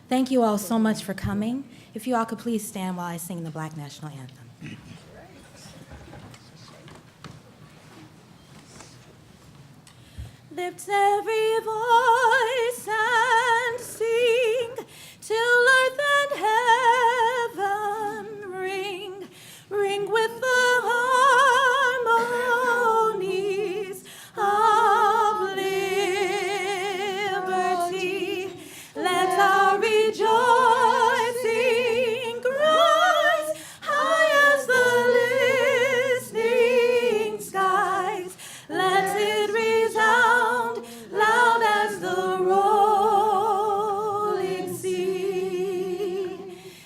Thank you all so much for coming. If you all could please stand while I sing the Black National Anthem. Lift every voice and sing till earth and heaven ring, ring with the harmonies of liberty. Let our rejoicing rise high as the listening skies. Let it resound loud as the rolling sea.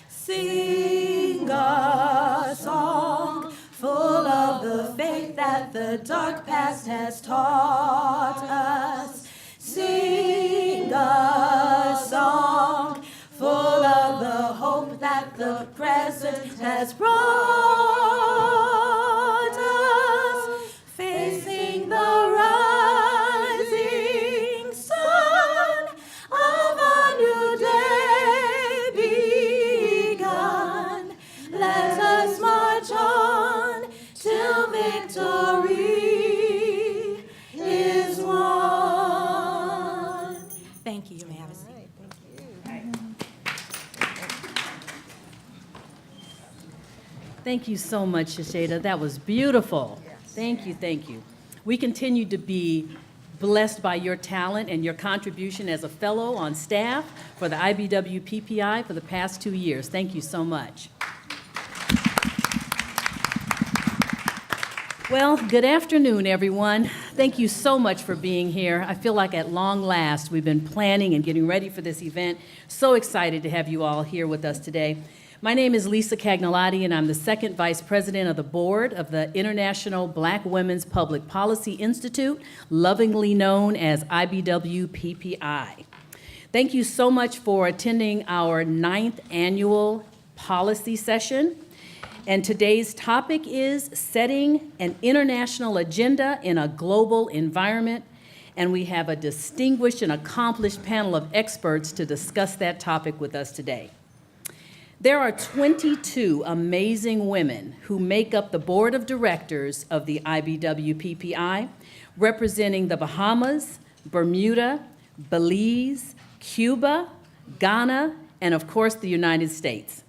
Sing a song full of the faith that the dark past has taught us. Sing a song full of the hope that the present has brought us. Facing the rising sun of a new day begun. Let us march on till victory is won. Thank you. You may have a seat. Thank you so much, Shasheda. That was beautiful. Thank you, thank you. We continue to be blessed by your talent and your contribution as a fellow on staff for the IBW PPI for the past 2 years. Thank you so much. Well, good afternoon, everyone. Thank you so much for being here. I feel like at long last we've been planning and getting ready for this event. So excited to have you all here with us today. My name is Lisa Cagnolati, and I'm the second vice president of the board of the International Black Women's Public Policy Institute, lovingly known as IBW PPI. Thank you so much for attending our 9th annual policy session. And today's topic is setting an international agenda in a global environment. And we have a distinguished and accomplished panel of experts to discuss that topic with us today. There are 22 amazing women who make up the board of directors of the IBW PPI, representing the Bahamas, Bermuda, Belize, Cuba, Ghana, and of course the United States.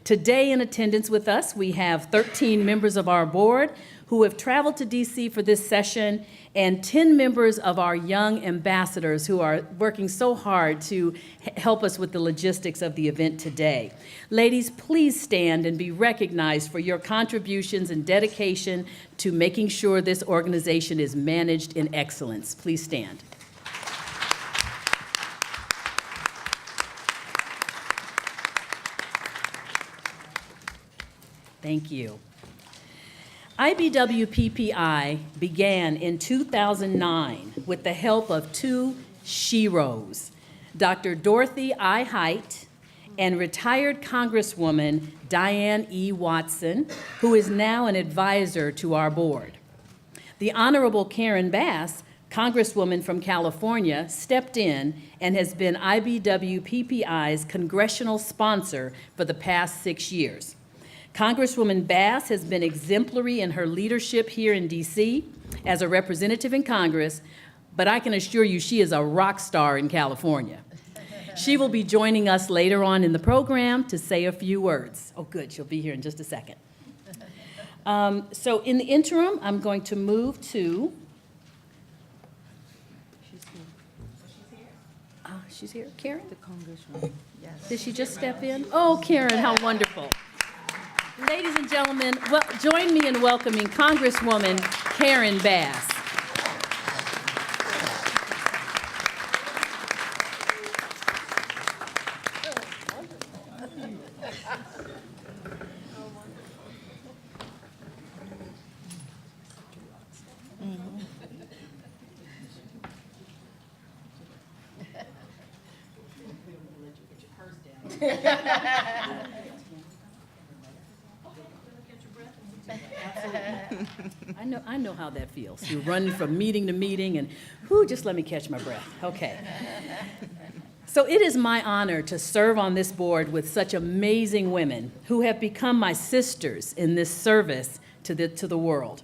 Today in attendance with us, we have 13 members of our board who have traveled to DC for this session, and 10 members of our young ambassadors who are working so hard to help us with the logistics of the event today. Ladies, please stand and be recognized for your contributions and dedication to making sure this organization is managed in excellence. Please stand. Thank you. IBW PPI began in 2009 with the help of 2 sheroes, Dr. Dorothy I. Height and retired Congresswoman Diane E. Watson, who is now an advisor to our board. The Honorable Karen Bass, Congresswoman from California, stepped in and has been IBW PPI's congressional sponsor for the past 6 years. Congresswoman Bass has been exemplary in her leadership here in DC as a representative in Congress, but I can assure you she is a rock star in California. She will be joining us later on in the program to say a few words. Oh, good, she'll be here in just a second. So in the interim, I'm going to move to, she's here, Karen? The Congresswoman, yes. Did she just step in? Oh, Karen, how wonderful. Ladies and gentlemen, join me in welcoming Congresswoman Karen Bass. I know how that feels. You're running from meeting to meeting and, whoo, just let me catch my breath. Okay. So it is my honor to serve on this board with such amazing women who have become my sisters in this service to the world.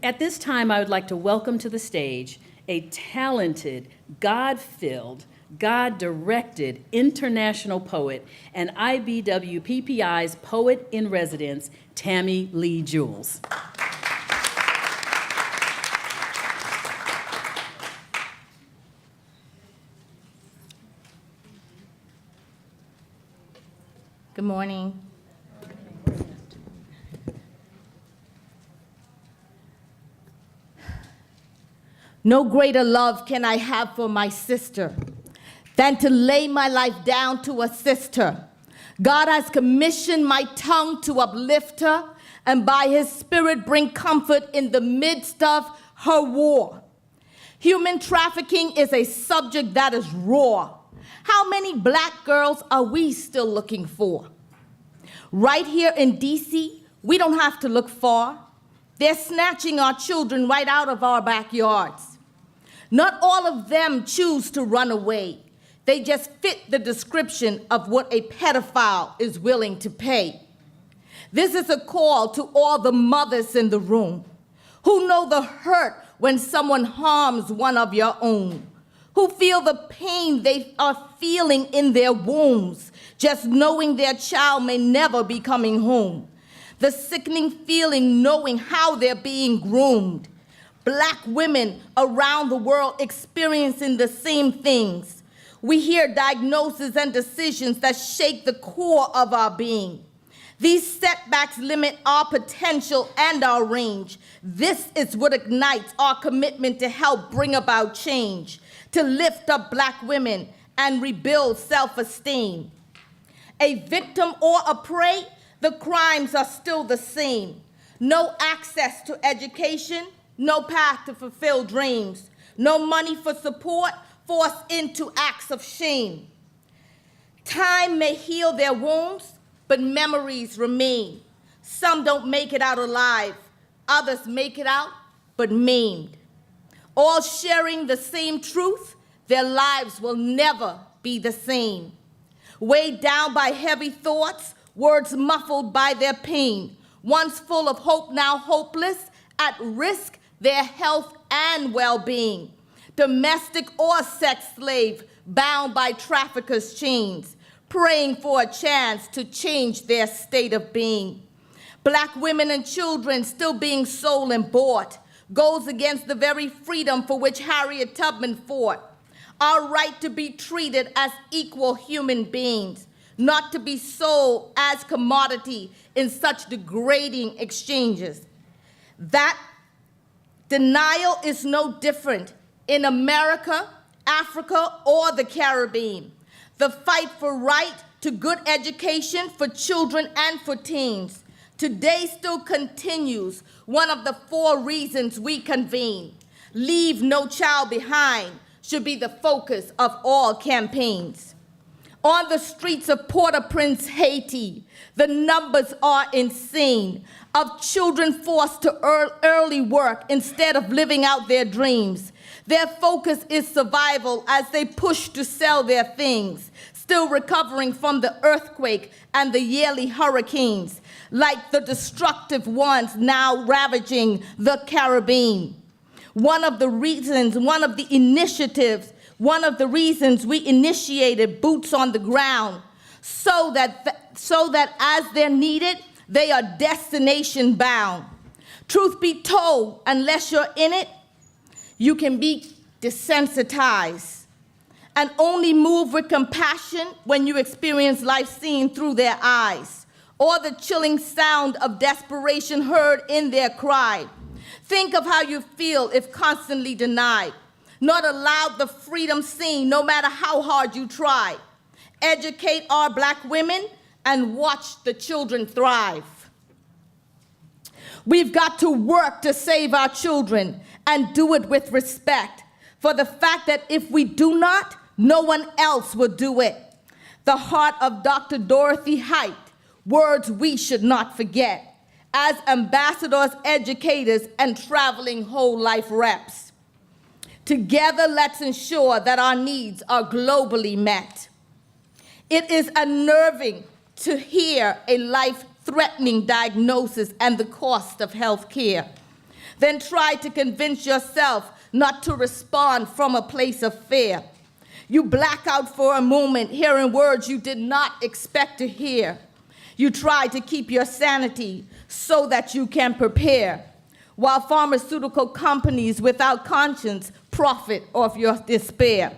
At this time, I would like to welcome to the stage a talented, God-filled, God-directed international poet and IBWPPI's Poet in Residence, Tammy Lee Jules. Good morning. No greater love can I have for my sister than to lay my life down to assist her. God has commissioned my tongue to uplift her and by his spirit bring comfort in the midst of her war. Human trafficking is a subject that is raw. How many black girls are we still looking for? Right here in DC, we don't have to look far. They're snatching our children right out of our backyards. Not all of them choose to run away. They just fit the description of what a pedophile is willing to pay. This is a call to all the mothers in the room who know the hurt when someone harms one of your own, who feel the pain they are feeling in their wombs, just knowing their child may never be coming home. The sickening feeling knowing how they're being groomed. Black women around the world experiencing the same things. We hear diagnoses and decisions that shake the core of our being. These setbacks limit our potential and our range. This is what ignites our commitment to help bring about change, to lift up black women and rebuild self-esteem. A victim or a prey, the crimes are still the same. No access to education, no path to fulfill dreams, no money for support, forced into acts of shame. Time may heal their wounds, but memories remain. Some don't make it out alive, others make it out, but maimed. All sharing the same truth, their lives will never be the same. Weighed down by heavy thoughts, words muffled by their pain, once full of hope, now hopeless, at risk their health and well-being. Domestic or sex slave, bound by traffickers' chains, praying for a chance to change their state of being. Black women and children still being sold and bought, goes against the very freedom for which Harriet Tubman fought. Our right to be treated as equal human beings, not to be sold as commodity in such degrading exchanges. That denial is no different in America, Africa, or the Caribbean. The fight for right to good education for children and for teens today still continues, one of the 4 reasons we convene. Leave no child behind should be the focus of all campaigns. On the streets of Port-au-Prince, Haiti, the numbers are insane of children forced to early work instead of living out their dreams. Their focus is survival as they push to sell their things, still recovering from the earthquake and the yearly hurricanes, like the destructive ones now ravaging the Caribbean. One of the reasons we initiated Boots on the Ground, so that as they're needed, they are destination bound. Truth be told, unless you're in it, you can be desensitized and only move with compassion when you experience life seen through their eyes, or the chilling sound of desperation heard in their cry. Think of how you feel if constantly denied, not allowed the freedom seen no matter how hard you try. Educate our black women and watch the children thrive. We've got to work to save our children and do it with respect for the fact that if we do not, no one else will do it. The heart of Dr. Dorothy Height, words we should not forget as ambassadors, educators, and traveling whole life reps. Together, let's ensure that our needs are globally met. It is unnerving to hear a life-threatening diagnosis and the cost of health care. Then try to convince yourself not to respond from a place of fear. You black out for a moment, hearing words you did not expect to hear. You try to keep your sanity so that you can prepare, while pharmaceutical companies without conscience profit off your despair.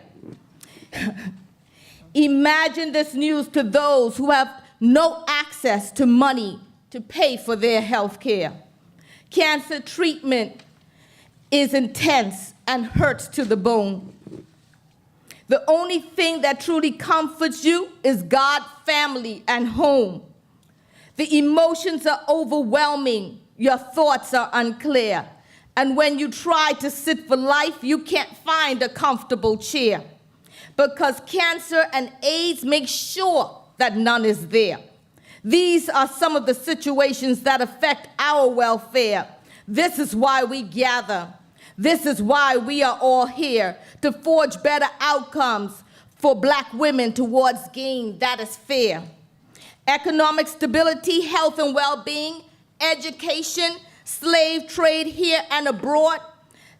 Imagine this news to those who have no access to money to pay for their health care. Cancer treatment is intense and hurts to the bone. The only thing that truly comforts you is God, family, and home. The emotions are overwhelming. Your thoughts are unclear. And when you try to sit for life, you can't find a comfortable chair, because cancer and AIDS make sure that none is there. These are some of the situations that affect our welfare. This is why we gather. This is why we are all here, to forge better outcomes for Black women towards gain that is fair. Economic stability, health and well-being, education, slave trade here and abroad.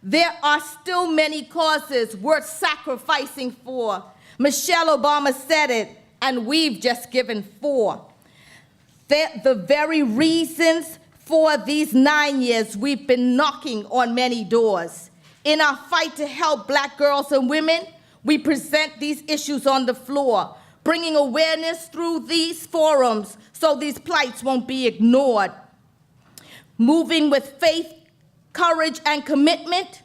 There are still many causes worth sacrificing for. Michelle Obama said it, and we've just given 4. The very reasons for these 9 years we've been knocking on many doors. In our fight to help Black girls and women, we present these issues on the floor, bringing awareness through these forums so these plights won't be ignored. Moving with faith, courage, and commitment,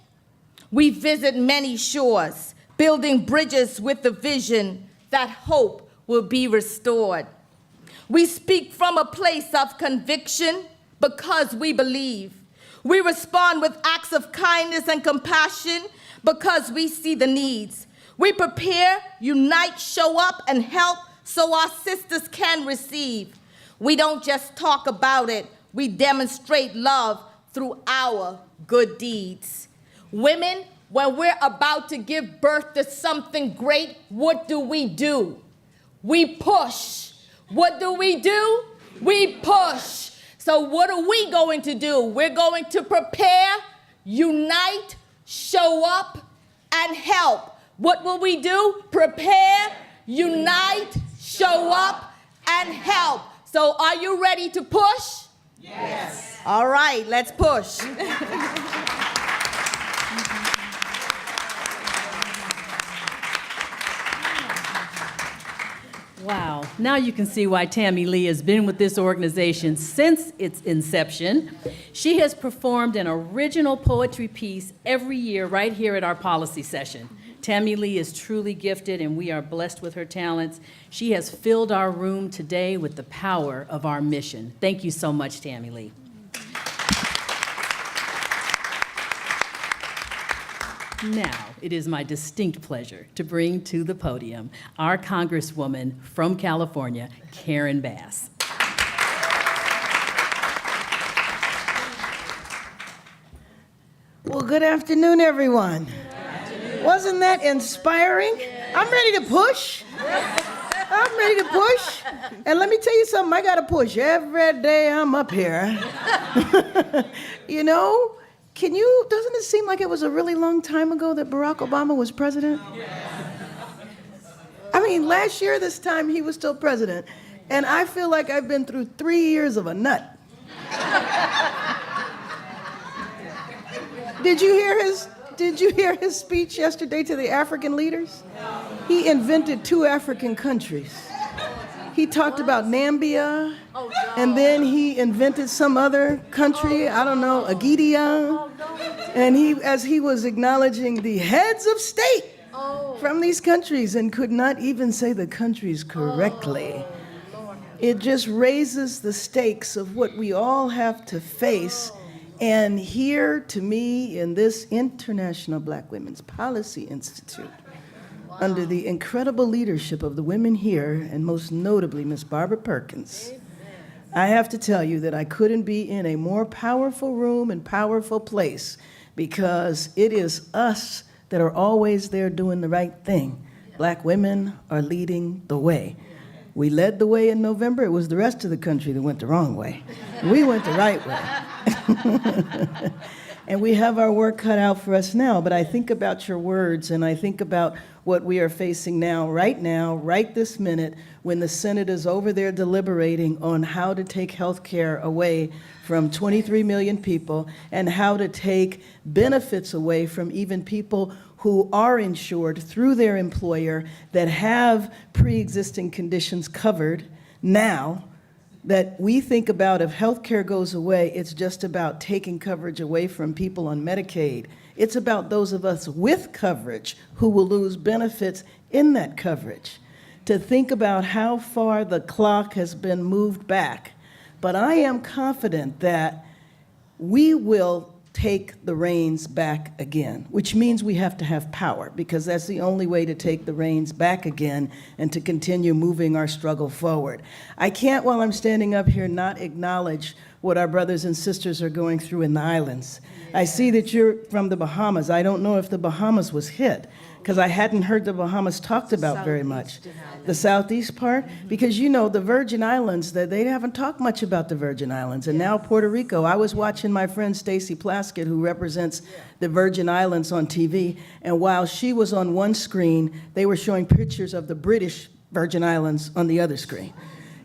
we visit many shores, building bridges with the vision that hope will be restored. We speak from a place of conviction because we believe. We respond with acts of kindness and compassion because we see the needs. We prepare, unite, show up, and help so our sisters can receive. We don't just talk about it, we demonstrate love through our good deeds. Women, when we're about to give birth to something great, what do? We push. What do? We push. So what are we going to do? We're going to prepare, unite, show up, and help. What will we do? Prepare, unite, show up, and help. So are you ready to push? Yes. All right, let's push. Wow, now you can see why Tammy Lee has been with this organization since its inception. She has performed an original poetry piece every year right here at our policy session. Tammy Lee is truly gifted, and we are blessed with her talents. She has filled our room today with the power of our mission. Thank you so much, Tammy Lee. Now, it is my distinct pleasure to bring to the podium our Congresswoman from California, Karen Bass. Well, good afternoon, everyone. Wasn't that inspiring? I'm ready to push. I'm ready to push. And let me tell you something, I got to push every day I'm up here. You know, doesn't it seem like it was a really long time ago that Barack Obama was president? I mean, last year, this time, he was still president. And I feel like I've been through 3 years of a nut. Did you hear his speech yesterday to the African leaders? He invented 2 African countries. He talked about Nambia, and then he invented some other country, I don't know, Agidia. And as he was acknowledging the heads of state from these countries and could not even say the countries correctly. It just raises the stakes of what we all have to face. And here, to me, in this International Black Women's Policy Institute, under the incredible leadership of the women here, and most notably Ms. Barbara Perkins, I have to tell you that I couldn't be in a more powerful room and powerful place, because it is us that are always there doing the right thing. Black women are leading the way. We led the way in November. It was the rest of the country that went the wrong way. We went the right way. And we have our work cut out for us now. But I think about your words, and I think about what we are facing now, right this minute, when the Senate is over there deliberating on how to take health care away from 23 million people and how to take benefits away from even people who are insured through their employer that have pre-existing conditions covered now. That we think about if health care goes away, it's just about taking coverage away from people on Medicaid. It's about those of us with coverage who will lose benefits in that coverage. To think about how far the clock has been moved back. But I am confident that we will take the reins back again, which means we have to have power, because that's the only way to take the reins back again and to continue moving our struggle forward. I can't, while I'm standing up here, not acknowledge what our brothers and sisters are going through in the islands. I see that you're from the Bahamas. I don't know if the Bahamas was hit, because I hadn't heard the Bahamas talked about very much. The southeast part? Because you know, the Virgin Islands, they haven't talked much about the Virgin Islands. And now Puerto Rico. I was watching my friend Stacy Plaskett, who represents the Virgin Islands on TV, and while she was on one screen, they were showing pictures of the British Virgin Islands on the other screen.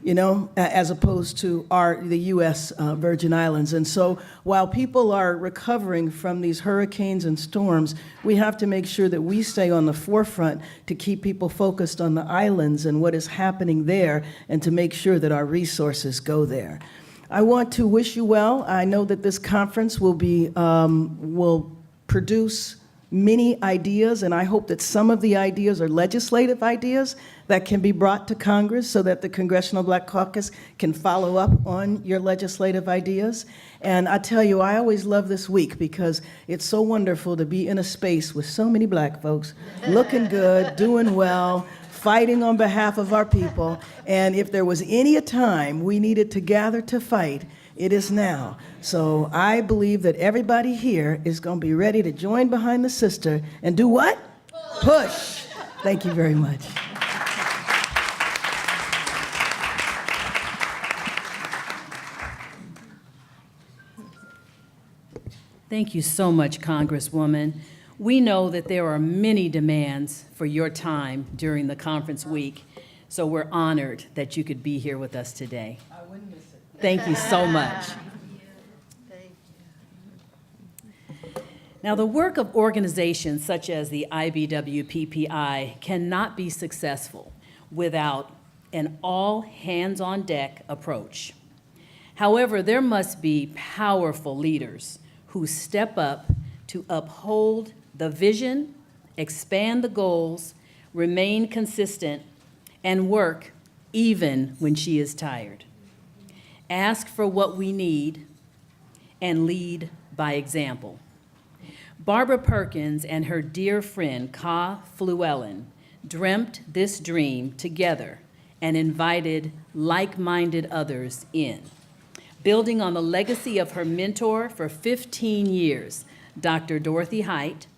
You know, as opposed to the U.S. Virgin Islands. And so while people are recovering from these hurricanes and storms, we have to make sure that we stay on the forefront to keep people focused on the islands and what is happening there, and to make sure that our resources go there. I want to wish you well. I know that this conference will produce many ideas, and I hope that some of the ideas are legislative ideas that can be brought to Congress so that the Congressional Black Caucus can follow up on your legislative ideas. And I tell you, I always love this week because it's so wonderful to be in a space with so many black folks looking good, doing well, fighting on behalf of our people. And if there was any time we needed to gather to fight, it is now. So I believe that everybody here is going to be ready to join behind the sister and do what? Push. Thank you very much. Thank you so much, Congresswoman. We know that there are many demands for your time during the conference week, so we're honored that you could be here with us today. I wouldn't miss it. Thank you so much. Now, the work of organizations such as the IBWPPI cannot be successful without an all-hands-on-deck approach. However, there must be powerful leaders who step up to uphold the vision, expand the goals, remain consistent, and work even when she is tired. Ask for what we need and lead by example. Barbara Perkins and her dear friend, Ka Fluellen, dreamt this dream together and invited like-minded others in. Building on the legacy of her mentor for 15 years, Dr. Dorothy Height,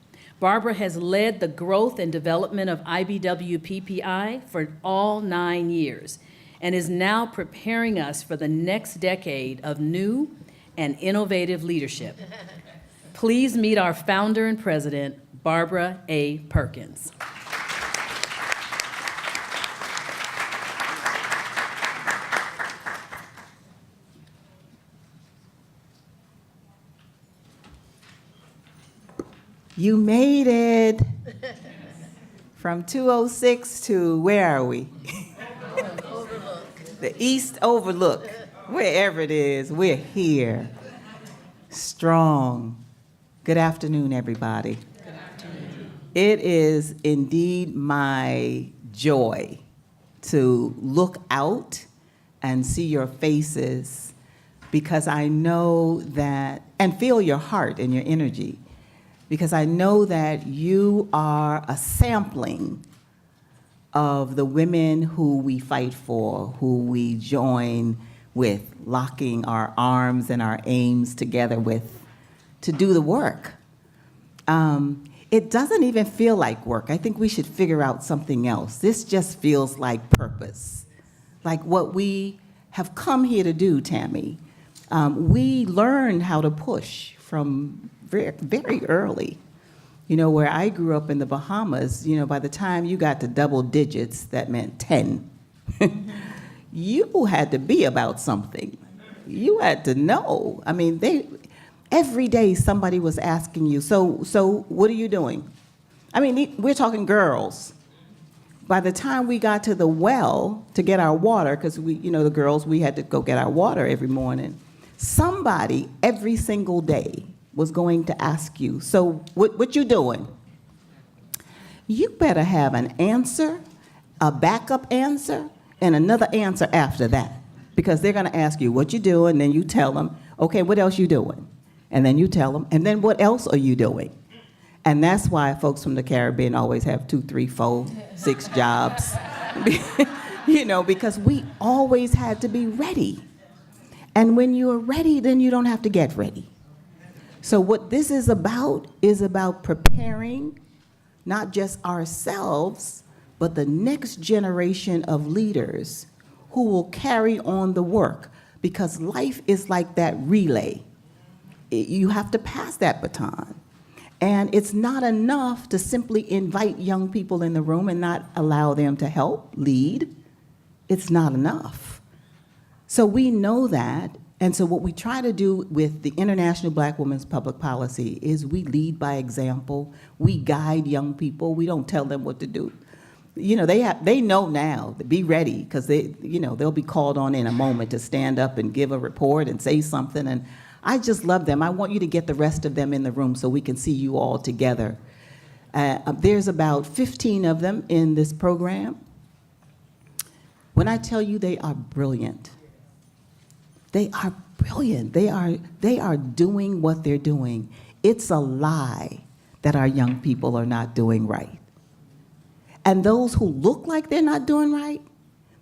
Barbara has led the growth and development of IBWPPI for all 9 years and is now preparing us for the next decade of new and innovative leadership. Please meet our founder and president, Barbara A. Perkins. You made it. From 206 to where are we? The East Overlook. Wherever it is, we're here. Strong. Good afternoon, everybody. Good afternoon. It is indeed my joy to look out and see your faces, because I know that, and feel your heart and your energy, because I know that you are a sampling of the women who we fight for, who we join with, locking our arms and our aims together with to do the work. it doesn't even feel like work. I think we should figure out something else. This just feels like purpose, like what we have come here to do, Tammy. We learned how to push from very, very early. You know, where I grew up in the Bahamas, you know, by the time you got to double digits, that meant 10. You had to be about something. You had to know. I mean, every day somebody was asking you, so what are you doing? I mean, we're talking girls. By the time we got to the well to get our water, because we, you know, the girls, we had to go get our water every morning, somebody every single day was going to ask you, so what you doing? You better have an answer, a backup answer, and another answer after that. Because they're gonna ask you what you doing, then you tell them, okay, what else you doing? And then you tell them, and then what else are you doing? And that's why folks from the Caribbean always have 2, 3, 4, 6 jobs. You know, because we always had to be ready. And when you're ready, then you don't have to get ready. So what this is about preparing not just ourselves, but the next generation of leaders who will carry on the work, because life is like that relay. You have to pass that baton. And it's not enough to simply invite young people in the room and not allow them to help lead. It's not enough. So we know that. And so what we try to do with the International Black Women's Public Policy is we lead by example. We guide young people. We don't tell them what to do. You know, they know now to be ready, because they'll be called on in a moment to stand up and give a report and say something. And I just love them. I want you to get the rest of them in the room so we can see you all together. There's about 15 of them in this program. When I tell you they are brilliant, they are brilliant. They are doing what they're doing. It's a lie that our young people are not doing right. And those who look like they're not doing right,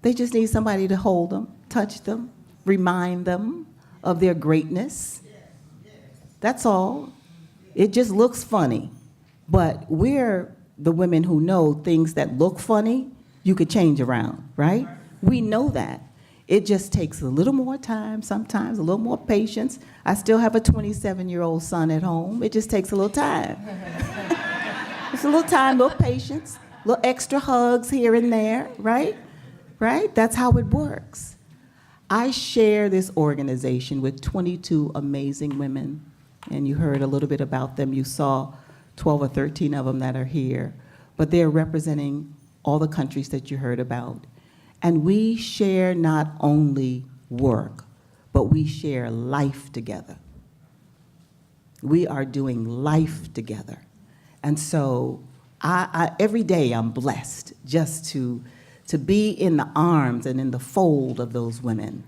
they just need somebody to hold them, touch them, remind them of their greatness. That's all. It just looks funny. But we're the women who know things that look funny, you could change around, right? We know that. It just takes a little more time, sometimes a little more patience. I still have a 27-year-old son at home. It just takes a little time. It's a little time, a little patience, little extra hugs here and there, right? Right? That's how it works. I share this organization with 22 amazing women, and you heard a little bit about them. You saw 12 or 13 of them that are here, but they're representing all the countries that you heard about. And we share not only work, but we share life together. We are doing life together. And so every day I'm blessed just to be in the arms and in the fold of those women.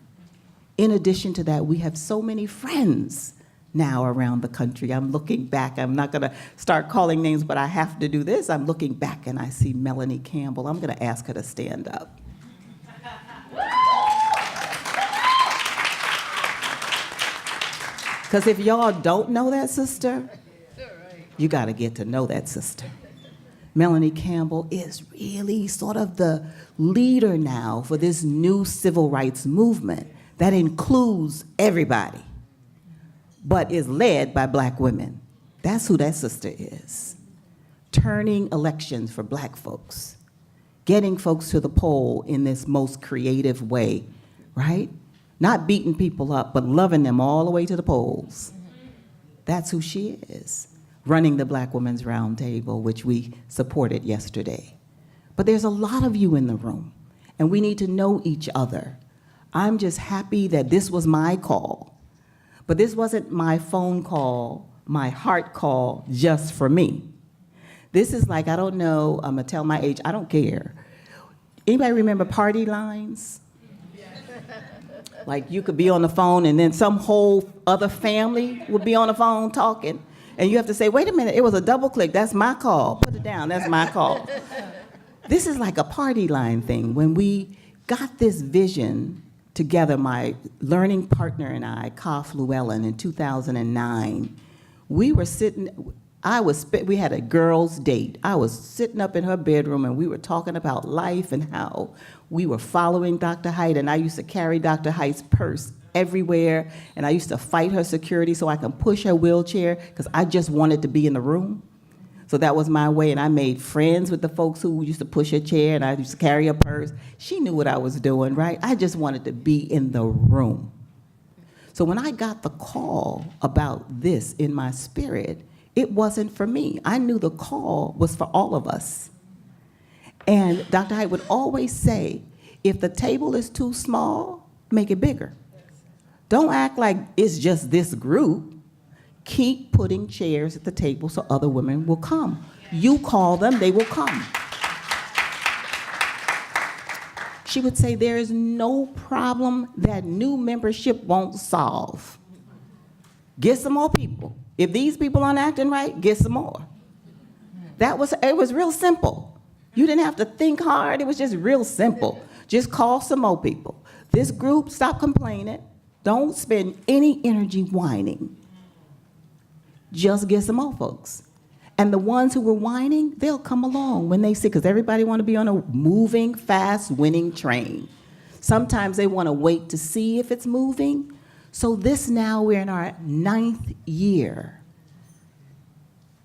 In addition to that, we have so many friends now around the country. I'm looking back. I'm not going to start calling names, but I have to do this. I'm looking back and I see Melanie Campbell. I'm going to ask her to stand up. Because if y'all don't know that sister, you got to get to know that sister. Melanie Campbell is really sort of the leader now for this new civil rights movement that includes everybody, but is led by Black women. That's who that sister is. Turning elections for Black folks, getting folks to the poll in this most creative way, right? Not beating people up, but loving them all the way to the polls. That's who she is, running the Black Women's Roundtable, which we supported yesterday. But there's a lot of you in the room, and we need to know each other. I'm just happy that this was my call, but this wasn't my phone call, my heart call just for me. This is like, I don't know, I'm gonna tell my age, I don't care. Anybody remember party lines? Like you could be on the phone and then some whole other family would be on the phone talking. And you have to say, wait a minute, it was a double click, that's my call. Put it down, that's my call. This is like a party line thing. When we got this vision together, my learning partner and I, Ka Llewellyn, in 2009, we were sitting, we had a girls' date. I was sitting up in her bedroom and we were talking about life and how we were following Dr. Height, and I used to carry Dr. Height's purse everywhere, and I used to fight her security so I can push her wheelchair because I just wanted to be in the room. So that was my way, and I made friends with the folks who used to push her chair, and I used to carry her purse. She knew what I was doing, right? I just wanted to be in the room. So when I got the call about this in my spirit, it wasn't for me. I knew the call was for all of us. And Dr. Height would always say, if the table is too small, make it bigger. Don't act like it's just this group. Keep putting chairs at the table so other women will come. You call them, they will come. She would say, there is no problem that new membership won't solve. Get some more people. If these people aren't acting right, get some more. It was real simple. You didn't have to think hard. It was just real simple. Just call some more people. This group, stop complaining. Don't spend any energy whining. Just get some more folks. And the ones who were whining, they'll come along when they see, because everybody want to be on a moving, fast, winning train. Sometimes they want to wait to see if it's moving. So this now, we're in our 9th year.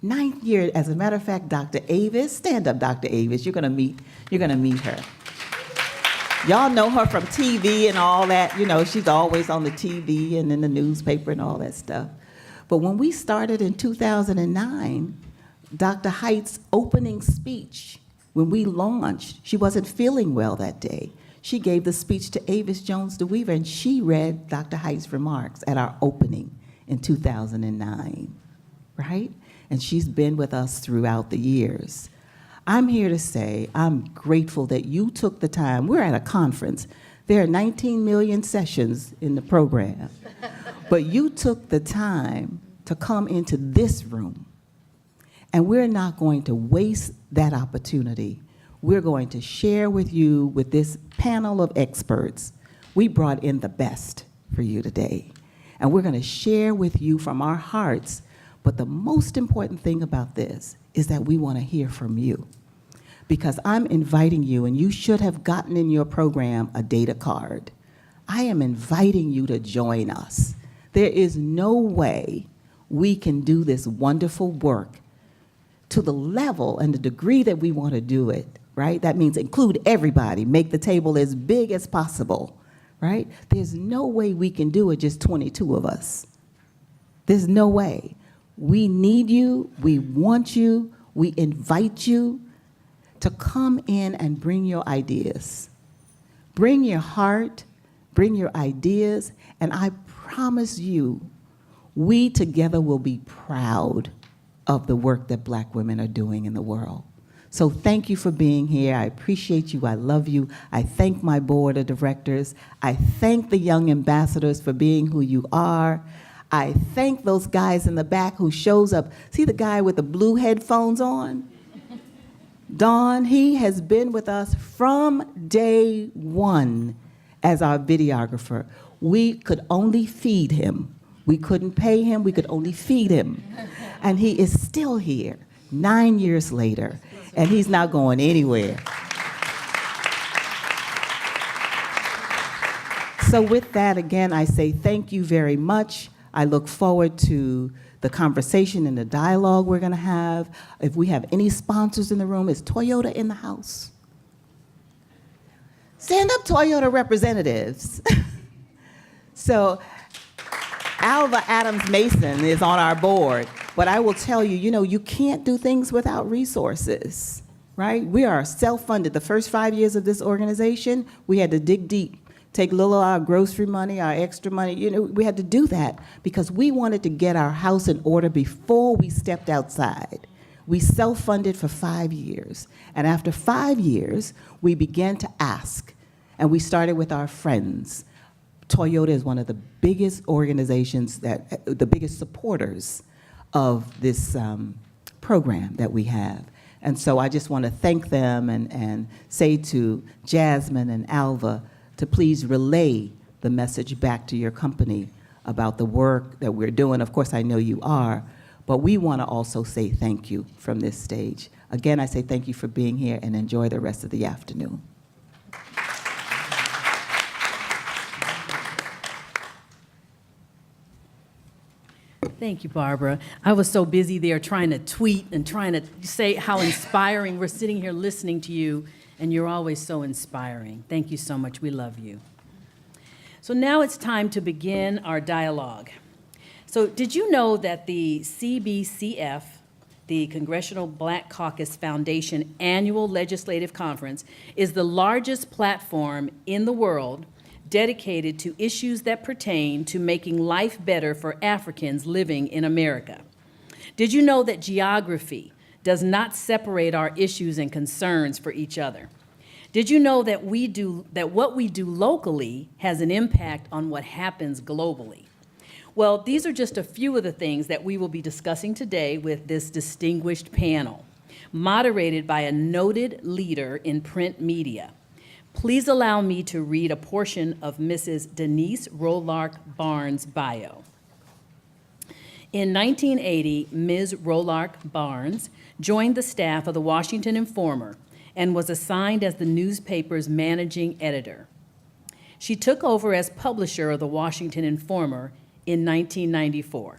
9th year, as a matter of fact, Dr. Avis, stand up, Dr. Avis, you're gonna meet her. Y'all know her from TV and all that, she's always on the TV and in the newspaper and all that stuff. But when we started in 2009, Dr. Height's opening speech, when we launched, she wasn't feeling well that day. She gave the speech to Avis Jones DeWeaver, and she read Dr. Height's remarks at our opening in 2009, right? And she's been with us throughout the years. I'm here to say I'm grateful that you took the time. We're at a conference. There are 19 million sessions in the program. But you took the time to come into this room. And we're not going to waste that opportunity. We're going to share with you, with this panel of experts, we brought in the best for you today. And we're going to share with you from our hearts. But the most important thing about this is that we want to hear from you. Because I'm inviting you, and you should have gotten in your program a data card. I am inviting you to join us. There is no way we can do this wonderful work to the level and the degree that we want to do it, right? That means include everybody, make the table as big as possible, right? There's no way we can do it just 22 of us. There's no way. We need you, we want you, we invite you to come in and bring your ideas. Bring your heart, bring your ideas, and I promise you, we together will be proud of the work that Black women are doing in the world. So thank you for being here. I appreciate you. I love you. I thank my board of directors. I thank the young ambassadors for being who you are. I thank those guys in the back who shows up. See the guy with the blue headphones on? Don, he has been with us from day one as our videographer. We could only feed him. We couldn't pay him, we could only feed him. And he is still here 9 years later, and he's not going anywhere. So with that, again, I say thank you very much. I look forward to the conversation and the dialogue we're gonna have. If we have any sponsors in the room, is Toyota in the house? Stand up, Toyota representatives. So Alva Adams Mason is on our board, but I will tell you, you can't do things without resources, right? We are self-funded. The first 5 years of this organization, we had to dig deep, take a little of our grocery money, our extra money, we had to do that because we wanted to get our house in order before we stepped outside. We self-funded for 5 years, and after 5 years, we began to ask, and we started with our friends. Toyota is one of the biggest organizations, the biggest supporters of this program that we have. And so I just want to thank them and say to Jasmine and Alva to please relay the message back to your company about the work that we're doing. Of course, I know you are, but we want to also say thank you from this stage. Again, I say thank you for being here, and enjoy the rest of the afternoon. Thank you, Barbara. I was so busy there trying to tweet and trying to say how inspiring. We're sitting here listening to you, and you're always so inspiring. Thank you so much. We love you. So now it's time to begin our dialogue. So did you know that the CBCF, the Congressional Black Caucus Foundation Annual Legislative Conference, is the largest platform in the world dedicated to issues that pertain to making life better for Africans living in America? Did you know that geography does not separate our issues and concerns for each other? Did you know that what we do locally has an impact on what happens globally? Well, these are just a few of the things that we will be discussing today with this distinguished panel, moderated by a noted leader in print media. Please allow me to read a portion of Mrs. Denise Rolark Barnes' bio. In 1980, Ms. Rolark Barnes joined the staff of the Washington Informer and was assigned as the newspaper's managing editor. She took over as publisher of the Washington Informer in 1994.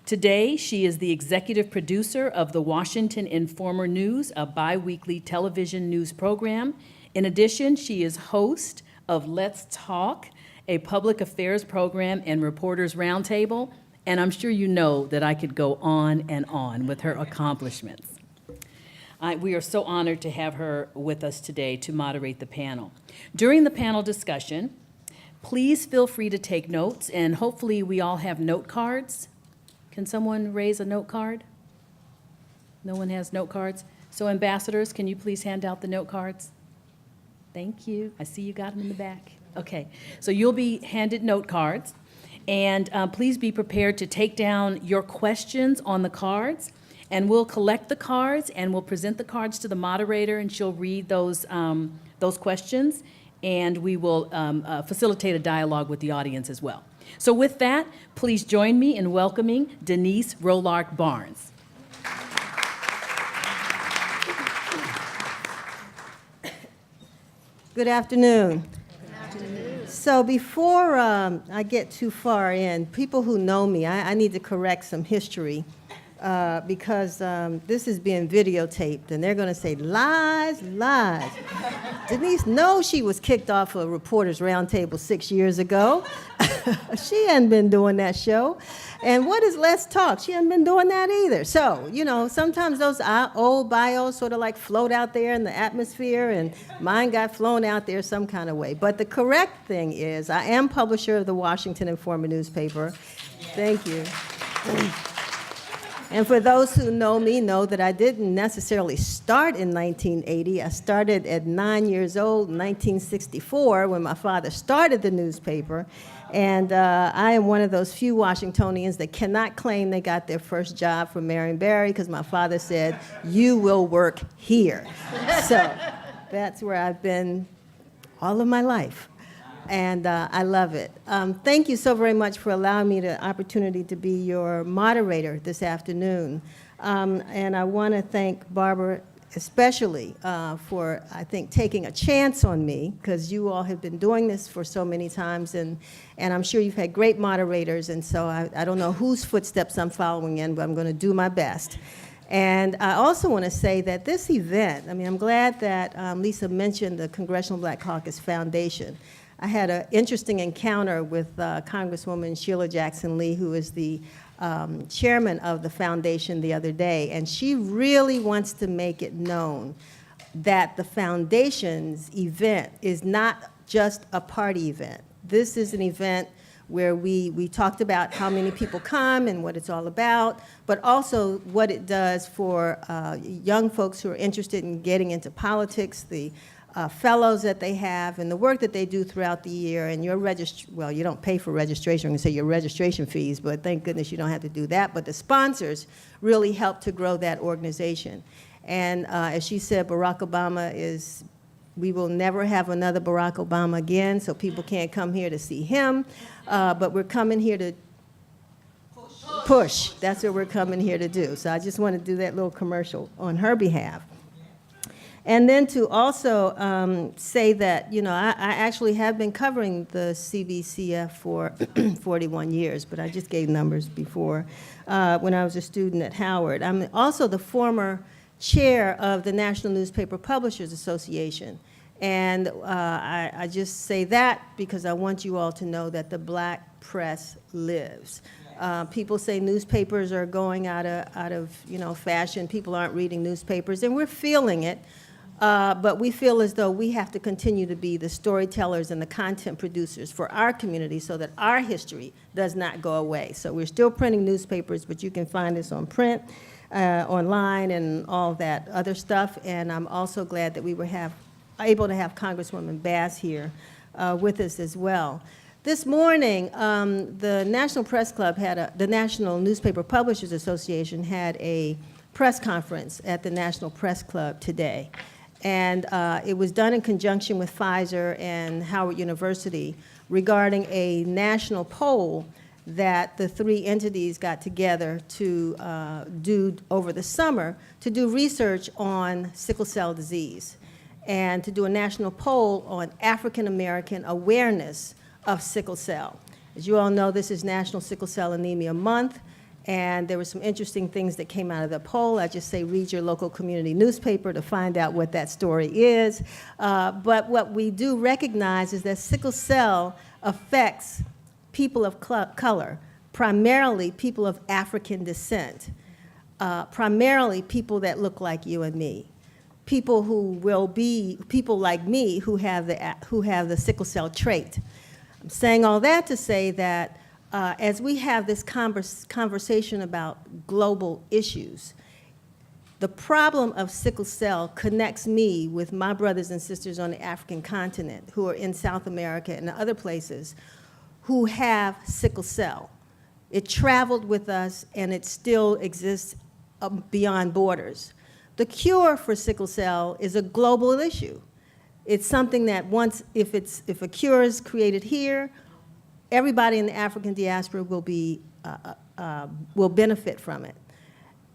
Today, she is the executive producer of the Washington Informer News, a bi-weekly television news program. In addition, she is host of Let's Talk, a public affairs program and Reporters Roundtable, and I'm sure you know that I could go on and on with her accomplishments. We are so honored to have her with us today to moderate the panel. During the panel discussion, please feel free to take notes, and hopefully we all have note cards. Can someone raise a note card? No one has note cards? So ambassadors, can you please hand out the note cards? Thank you. I see you got them in the back. Okay, so you'll be handed note cards, and please be prepared to take down your questions on the cards, and we'll collect the cards and we'll present the cards to the moderator, and she'll read those questions, and we will facilitate a dialogue with the audience as well. So with that, please join me in welcoming Denise Rolark Barnes. Good afternoon. Good afternoon. So before I get too far in, people who know me, I need to correct some history because this is being videotaped, and they're going to say, lies, lies. Denise knows she was kicked off of Reporters Roundtable 6 years ago. She hadn't been doing that show. And what is Let's Talk? She hadn't been doing that either. So, you know, sometimes those old bios sort of like float out there in the atmosphere, and mine got flown out there some kind of way. But the correct thing is I am publisher of the Washington Informer newspaper. Thank you. And for those who know me, know that I didn't necessarily start in 1980. I started at 9 years old in 1964 when my father started the newspaper. And I am one of those few Washingtonians that cannot claim they got their first job from Marion Barry because my father said, you will work here. So that's where I've been all of my life. And I love it. Thank you so very much for allowing me the opportunity to be your moderator this afternoon. And I want to thank Barbara especially for, I think, taking a chance on me, because you all have been doing this for so many times, and I'm sure you've had great moderators, and so I don't know whose footsteps I'm following in, but I'm going to do my best. And I also want to say that this event, I mean, I'm glad that Lisa mentioned the Congressional Black Caucus Foundation. I had an interesting encounter with Congresswoman Sheila Jackson Lee, who is the chairman of the foundation, the other day, and she really wants to make it known that the foundation's event is not just a party event. This is an event where we talked about how many people come and what it's all about, but also what it does for young folks who are interested in getting into politics, the fellows that they have, and the work that they do throughout the year, and your well, you don't pay for registration, I'm going to say your registration fees, but thank goodness you don't have to do that, but the sponsors really help to grow that organization. And as she said, Barack Obama is, we will never have another Barack Obama again, so people can't come here to see him, but we're coming here to Push. That's what we're coming here to do. So I just want to do that little commercial on her behalf. And then to also say that, you know, I actually have been covering the CVCF for 41 years, but I just gave numbers before when I was a student at Howard. I'm also the former chair of the National Newspaper Publishers Association. And I just say that because I want you all to know that the black press lives. People say newspapers are going out of fashion. People aren't reading newspapers, and we're feeling it. But we feel as though we have to continue to be the storytellers and the content producers for our community so that our history does not go away. So we're still printing newspapers, but you can find us on print, online, and all that other stuff. And I'm also glad that we were able to have Congresswoman Bass here with us as well. This morning, the National Press Club the National Newspaper Publishers Association had a press conference at the National Press Club today. And it was done in conjunction with Pfizer and Howard University regarding a national poll that the three entities got together to do over the summer to do research on sickle cell disease and to do a national poll on African American awareness of sickle cell. As you all know, this is National Sickle Cell Anemia Month, and there were some interesting things that came out of the poll. I just say read your local community newspaper to find out what that story is. But what we do recognize is that sickle cell affects people of color, primarily people of African descent, primarily people that look like you and me, people who will be people like me who have the sickle cell trait. I'm saying all that to say that as we have this conversation about global issues, the problem of sickle cell connects me with my brothers and sisters on the African continent who are in South America and other places who have sickle cell. It traveled with us and it still exists beyond borders. The cure for sickle cell is a global issue. It's something that if a cure is created here, everybody in the African diaspora will benefit from it.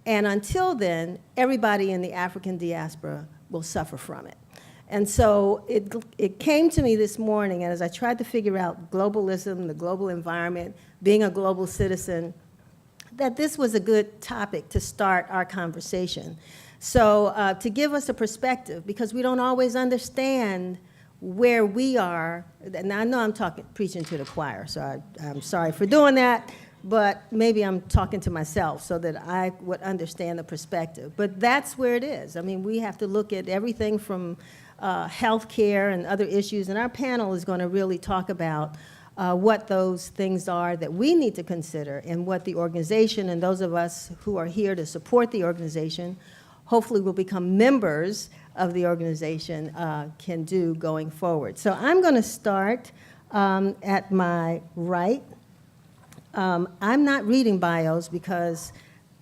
And until then, everybody in the African diaspora will suffer from it. And so it came to me this morning, and as I tried to figure out globalism, the global environment, being a global citizen, that this was a good topic to start our conversation. So to give us a perspective, because we don't always understand where we are, and I know I'm preaching to the choir, so I'm sorry for doing that, but maybe I'm talking to myself so that I would understand the perspective. But that's where it is. I mean, we have to look at everything from health care and other issues, and our panel is going to really talk about what those things are that we need to consider and what the organization and those of us who are here to support the organization hopefully will become members of the organization can do going forward. So I'm going to start at my right. I'm not reading bios because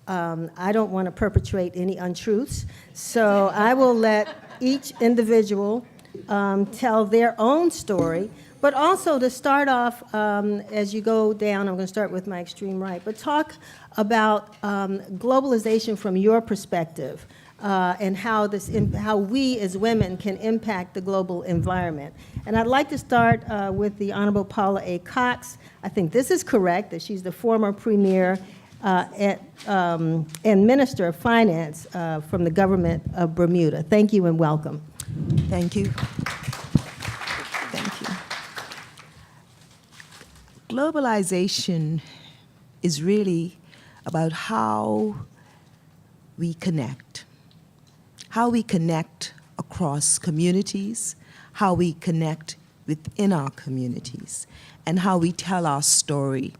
I don't want to perpetrate any untruths. So I will let each individual tell their own story, but also to start off, as you go down, I'm going to start with my extreme right, but talk about globalization from your perspective. And how we as women can impact the global environment. And I'd like to start with the Honorable Paula A. Cox. I think this is correct, that she's the former Premier and Minister of Finance from the government of Bermuda. Thank you and welcome. Thank you. Thank you. Globalization is really about how we connect across communities, how we connect within our communities, and how we tell our story.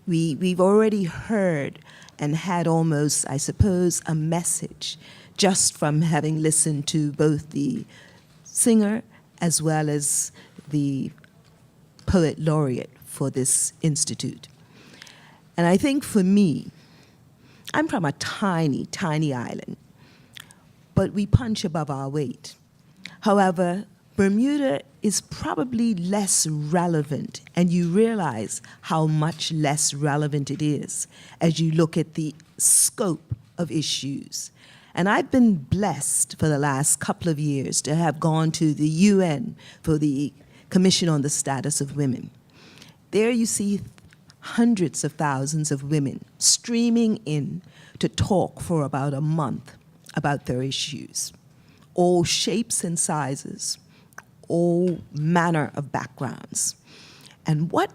We've already heard and had almost, I suppose, a message just from having listened to both the singer as well as the poet laureate for this institute. And I think for me, I'm from a tiny, tiny island, but we punch above our weight. However, Bermuda is probably less relevant, and you realize how much less relevant it is as you look at the scope of issues. And I've been blessed for the last couple of years to have gone to the UN for the Commission on the Status of Women. There you see hundreds of thousands of women streaming in to talk for about a month about their issues, all shapes and sizes, all manner of backgrounds. And what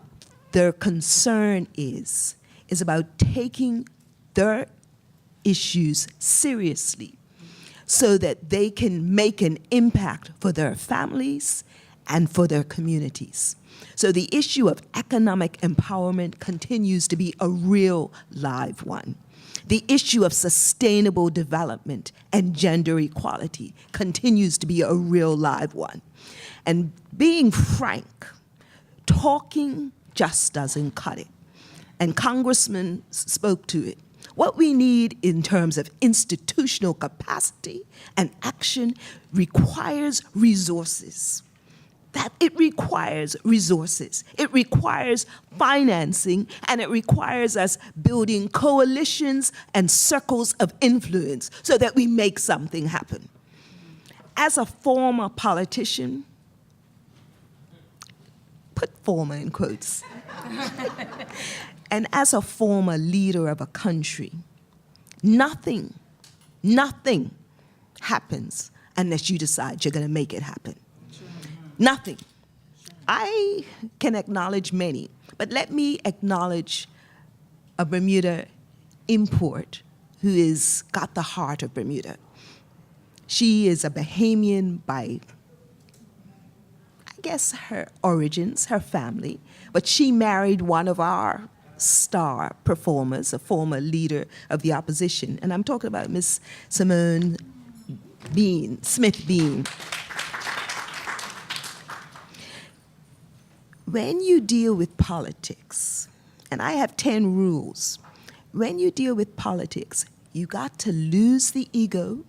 their concern is about taking their issues seriously so that they can make an impact for their families and for their communities. So the issue of economic empowerment continues to be a real live one. The issue of sustainable development and gender equality continues to be a real live one. And being frank, talking just doesn't cut it. And Congressman spoke to it. What we need in terms of institutional capacity and action requires resources. That it requires resources. It requires financing, and it requires us building coalitions and circles of influence so that we make something happen. As a former politician, put former in quotes, and as a former leader of a country, nothing happens unless you decide you're going to make it happen. Nothing. I can acknowledge many, but let me acknowledge a Bermuda import who has got the heart of Bermuda. She is a Bahamian by, I guess, her origins, her family, but she married one of our star performers, a former leader of the opposition, and I'm talking about Miss Simone Smith Bean. When you deal with politics, and I have 10 rules, when you deal with politics, you got to lose the ego,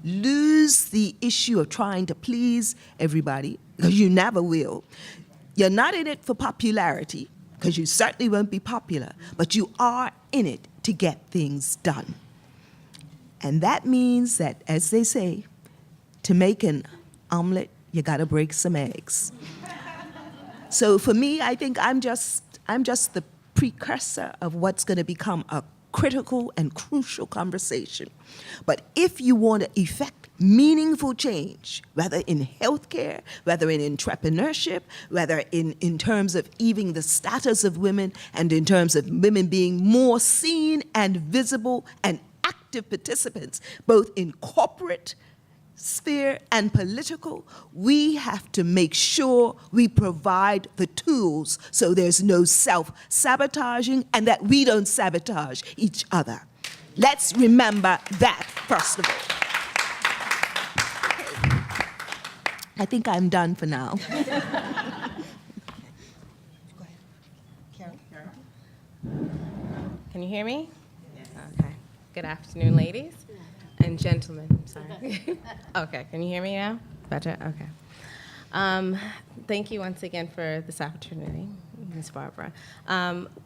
lose the issue of trying to please everybody, because you never will. You're not in it for popularity, because you certainly won't be popular, but you are in it to get things done. And that means that, as they say, to make an omelet, you got to break some eggs. So for me, I think I'm just the precursor of what's going to become a critical and crucial conversation. But if you want to effect meaningful change, whether in healthcare, whether in entrepreneurship, whether in terms of even the status of women, and in terms of women being more seen and visible and active participants, both in corporate sphere and political, we have to make sure we provide the tools so there's no self-sabotaging and that we don't sabotage each other. Let's remember that, first of all. I think I'm done for now. Can you hear me? Yes. Okay. Good afternoon, ladies and gentlemen. Sorry. Okay. Can you hear me now? Better? Okay. Thank you once again for this opportunity, Ms. Barbara.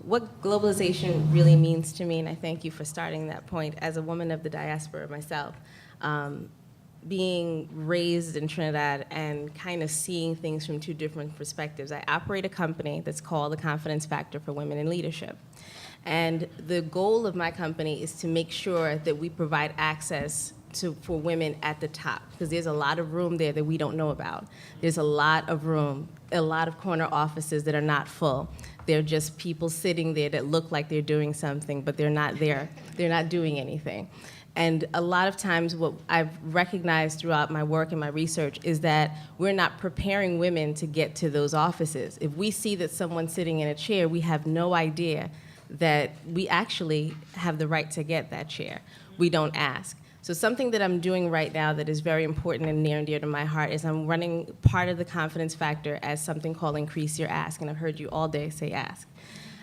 What globalization really means to me, and I thank you for starting that point, as a woman of the diaspora myself, being raised in Trinidad and kind of seeing things from two different perspectives. I operate a company that's called the Confidence Factor for Women in Leadership. And the goal of my company is to make sure that we provide access for women at the top, because there's a lot of room there that we don't know about. There's a lot of room, a lot of corner offices that are not full. They're just people sitting there that look like they're doing something, but they're not there. They're not doing anything. And a lot of times what I've recognized throughout my work and my research is that we're not preparing women to get to those offices. If we see that someone's sitting in a chair, we have no idea that we actually have the right to get that chair. We don't ask. So something that I'm doing right now that is very important and near and dear to my heart is I'm running part of the Confidence Factor as something called Increase Your Ask, and I've heard you all day say ask.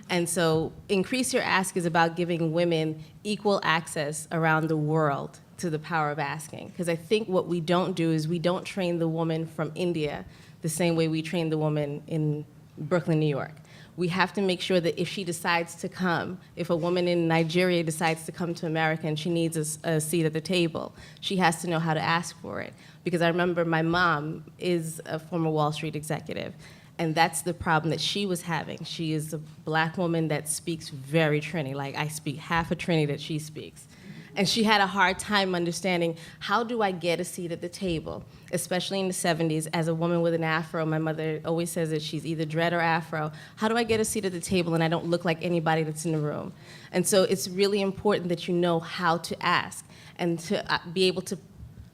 And so Increase Your Ask is about giving women equal access around the world to the power of asking. Because I think what we don't do is we don't train the woman from India the same way we train the woman in Brooklyn, New York. We have to make sure that if she decides to come, if a woman in Nigeria decides to come to America and she needs a seat at the table, she has to know how to ask for it. Because I remember my mom is a former Wall Street executive, and that's the problem that she was having. She is a black woman that speaks very Trini, like I speak half a Trini that she speaks. And she had a hard time understanding, how do I get a seat at the table? Especially in the 70s, as a woman with an afro, my mother always says that she's either dread or afro. How do I get a seat at the table and I don't look like anybody that's in the room? And so it's really important that you know how to ask and to be able to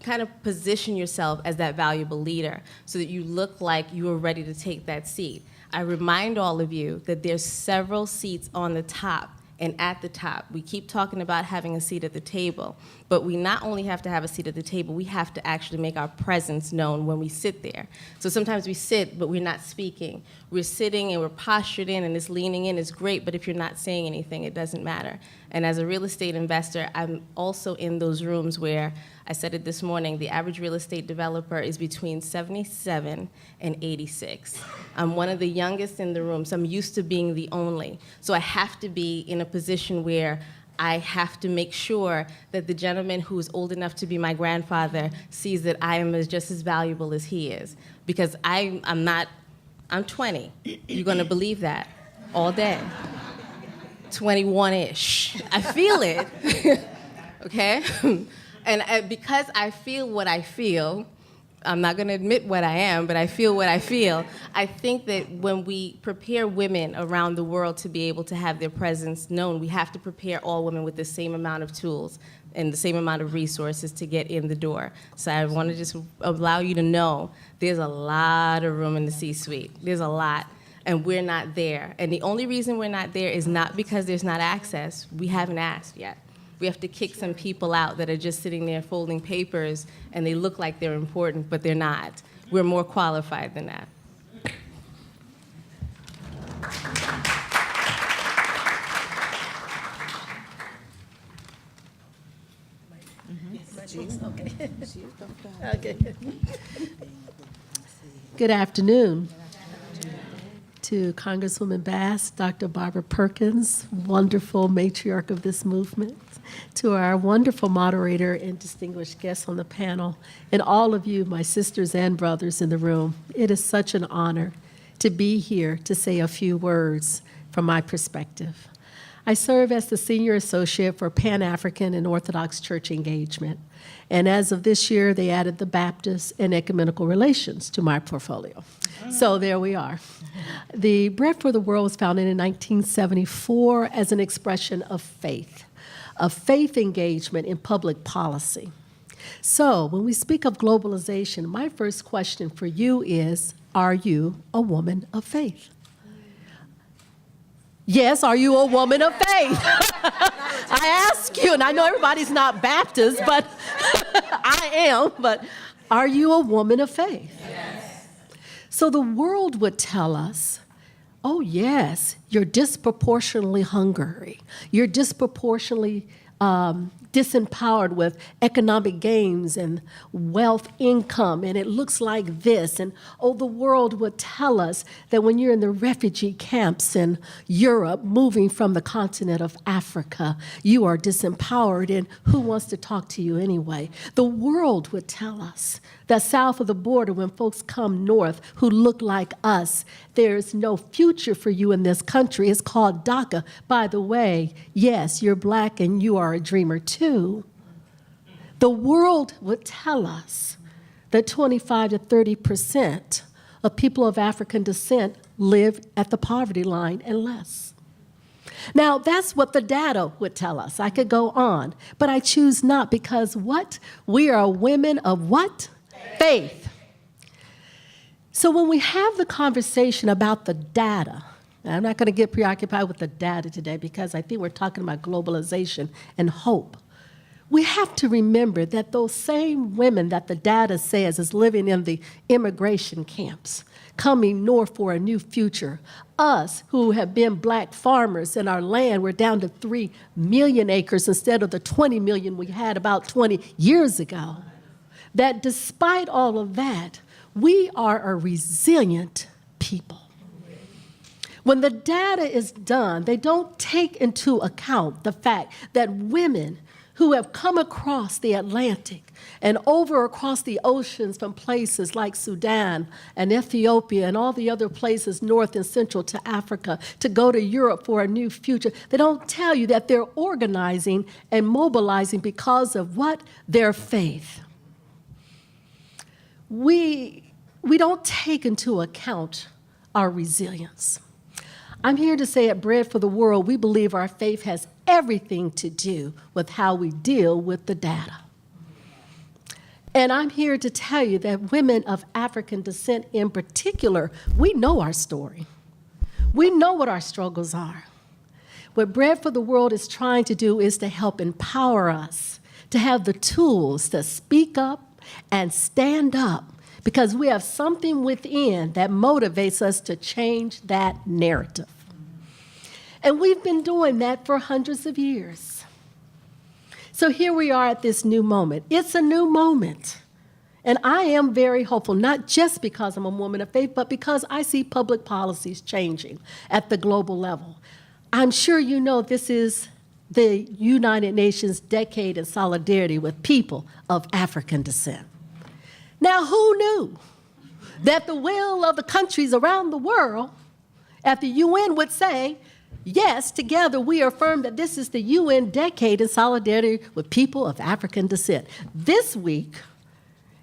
kind of position yourself as that valuable leader so that you look like you are ready to take that seat. I remind all of you that there's several seats on the top and at the top. We keep talking about having a seat at the table, but we not only have to have a seat at the table, we have to actually make our presence known when we sit there. So sometimes we sit, but we're not speaking. We're sitting and we're postured in, and this leaning in is great, but if you're not saying anything, it doesn't matter. And as a real estate investor, I'm also in those rooms where, I said it this morning, the average real estate developer is between 77 and 86. I'm one of the youngest in the room, so I'm used to being the only. So I have to be in a position where I have to make sure that the gentleman who is old enough to be my grandfather sees that I am just as valuable as he is. Because I'm 20. You're gonna believe that all day. 21-ish. I feel it, okay? And because I feel what I feel, I'm not gonna admit what I am, but I feel what I feel. I think that when we prepare women around the world to be able to have their presence known, we have to prepare all women with the same amount of tools and the same amount of resources to get in the door. So I wanna just allow you to know there's a lot of room in the C-suite. There's a lot, and we're not there. And the only reason we're not there is not because there's not access. We haven't asked yet. We have to kick some people out that are just sitting there folding papers, and they look like they're important, but they're not. We're more qualified than that. Good afternoon to Congresswoman Bass, Dr. Barbara Perkins, wonderful matriarch of this movement, to our wonderful moderator and distinguished guests on the panel, and all of you, my sisters and brothers in the room. It is such an honor to be here to say a few words from my perspective. I serve as the Senior Associate for Pan-African and Orthodox Church Engagement, and as of this year, they added the Baptist and Ecumenical Relations to my portfolio. So there we are. The Bread for the World was founded in 1974 as an expression of faith engagement in public policy. So when we speak of globalization, my first question for you is, are you a woman of faith? Yes, are you a woman of faith? I ask you, and I know everybody's not Baptist, but I am, but are you a woman of faith? Yes. So the world would tell us, oh yes, you're disproportionately hungry. You're disproportionately disempowered with economic gains and wealth income, and it looks like this. And oh, the world would tell us that when you're in the refugee camps in Europe, moving from the continent of Africa, you are disempowered, and who wants to talk to you anyway? The world would tell us that south of the border, when folks come north who look like us, there's no future for you in this country. It's called DACA. By the way, yes, you're black and you are a dreamer too. The world would tell us that 25 to 30% of people of African descent live at the poverty line and less. Now, that's what the data would tell us. I could go on, but I choose not, because what? We are women of what? Faith. So when we have the conversation about the data, and I'm not going to get preoccupied with the data today because I think we're talking about globalization and hope. we have to remember that those same women that the data says is living in the immigration camps, coming north for a new future, us who have been black farmers in our land, we're down to 3 million acres instead of the 20 million we had about 20 years ago, that despite all of that, we are a resilient people. When the data is done, they don't take into account the fact that women who have come across the Atlantic and over across the oceans from places like Sudan and Ethiopia and all the other places north and central to Africa to go to Europe for a new future, they don't tell you that they're organizing and mobilizing because of what? Their faith. We don't take into account our resilience. I'm here to say at Bread for the World, we believe our faith has everything to do with how we deal with the data. And I'm here to tell you that women of African descent in particular, we know our story. We know what our struggles are. What Bread for the World is trying to do is to help empower us to have the tools to speak up and stand up, because we have something within that motivates us to change that narrative. And we've been doing that for hundreds of years. So here we are at this new moment. It's a new moment. And I am very hopeful, not just because I'm a woman of faith, but because I see public policies changing at the global level. I'm sure you know this is the United Nations Decade in Solidarity with People of African Descent. Now, who knew that the will of the countries around the world at the UN would say, yes, together we affirm that this is the UN Decade in Solidarity with People of African Descent. This week,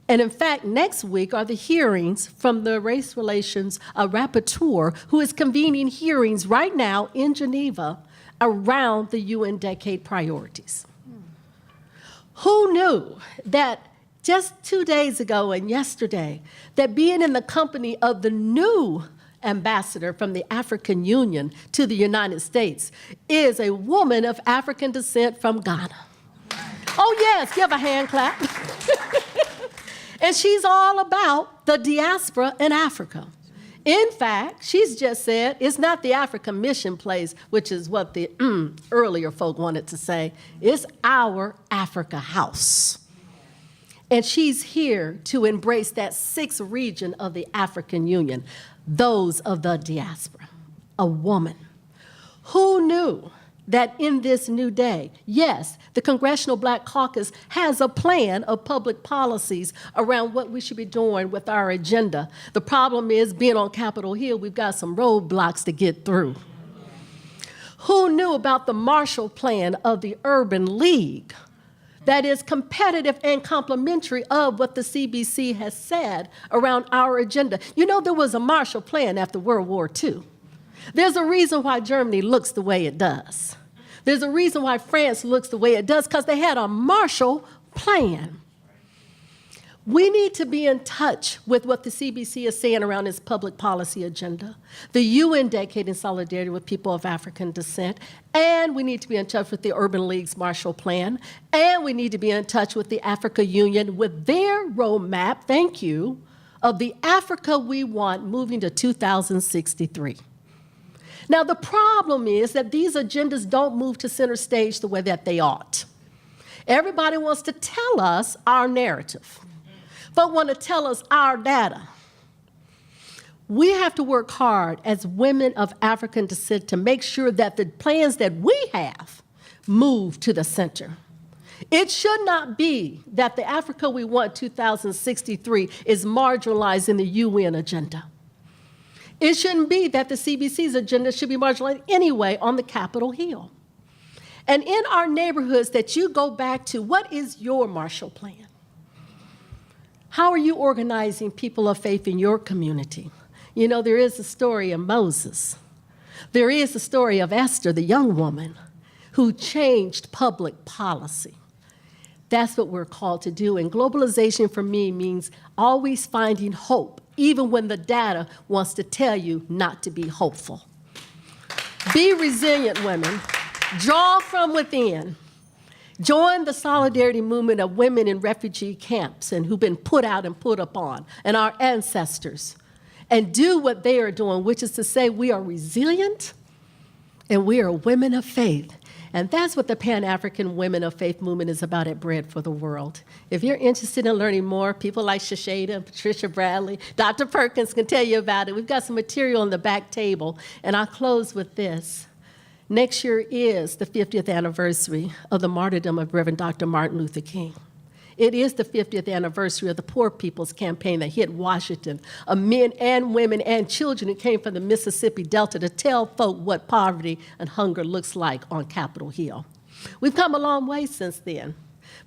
and in fact next week, are the hearings from the Race Relations Rapporteur, who is convening hearings right now in Geneva around the UN Decade priorities. Who knew that just 2 days ago and yesterday, that being in the company of the new ambassador from the African Union to the United States is a woman of African descent from Ghana? Oh yes, give a hand clap. And she's all about the diaspora in Africa. In fact, she's just said it's not the African mission place, which is what the earlier folk wanted to say. It's our Africa house. And she's here to embrace that sixth region of the African Union, those of the diaspora, a woman. Who knew that in this new day, yes, the Congressional Black Caucus has a plan of public policies around what we should be doing with our agenda. The problem is, being on Capitol Hill, we've got some roadblocks to get through. Who knew about the Marshall Plan of the Urban League that is competitive and complementary of what the CBC has said around our agenda? You know, there was a Marshall Plan after World War II. There's a reason why Germany looks the way it does. There's a reason why France looks the way it does, because they had a Marshall Plan. We need to be in touch with what the CBC is saying around its public policy agenda, the UN Decade in Solidarity with People of African Descent, and we need to be in touch with the Urban League's Marshall Plan, and we need to be in touch with the Africa Union with their roadmap, thank you, of the Africa we want moving to 2063. Now, the problem is that these agendas don't move to center stage the way that they ought. Everybody wants to tell us our narrative, but want to tell us our data. We have to work hard as women of African descent to make sure that the plans that we have move to the center. It should not be that the Africa we want 2063 is marginalized in the UN agenda. It shouldn't be that the CBC's agenda should be marginalized anyway on the Capitol Hill. And in our neighborhoods that you go back to, what is your Marshall Plan? How are you organizing people of faith in your community? You know, there is a story of Moses. There is a story of Esther, the young woman, who changed public policy. That's what we're called to do. And globalization for me means always finding hope, even when the data wants to tell you not to be hopeful. Be resilient, women. Draw from within. Join the solidarity movement of women in refugee camps and who've been put out and put upon, and our ancestors, and do what they are doing, which is to say we are resilient and we are women of faith. And that's what the Pan-African Women of Faith movement is about at Bread for the World. If you're interested in learning more, people like Shashada and Patricia Bradley, Dr. Perkins can tell you about it. We've got some material on the back table. And I'll close with this. Next year is the 50th anniversary of the martyrdom of Reverend Dr. Martin Luther King. It is the 50th anniversary of the Poor People's Campaign that hit Washington, of men and women and children who came from the Mississippi Delta to tell folk what poverty and hunger looks like on Capitol Hill. We've come a long way since then,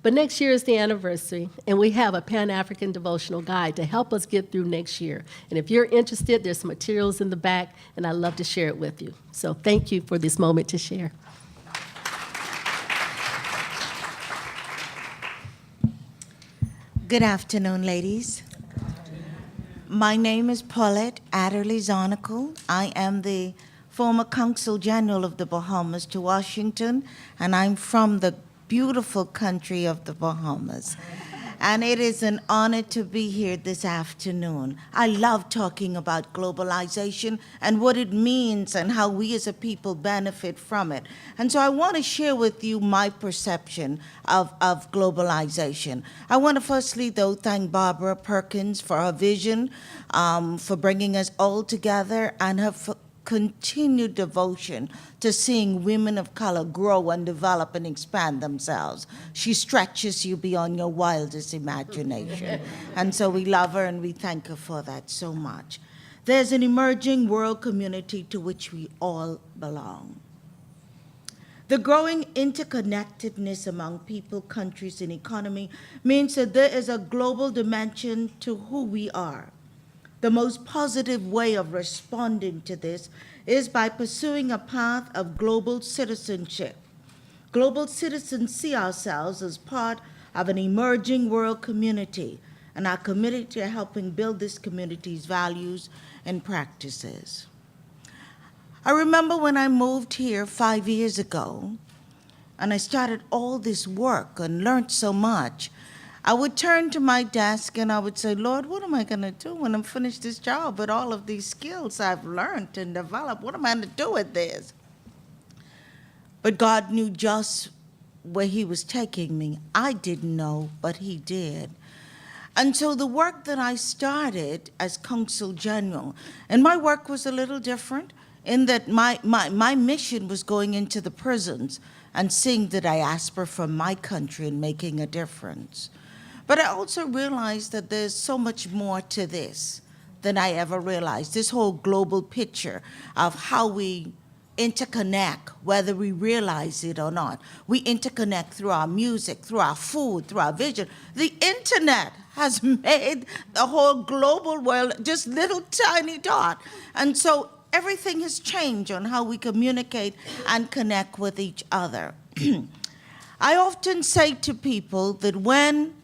but next year is the anniversary, and we have a Pan-African devotional guide to help us get through next year. And if you're interested, there's some materials in the back, and I'd love to share it with you. So thank you for this moment to share. Good afternoon, ladies. My name is Paulette Adderley Zarnacle. I am the former Consul General of the Bahamas to Washington, and I'm from the beautiful country of the Bahamas. And it is an honor to be here this afternoon. I love talking about globalization and what it means and how we as a people benefit from it. And so I want to share with you my perception of globalization. I want to firstly, though, thank Barbara Perkins for her vision, for bringing us all together, and her continued devotion to seeing women of color grow and develop and expand themselves. She stretches you beyond your wildest imagination. And so we love her and we thank her for that so much. There's an emerging world community to which we all belong. The growing interconnectedness among people, countries, and economy means that there is a global dimension to who we are. The most positive way of responding to this is by pursuing a path of global citizenship. Global citizens see ourselves as part of an emerging world community and are committed to helping build this community's values and practices. I remember when I moved here 5 years ago and I started all this work and learned so much. I would turn to my desk and I would say, Lord, what am I going to do when I'm finished this job with all of these skills I've learned and developed? What am I going to do with this? But God knew just where he was taking me. I didn't know, but he did. And so the work that I started as Consul General, and my work was a little different in that my mission was going into the prisons and seeing the diaspora from my country and making a difference. But I also realized that there's so much more to this than I ever realized. This whole global picture of how we interconnect, whether we realize it or not. We interconnect through our music, through our food, through our vision. The internet has made the whole global world just little tiny dot. And so everything has changed on how we communicate and connect with each other. I often say to people that when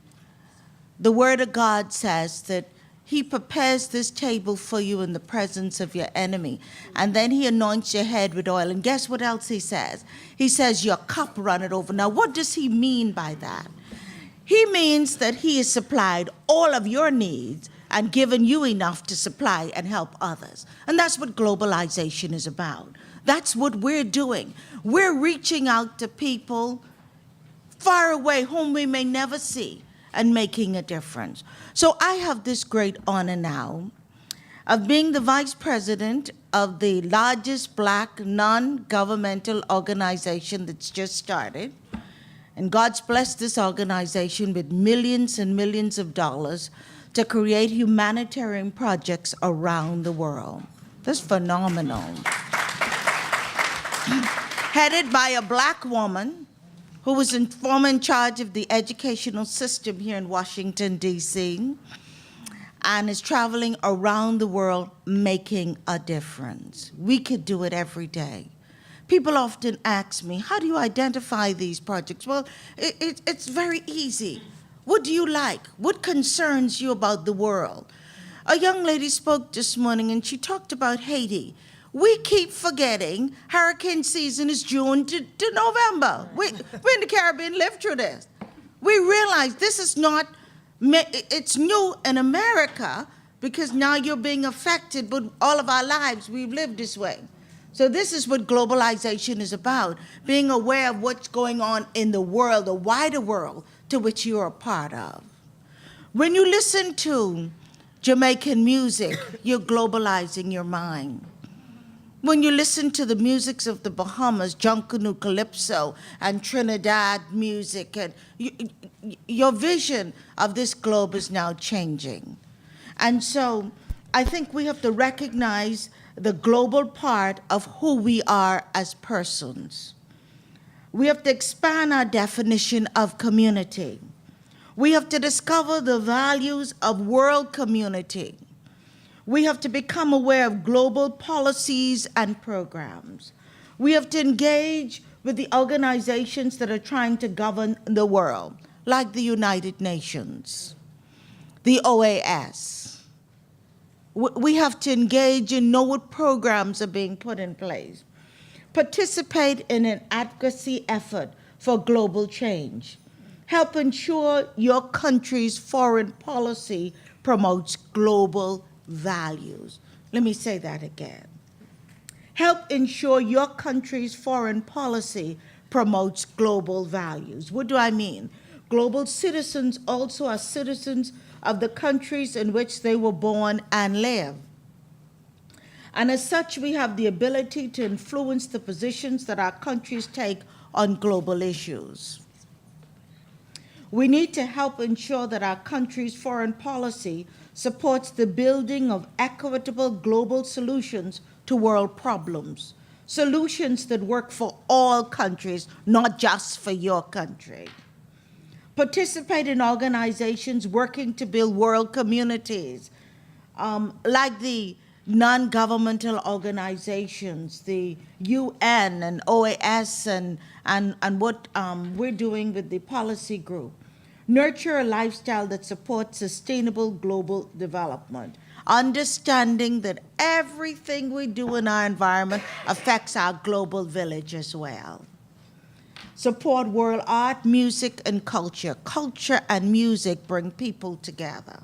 the Word of God says that he prepares this table for you in the presence of your enemy, and then he anoints your head with oil. And guess what else he says? He says your cup runneth over. Now, what does he mean by that? He means that he has supplied all of your needs and given you enough to supply and help others. And that's what globalization is about. That's what we're doing. We're reaching out to people far away whom we may never see, and making a difference. So I have this great honor now of being the vice president of the largest Black non-governmental organization that's just started. And God's blessed this organization with millions and millions of dollars to create humanitarian projects around the world. That's phenomenal. Headed by a Black woman who was former in charge of the educational system here in Washington, D.C., and is traveling around the world making a difference. We could do it every day. People often ask me, how do you identify these projects? Well, it's very easy. What do you like? What concerns you about the world? A young lady spoke this morning and she talked about Haiti. we keep forgetting hurricane season is June to November. We in the Caribbean lived through this. We realize this is not, it's new in America because now you're being affected, but all of our lives we've lived this way. So this is what globalization is about, being aware of what's going on in the world, the wider world to which you're a part of. When you listen to Jamaican music, you're globalizing your mind. When you listen to the musics of the Bahamas, Junkanoo Calypso and Trinidad music, and your vision of this globe is now changing. And so I think we have to recognize the global part of who we are as persons. We have to expand our definition of community. We have to discover the values of world community. We have to become aware of global policies and programs. We have to engage with the organizations that are trying to govern the world, like the United Nations, the OAS. We have to engage and know what programs are being put in place. Participate in an advocacy effort for global change. Help ensure your country's foreign policy promotes global values. Let me say that again. Help ensure your country's foreign policy promotes global values. What do I mean? Global citizens also are citizens of the countries in which they were born and live. And as such, we have the ability to influence the positions that our countries take on global issues. We need to help ensure that our country's foreign policy supports the building of equitable global solutions to world problems, solutions that work for all countries, not just for your country. Participate in organizations working to build world communities, like the non-governmental organizations, the UN and OAS and what we're doing with the policy group. Nurture a lifestyle that supports sustainable global development, understanding that everything we do in our environment affects our global village as well. Support world art, music, and culture. Culture and music bring people together.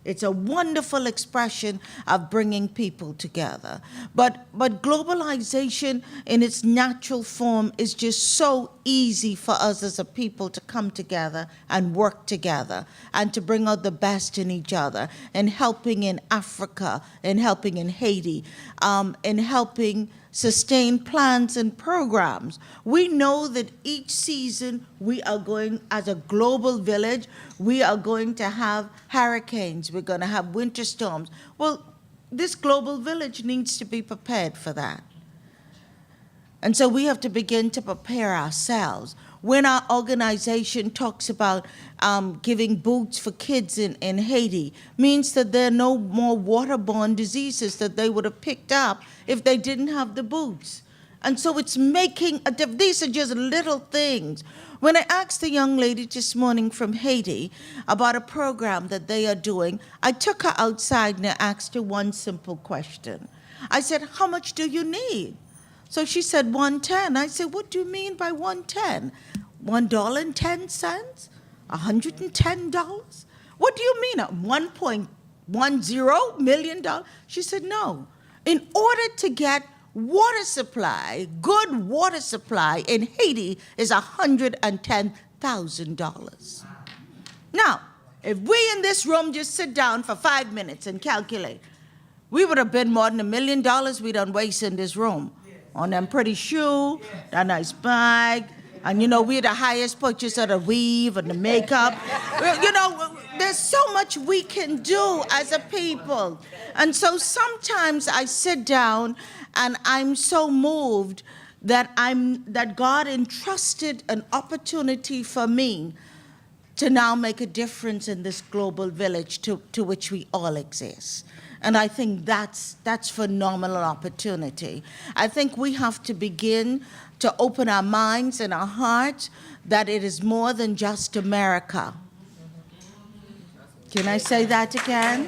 It's a wonderful expression of bringing people together. But globalization in its natural form is just so easy for us as a people to come together and work together and to bring out the best in each other, and helping in Africa, and helping in Haiti, and helping sustain plans and programs. We know that each season we are going, as a global village, we are going to have hurricanes, we're going to have winter storms. Well, this global village needs to be prepared for that. And so we have to begin to prepare ourselves. When our organization talks about giving boots for kids in Haiti, means that there are no more waterborne diseases that they would have picked up if they didn't have the boots. And so it's making a difference. These are just little things. When I asked the young lady this morning from Haiti about a program that they are doing, I took her outside and I asked her one simple question. I said, "How much do you need?" So she said, $110. I said, "What do you mean by 110? $1.10? $110? What do you mean? $1.10 million?" She said, "No. In order to get water supply, good water supply in Haiti is $110,000. Now, if we in this room just sit down for 5 minutes and calculate, we would have been more than $1 million we done waste in this room. On them pretty shoe, that nice bag, and you know, we're the highest purchase of the weave and the makeup. You know, there's so much we can do as a people. And so sometimes I sit down and I'm so moved that God entrusted an opportunity for me to now make a difference in this global village to which we all exist. And I think that's phenomenal opportunity. I think we have to begin to open our minds and our hearts that it is more than just America. Can I say that again?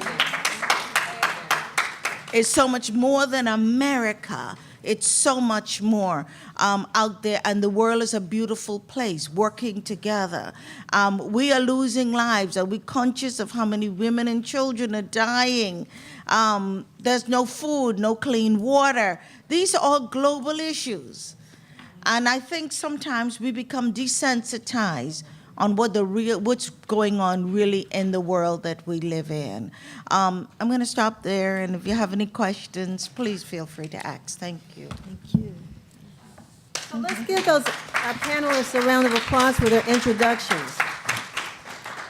It's so much more than America. It's so much more out there, and the world is a beautiful place, working together. We are losing lives. Are we conscious of how many women and children are dying? There's no food, no clean water. These are all global issues. And I think sometimes we become desensitized on what's going on really in the world that we live in. I'm going to stop there, and if you have any questions, please feel free to ask. Thank you. Thank you. So let's give those panelists a round of applause for their introductions.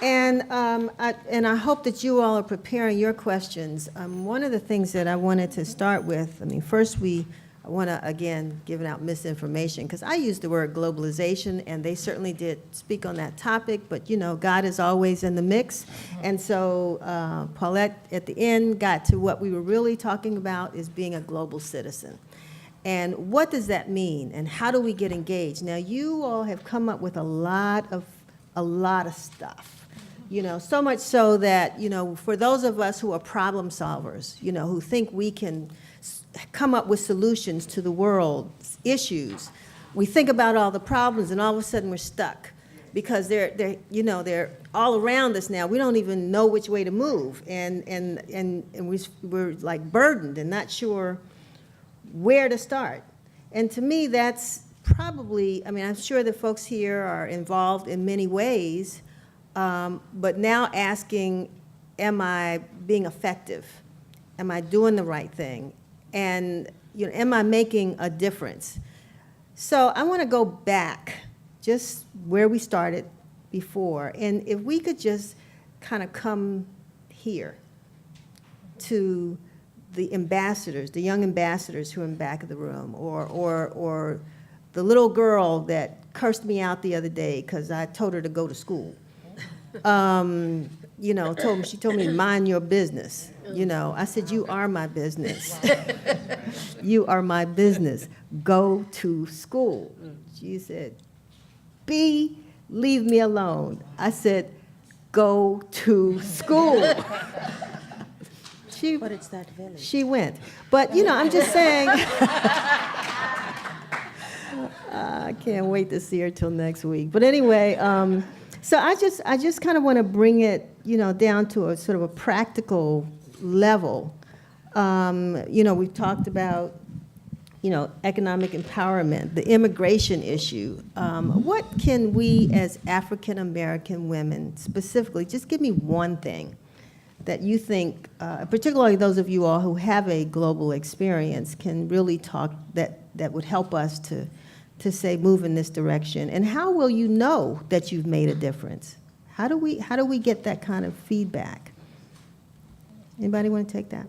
And I hope that you all are preparing your questions. One of the things that I wanted to start with, first I want to, again, give out misinformation, because I used the word globalization, and they certainly did speak on that topic, but, God is always in the mix. And so Paulette, at the end, got to what we were really talking about, is being a global citizen. And what does that mean, and how do we get engaged? Now, you all have come up with a lot of stuff, so much so that, for those of us who are problem solvers, who think we can come up with solutions to the world's issues, we think about all the problems, and all of a sudden we're stuck, because they're all around us now. We don't even know which way to move, and we're like burdened and not sure where to start. And to me, that's probably, I'm sure the folks here are involved in many ways, but now asking, am I being effective? Am I doing the right thing? And am I making a difference? So I want to go back just where we started before, and if we could just kind of come here to the ambassadors, the young ambassadors who are in the back of the room, or the little girl that cursed me out the other day because I told her to go to school. She told me, mind your business. I said, you are my business. You are my business. Go to school. She said, B, leave me alone. I said, go to school. But it's that village. She went. But, I'm just saying, I can't wait to see her till next week. But anyway, so I just kind of want to bring it, down to a sort of a practical level. We've talked about, economic empowerment, the immigration issue. What can we as African American women specifically, just give me one thing that you think, particularly those of you all who have a global experience, can really talk that would help us to say move in this direction? And how will you know that you've made a difference? How do we get that kind of feedback? Anybody want to take that?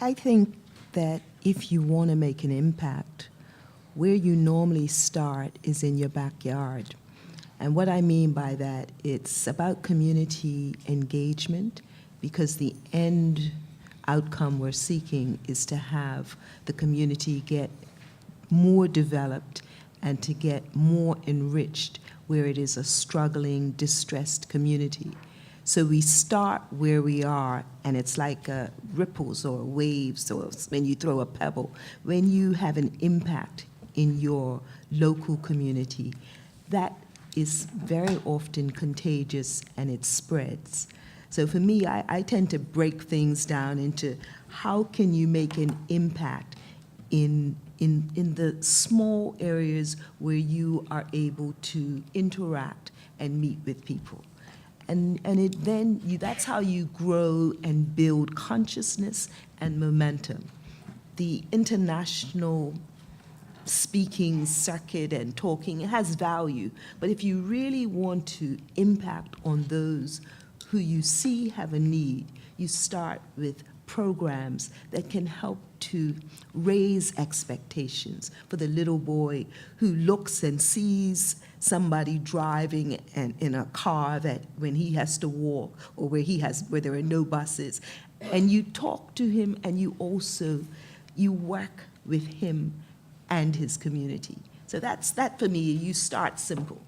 I think that if you want to make an impact, where you normally start is in your backyard. And what I mean by that, it's about community engagement, because the end outcome we're seeking is to have the community get more developed and to get more enriched where it is a struggling, distressed community. So we start where we are, and it's like ripples or waves, or when you throw a pebble. When you have an impact in your local community, that is very often contagious and it spreads. So for me, I tend to break things down into how can you make an impact in the small areas where you are able to interact and meet with people. And that's how you grow and build consciousness and momentum. The international speaking circuit and talking, it has value, but if you really want to impact on those who you see have a need, you start with programs that can help to raise expectations for the little boy who looks and sees somebody driving in a car that when he has to walk, or where there are no buses, and you talk to him, and you work with him and his community. So that for me, you start simple.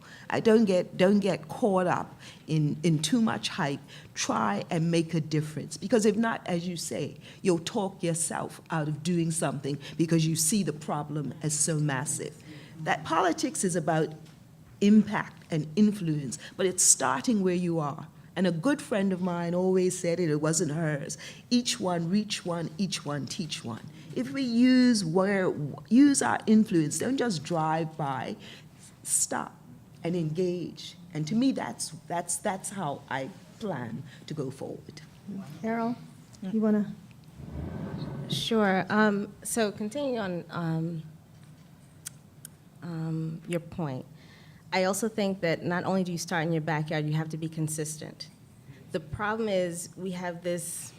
Don't get caught up in too much hype. Try and make a difference. Because if not, as you say, you'll talk yourself out of doing something because you see the problem as so massive. That politics is about impact and influence, but it's starting where you are. And a good friend of mine always said it wasn't hers. Each one reach one, each one teach one. If we use our influence, don't just drive by, stop and engage. And to me, that's how I plan to go forward. Carol, you want to? Sure. So continuing on your point, I also think that not only do you start in your backyard, you have to be consistent. The problem is we have this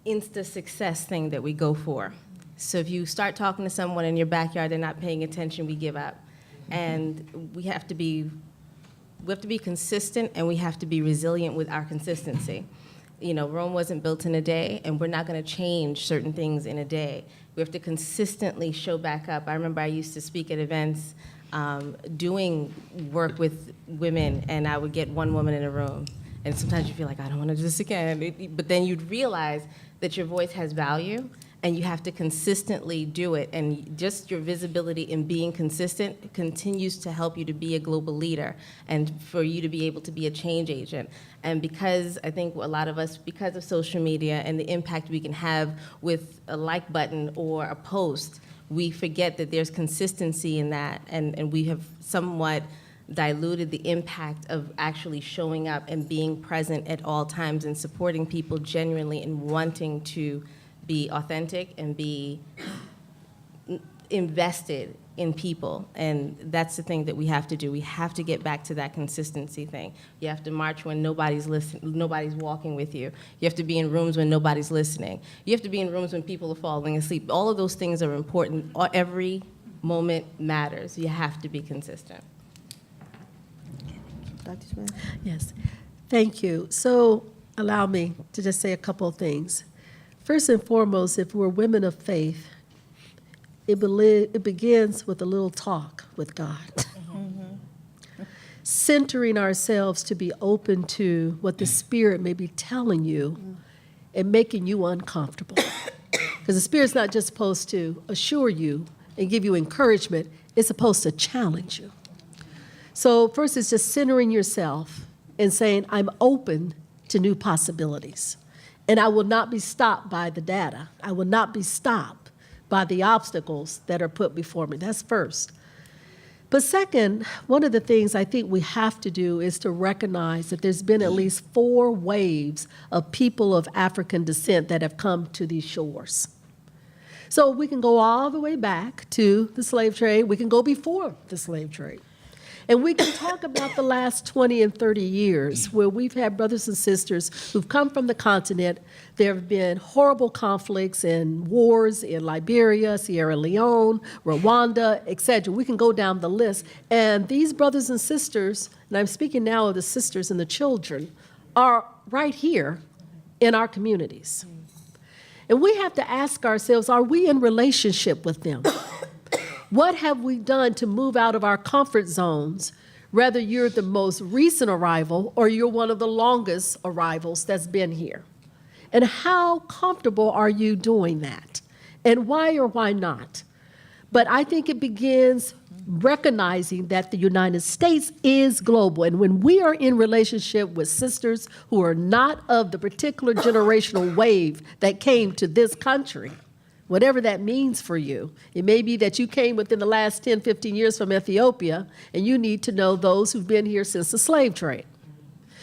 insta success thing that we go for. So if you start talking to someone in your backyard, they're not paying attention, we give up. And we have to be consistent, and we have to be resilient with our consistency. You know, Rome wasn't built in a day, and we're not going to change certain things in a day. We have to consistently show back up. I remember I used to speak at events doing work with women, and I would get one woman in a room. And sometimes you feel like, I don't want to do this again. But then you'd realize that your voice has value, and you have to consistently do it. And just your visibility in being consistent continues to help you to be a global leader and for you to be able to be a change agent. And because I think a lot of us, because of social media and the impact we can have with a like button or a post, we forget that there's consistency in that, and we have somewhat diluted the impact of actually showing up and being present at all times and supporting people genuinely and wanting to be authentic and be invested in people. And that's the thing that we have to do. We have to get back to that consistency thing. You have to march when nobody's listening, nobody's walking with you. You have to be in rooms when nobody's listening. You have to be in rooms when people are falling asleep. All of those things are important. Every moment matters. You have to be consistent. Dr. Smith? Yes, thank you. So allow me to just say a couple of things. First and foremost, if we're women of faith, it begins with a little talk with God. Centering ourselves to be open to what the Spirit may be telling you and making you uncomfortable. Because the Spirit's not just supposed to assure you and give you encouragement, it's supposed to challenge you. So first, it's just centering yourself and saying, I'm open to new possibilities. And I will not be stopped by the data. I will not be stopped by the obstacles that are put before me. That's first. But second, one of the things I think we have to do is to recognize that there's been at least 4 waves of people of African descent that have come to these shores. So we can go all the way back to the slave trade. We can go before the slave trade. And we can talk about the last 20 and 30 years where we've had brothers and sisters who've come from the continent. There have been horrible conflicts and wars in Liberia, Sierra Leone, Rwanda, et cetera. We can go down the list. And these brothers and sisters, and I'm speaking now of the sisters and the children, are right here in our communities. And we have to ask ourselves, are we in relationship with them? What have we done to move out of our comfort zones, whether you're the most recent arrival or you're one of the longest arrivals that's been here? And how comfortable are you doing that? And why or why not? But I think it begins recognizing that the United States is global. And when we are in relationship with sisters who are not of the particular generational wave that came to this country, whatever that means for you. It may be that you came within the last 10, 15 years from Ethiopia, and you need to know those who've been here since the slave trade.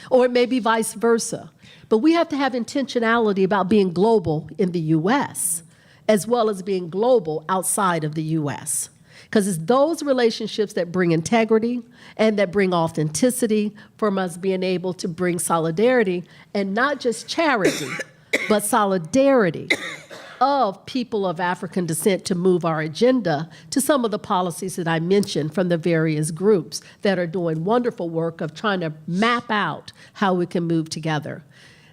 Or it may be vice versa. But we have to have intentionality about being global in the U.S., as well as being global outside of the U.S. Because it's those relationships that bring integrity and that bring authenticity from us being able to bring solidarity, and not just charity, but solidarity of people of African descent to move our agenda to some of the policies that I mentioned from the various groups that are doing wonderful work of trying to map out how we can move together.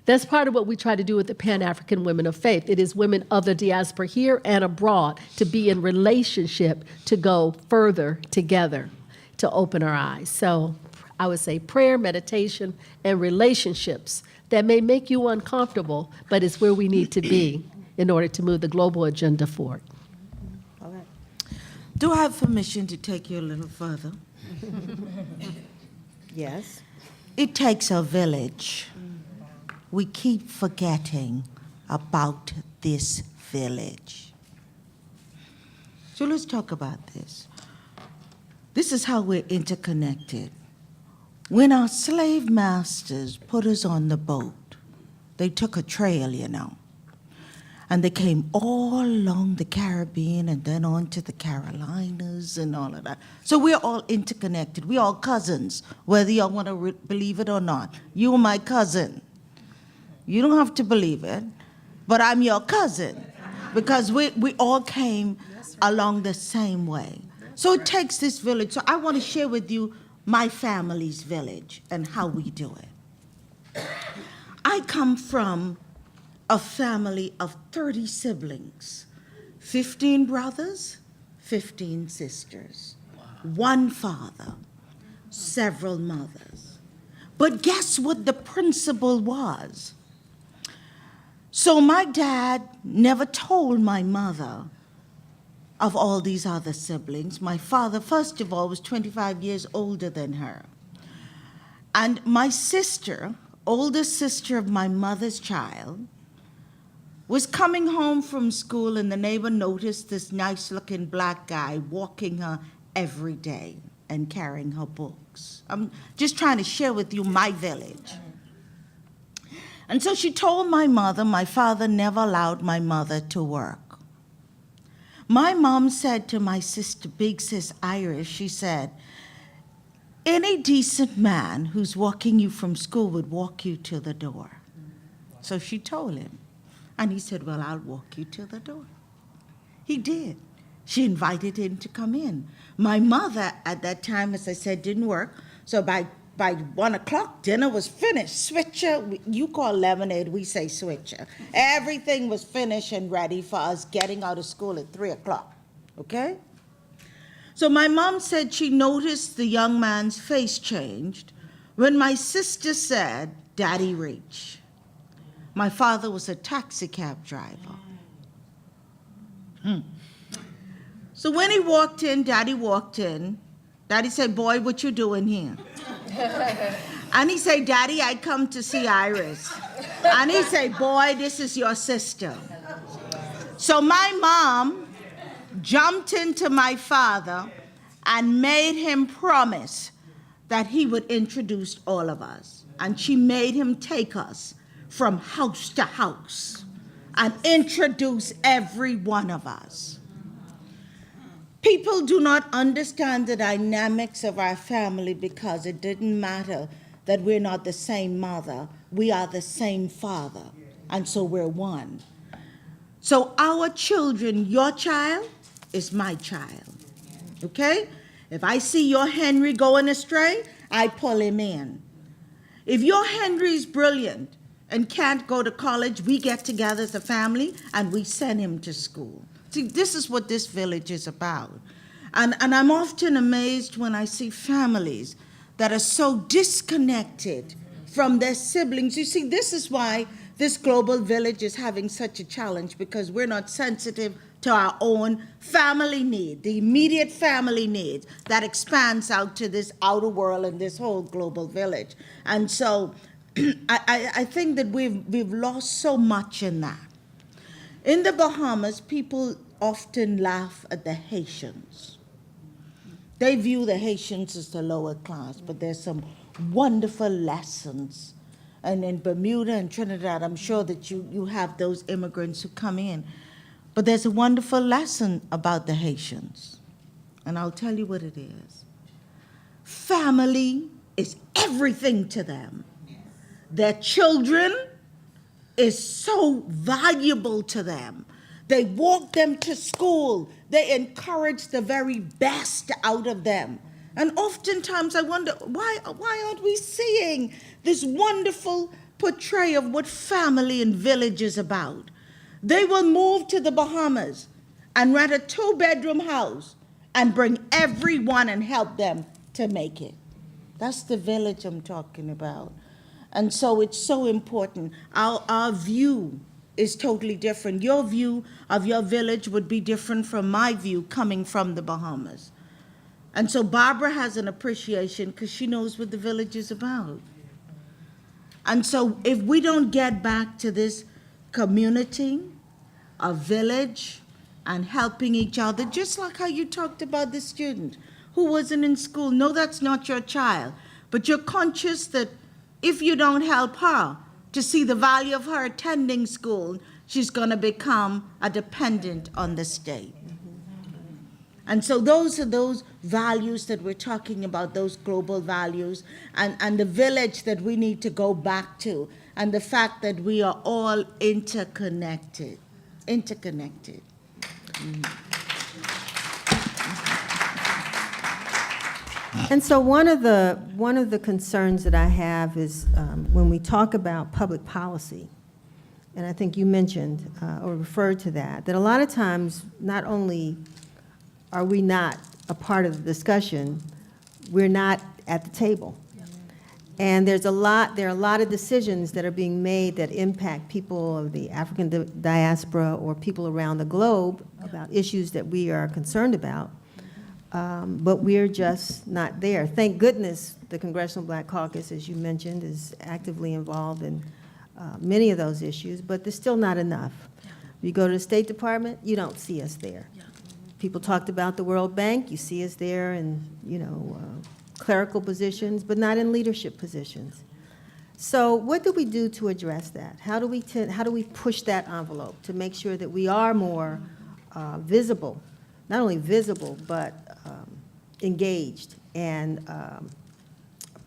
That's part of what we try to do with the Pan-African Women of Faith. It is women of the diaspora here and abroad to be in relationship, to go further together, to open our eyes. So I would say prayer, meditation, and relationships that may make you uncomfortable, but it's where we need to be in order to move the global agenda forward. Do I have permission to take you a little further? Yes. It takes a village. We keep forgetting about this village. So let's talk about this. This is how we're interconnected. When our slave masters put us on the boat, they took a trail, you know, and they came all along the Caribbean and then on to the Carolinas and all of that. So we're all interconnected. We're all cousins, whether y'all want to believe it or not. You are my cousin. You don't have to believe it, but I'm your cousin because we all came along the same way. So it takes this village. So I want to share with you my family's village and how we do it. I come from a family of 30 siblings, 15 brothers, 15 sisters, one father, several mothers. But guess what the principle was? So my dad never told my mother of all these other siblings. My father, first of all, was 25 years older than her. And my sister, oldest sister of my mother's child, was coming home from school and the neighbor noticed this nice-looking black guy walking her every day and carrying her books. I'm just trying to share with you my village. And so she told my mother. My father never allowed my mother to work. My mom said to my sister, big sis Iris, she said, any decent man who's walking you from school would walk you to the door. So she told him. And he said, well, I'll walk you to the door. He did. She invited him to come in. My mother at that time, as I said, didn't work. So by 1 o'clock, dinner was finished. Switcher, you call lemonade, we say switcher. Everything was finished and ready for us getting out of school at 3 o'clock, okay? So my mom said she noticed the young man's face changed when my sister said, Daddy reach. My father was a taxi cab driver. So when he walked in, Daddy walked in. Daddy said, boy, what you doing here? And he said, Daddy, I come to see Iris. And he said, boy, this is your sister. So my mom jumped into my father and made him promise that he would introduce all of us. And she made him take us from house to house and introduce every one of us. People do not understand the dynamics of our family because it didn't matter that we're not the same mother, we are the same father, and so we're one. So our children, your child is my child, okay? If I see your Henry going astray, I pull him in. If your Henry's brilliant and can't go to college, we get together as a family and we send him to school. See, this is what this village is about. And I'm often amazed when I see families that are so disconnected from their siblings. You see, this is why this global village is having such a challenge, because we're not sensitive to our own family need, the immediate family needs that expands out to this outer world and this whole global village. And so I think that we've lost so much in that. In the Bahamas, people often laugh at the Haitians. They view the Haitians as the lower class, but there's some wonderful lessons. And in Bermuda and Trinidad, I'm sure that you have those immigrants who come in. But there's a wonderful lesson about the Haitians, and I'll tell you what it is. Family is everything to them. Their children is so valuable to them. They walk them to school. They encourage the very best out of them. And oftentimes I wonder, why aren't we seeing this wonderful portray of what family and village is about. They will move to the Bahamas and rent a 2-bedroom house and bring everyone and help them to make it. That's the village I'm talking about. And so it's so important. Our view is totally different. Your view of your village would be different from my view coming from the Bahamas. And so Barbara has an appreciation because she knows what the village is about. And so if we don't get back to this community, a village, and helping each other, just like how you talked about the student who wasn't in school. No, that's not your child, but you're conscious that if you don't help her to see the value of her attending school, she's going to become a dependent on the state. And so those are those values that we're talking about, those global values, and the village that we need to go back to, and the fact that we are all interconnected. And so one of the concerns that I have is when we talk about public policy, and I think you mentioned or referred to that a lot of times not only are we not a part of the discussion, we're not at the table. And there are a lot of decisions that are being made that impact people of the African diaspora or people around the globe about issues that we are concerned about. But we're just not there. Thank goodness the Congressional Black Caucus, as you mentioned, is actively involved in many of those issues, but there's still not enough. You go to the State Department, you don't see us there. People talked about the World Bank, you see us there in, clerical positions, but not in leadership positions. So what do we do to address that? How do we push that envelope to make sure that we are more visible, not only visible, but engaged and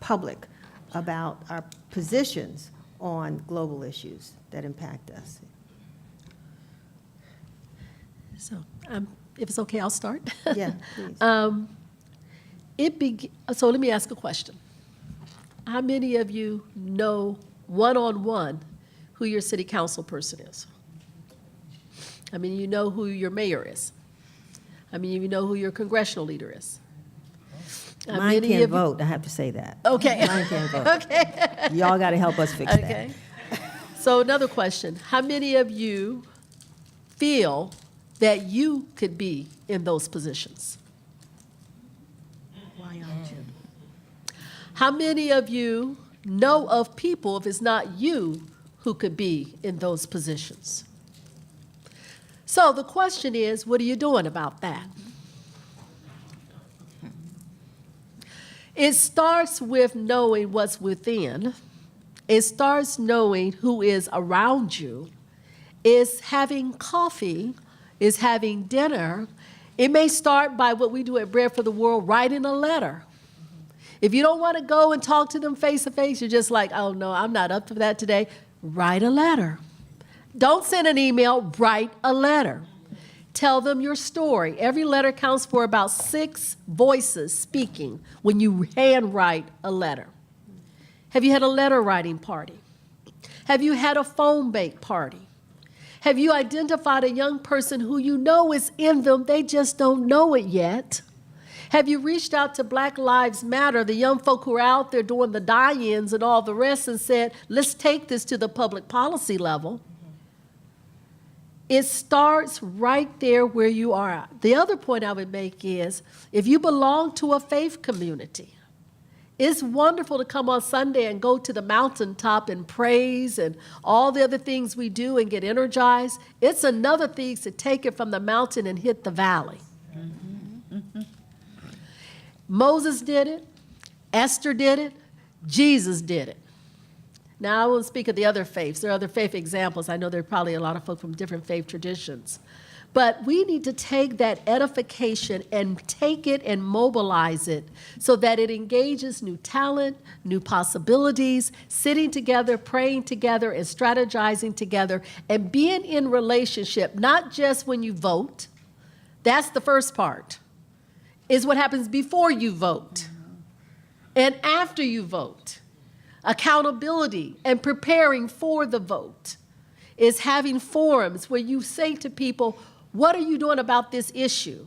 public about our positions on global issues that impact us? So, if it's okay, I'll start. Yeah, please. So let me ask a question. How many of you know one-on-one who your city council person is? I mean, you know who your mayor is. I mean, you know who your congressional leader is. Mine can't vote, I have to say that. Okay. Mine can't vote. Okay. Y'all got to help us fix Okay. So another question. How many of you feel that you could be in those positions? Why aren't you? How many of you know of people, if it's not you, who could be in those positions? So the question is, what are you doing about that? It starts with knowing what's within. It starts knowing who is around you. It's having coffee, is having dinner. It may start by what we do at Bread for the World, writing a letter. If you don't want to go and talk to them face to face, you're just like, oh no, I'm not up for that today. Write a letter. Don't send an email, write a letter. Tell them your story. Every letter counts for about 6 voices speaking when you handwrite a letter. Have you had a letter writing party? Have you had a phone bake party? Have you identified a young person who you know is in them, they just don't know it yet? Have you reached out to Black Lives Matter, the young folk who are out there doing the die-ins and all the rest, and said, let's take this to the public policy level? It starts right there where you are. The other point I would make is, if you belong to a faith community, it's wonderful to come on Sunday and go to the mountaintop and praise and all the other things we do and get energized. It's another thing to take it from the mountain and hit the valley. Moses did it. Esther did it. Jesus did it. Now, I won't speak of the other faiths. There are other faith examples. I know there are probably a lot of folk from different faith traditions. But we need to take that edification and take it and mobilize it so that it engages new talent, new possibilities, sitting together, praying together, and strategizing together, and being in relationship, not just when you vote. That's the first part. Is what happens before you vote and after you vote. Accountability and preparing for the vote is having forums where you say to people, what are you doing about this issue?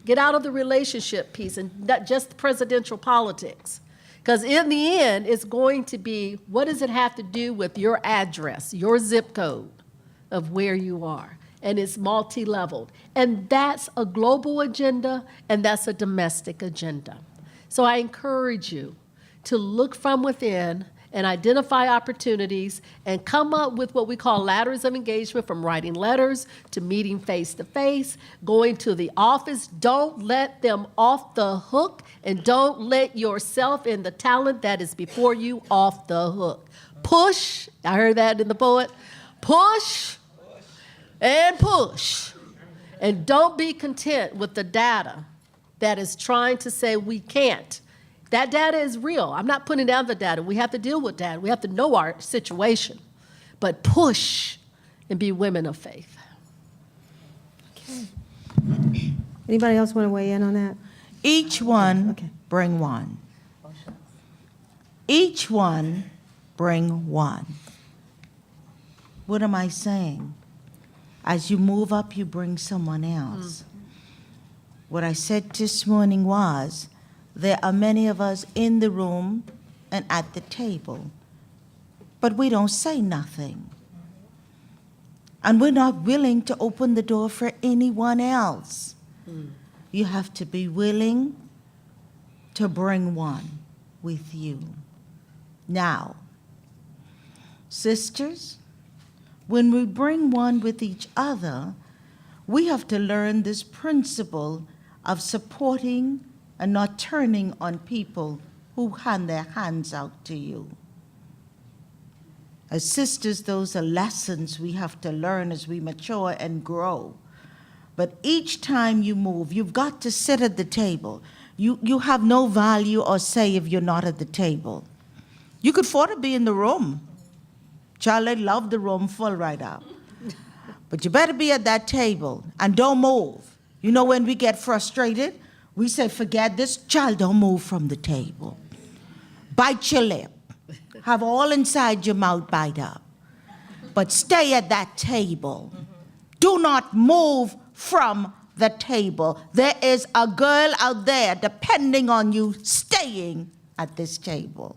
Get out of the relationship piece and not just presidential politics. Because in the end, it's going to be, what does it have to do with your address, your zip code of where you are? And it's multi-leveled. And that's a global agenda, and that's a domestic agenda. So I encourage you to look from within and identify opportunities and come up with what we call ladders of engagement, from writing letters to meeting face-to-face, going to the office. Don't let them off the hook, and don't let yourself and the talent that is before you off the hook. Push, I heard that in the poet, push and push. And don't be content with the data that is trying to say we can't. That data is real. I'm not putting down the data. We have to deal with data. We have to know our situation. But push and be women of faith. Okay. Anybody else want to weigh in on that? Each one Okay. bring one. Each one bring one. What am I saying? As you move up, you bring someone else. What I said this morning was, there are many of us in the room and at the table, but we don't say nothing. And we're not willing to open the door for anyone else. You have to be willing to bring one with you. Now, sisters, when we bring one with each other, we have to learn this principle of supporting and not turning on people who hand their hands out to you. As sisters, those are lessons we have to learn as we mature and grow. But each time you move, you've got to sit at the table. You have no value or say if you're not at the table. You could afford to be in the room. Charlotte loved the room full right up. But you better be at that table and don't move. You know, when we get frustrated, we say, forget this, child, don't move from the table. Bite your lip. Have all inside your mouth bite up. But stay at that table. Do not move from the table. There is a girl out there depending on you staying at this table.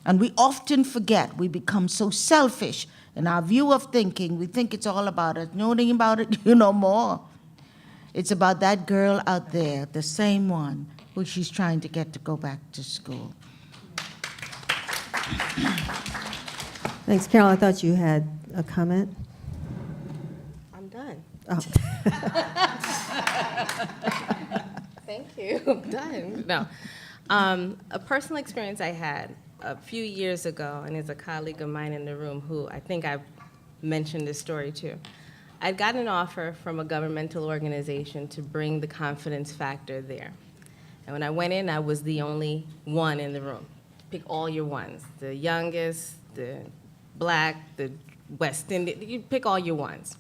And we often forget. We become so selfish in our view of thinking. We think it's all about us. Knowing about it, you know more. It's about that girl out there, the same one who she's trying to get to go back to school. Thanks, Carol. I thought you had a comment. I'm done. Oh. Thank you. I'm done. No. A personal experience I had a few years ago, and there's a colleague of mine in the room who I think I've mentioned this story to. I'd gotten an offer from a governmental organization to bring the confidence factor there. And when I went in, I was the only one in the room. Pick all your ones, the youngest, the black, the West Indian, you pick all your ones.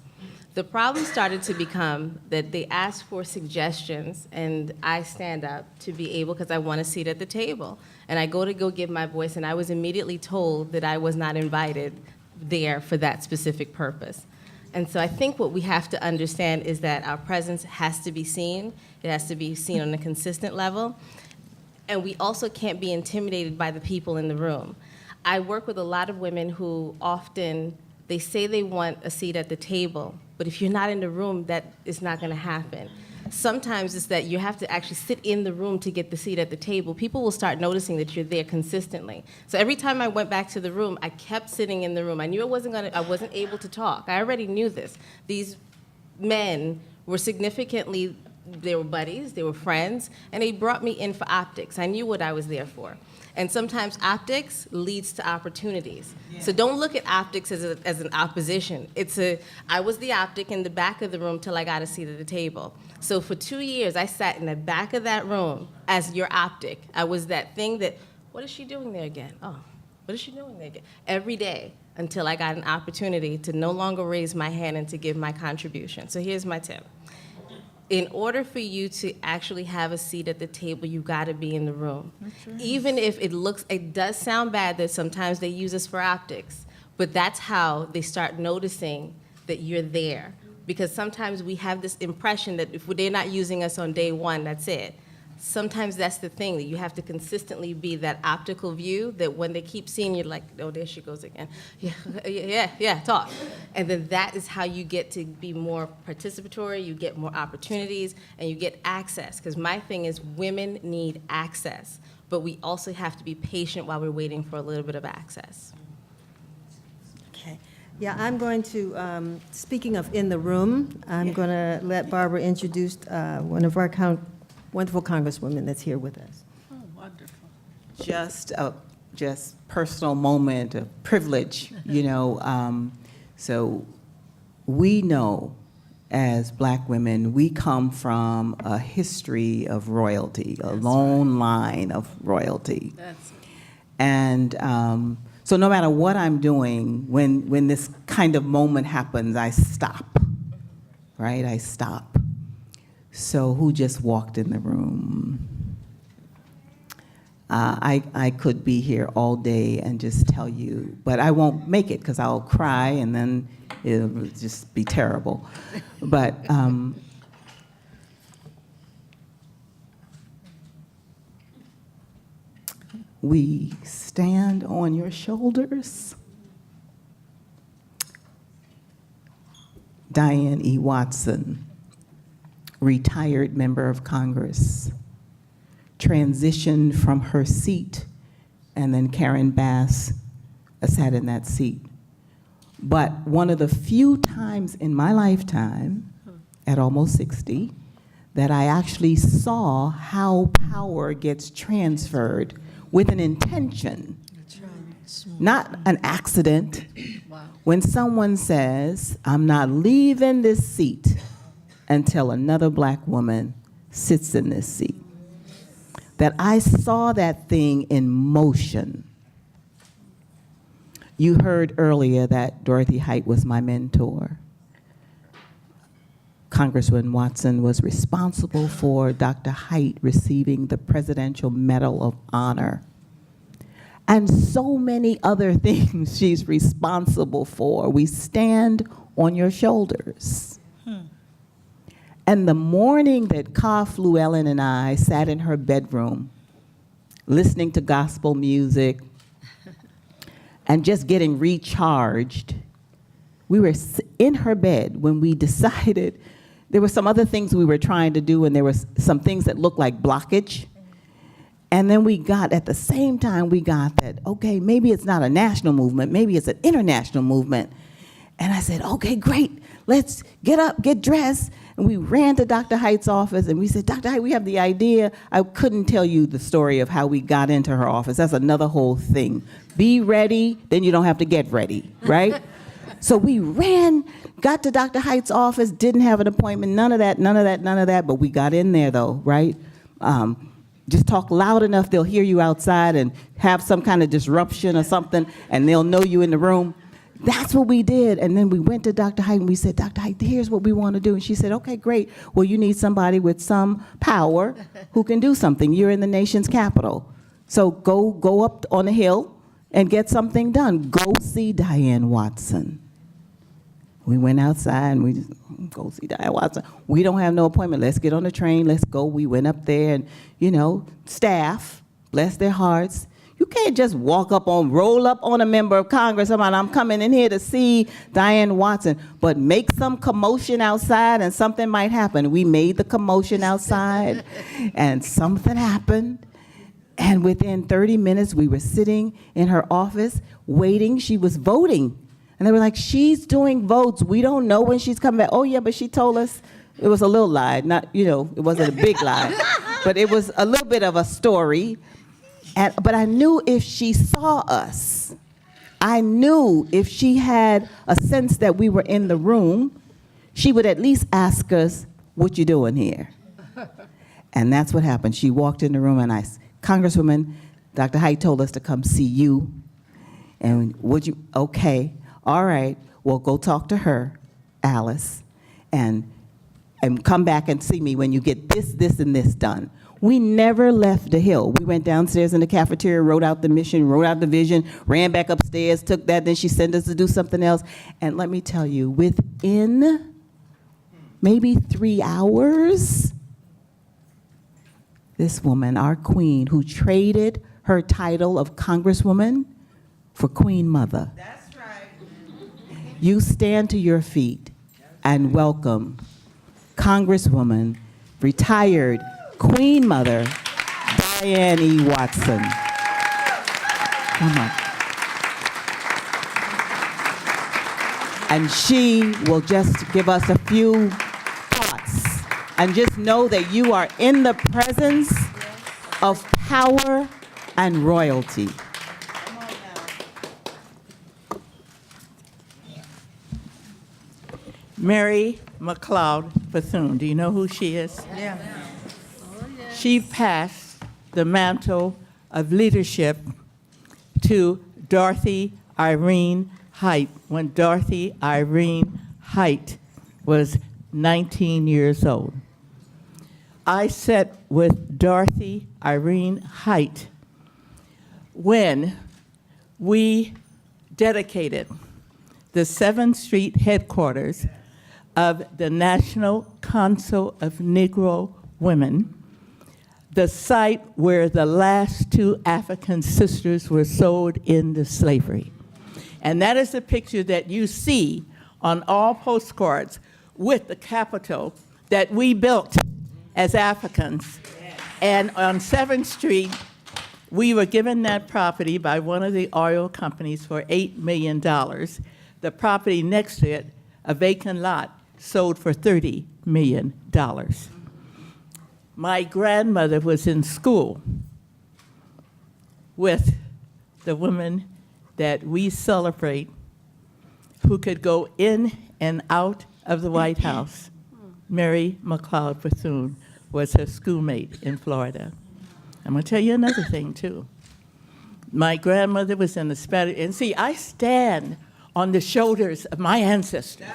The problem started to become that they asked for suggestions, and I stand up to be able, because I want a seat at the table. And I go to give my voice, and I was immediately told that I was not invited there for that specific purpose. And so I think what we have to understand is that our presence has to be seen. It has to be seen on a consistent level. And we also can't be intimidated by the people in the room. I work with a lot of women who often, they say they want a seat at the table, but if you're not in the room, that is not going to happen. Sometimes it's that you have to actually sit in the room to get the seat at the table. People will start noticing that you're there consistently. So every time I went back to the room, I kept sitting in the room. I knew I wasn't able to talk. I already knew this. These men were significantly, they were buddies, they were friends, and they brought me in for optics. I knew what I was there for. And sometimes optics leads to opportunities. Yeah. So don't look at optics as an opposition. I was the optic in the back of the room till I got a seat at the table. So for 2 years, I sat in the back of that room as your optic. I was that thing that, what is she doing there again? Oh, what is she doing there again? Every day until I got an opportunity to no longer raise my hand and to give my contribution. So here's my tip. in order for you to actually have a seat at the table, you got to be in the room. Even if it does sound bad that sometimes they use us for optics, but that's how they start noticing that you're there. Because sometimes we have this impression that if they're not using us on day one, that's it. Sometimes that's the thing, that you have to consistently be that optical view that when they keep seeing you, like, oh, there she goes again. Yeah, talk. And then that is how you get to be more participatory, you get more opportunities, and you get access. Because my thing is women need access, but we also have to be patient while we're waiting for a little bit of access. Okay. Yeah, I'm going to, speaking of in the room, I'm going to let Barbara introduce one of our wonderful congresswomen that's here with us. Oh, wonderful. Just personal moment of privilege, you know. So we know as Black women, we come from a history of royalty, a long line of royalty. That's it. And so no matter what I'm doing, when this kind of moment happens, I stop, right? I stop. So who just walked in the room? I could be here all day and just tell you, but I won't make it because I'll cry and then it'll just be terrible. But we stand on your shoulders. Diane E. Watson, retired member of Congress, transitioned from her seat, and then Karen Bass sat in that seat. But one of the few times in my lifetime, at almost 60, that I actually saw how power gets transferred with an intention, not an accident. Wow. When someone says, I'm not leaving this seat until another Black woman sits in this seat, that I saw that thing in motion. You heard earlier that Dorothy Height was my mentor. Congresswoman Watson was responsible for Dr. Height receiving the Presidential Medal of Honor. And so many other things she's responsible for. We stand on your shoulders. And the morning that Ka Fluellen and I sat in her bedroom, listening to gospel music and just getting recharged, we were in her bed when we decided there were some other things we were trying to do, and there were some things that looked like blockage. And then we got, at the same time, we got that, okay, maybe it's not a national movement, maybe it's an international movement. And I said, okay, great, let's get up, get dressed. And we ran to Dr. Height's office and we said, Dr. Height, we have the idea. I couldn't tell you the story of how we got into her office. That's another whole thing. Be ready, then you don't have to get ready, right? So we ran, got to Dr. Height's office, didn't have an appointment, none of that, but we got in there though, right? Just talk loud enough, they'll hear you outside and have some kind of disruption or something, and they'll know you in the room. That's what we did. And then we went to Dr. Height and we said, Dr. Height, here's what we want to do. And she said, okay, great. Well, you need somebody with some power who can do something. You're in the nation's capital. So go up on a hill and get something done. Go see Diane Watson. We went outside and we just, go see Diane Watson. We don't have no appointment. Let's get on the train. Let's go. We went up there and, you know, staff, bless their hearts. You can't just roll up on a member of Congress about, I'm coming in here to see Diane Watson, but make some commotion outside and something might happen. We made the commotion outside and something happened. And within 30 minutes, we were sitting in her office waiting. She was voting. And they were like, she's doing votes. We don't know when she's coming back. Oh yeah, but she told us. It was a little lie, not, you know, it wasn't a big lie, but it was a little bit of a story. But I knew if she saw us, I knew if she had a sense that we were in the room, she would at least ask us, what you doing here? And that's what happened. She walked in the room and Congresswoman, Dr. Height told us to come see you. And okay, all right, well, go talk to her, Alice. And and come back and see me when you get this, this, and this done. We never left the Hill. We went downstairs in the cafeteria, wrote out the mission, wrote out the vision, ran back upstairs, took that, then she sent us to do something else. And let me tell you, within maybe 3 hours, this woman, our queen, who traded her title of Congresswoman for Queen Mother. That's right. You stand to your feet and welcome Congresswoman, retired Queen Mother, Diane E. Watson. Come on. And she will just give us a few thoughts. And just know that you are in the presence of power and royalty. Mary McLeod Bethune, do you know who she is? Yeah. She passed the mantle of leadership to Dorothy Irene Height when Dorothy Irene Height was 19 years old. I sat with Dorothy Irene Height when we dedicated the 7th Street headquarters of the National Council of Negro Women, the site where the last 2 African sisters were sold into slavery. And that is the picture that you see on all postcards with the Capitol that we built as Africans. And on 7th Street, we were given that property by one of the oil companies for $8 million. The property next to it, a vacant lot, sold for $30 million. My grandmother was in school with the woman that we celebrate who could go in and out of the White House. Mary McLeod Bethune was her schoolmate in Florida. I'm going to tell you another thing, too. My grandmother was in the Spanish, and see, I stand on the shoulders of my ancestors,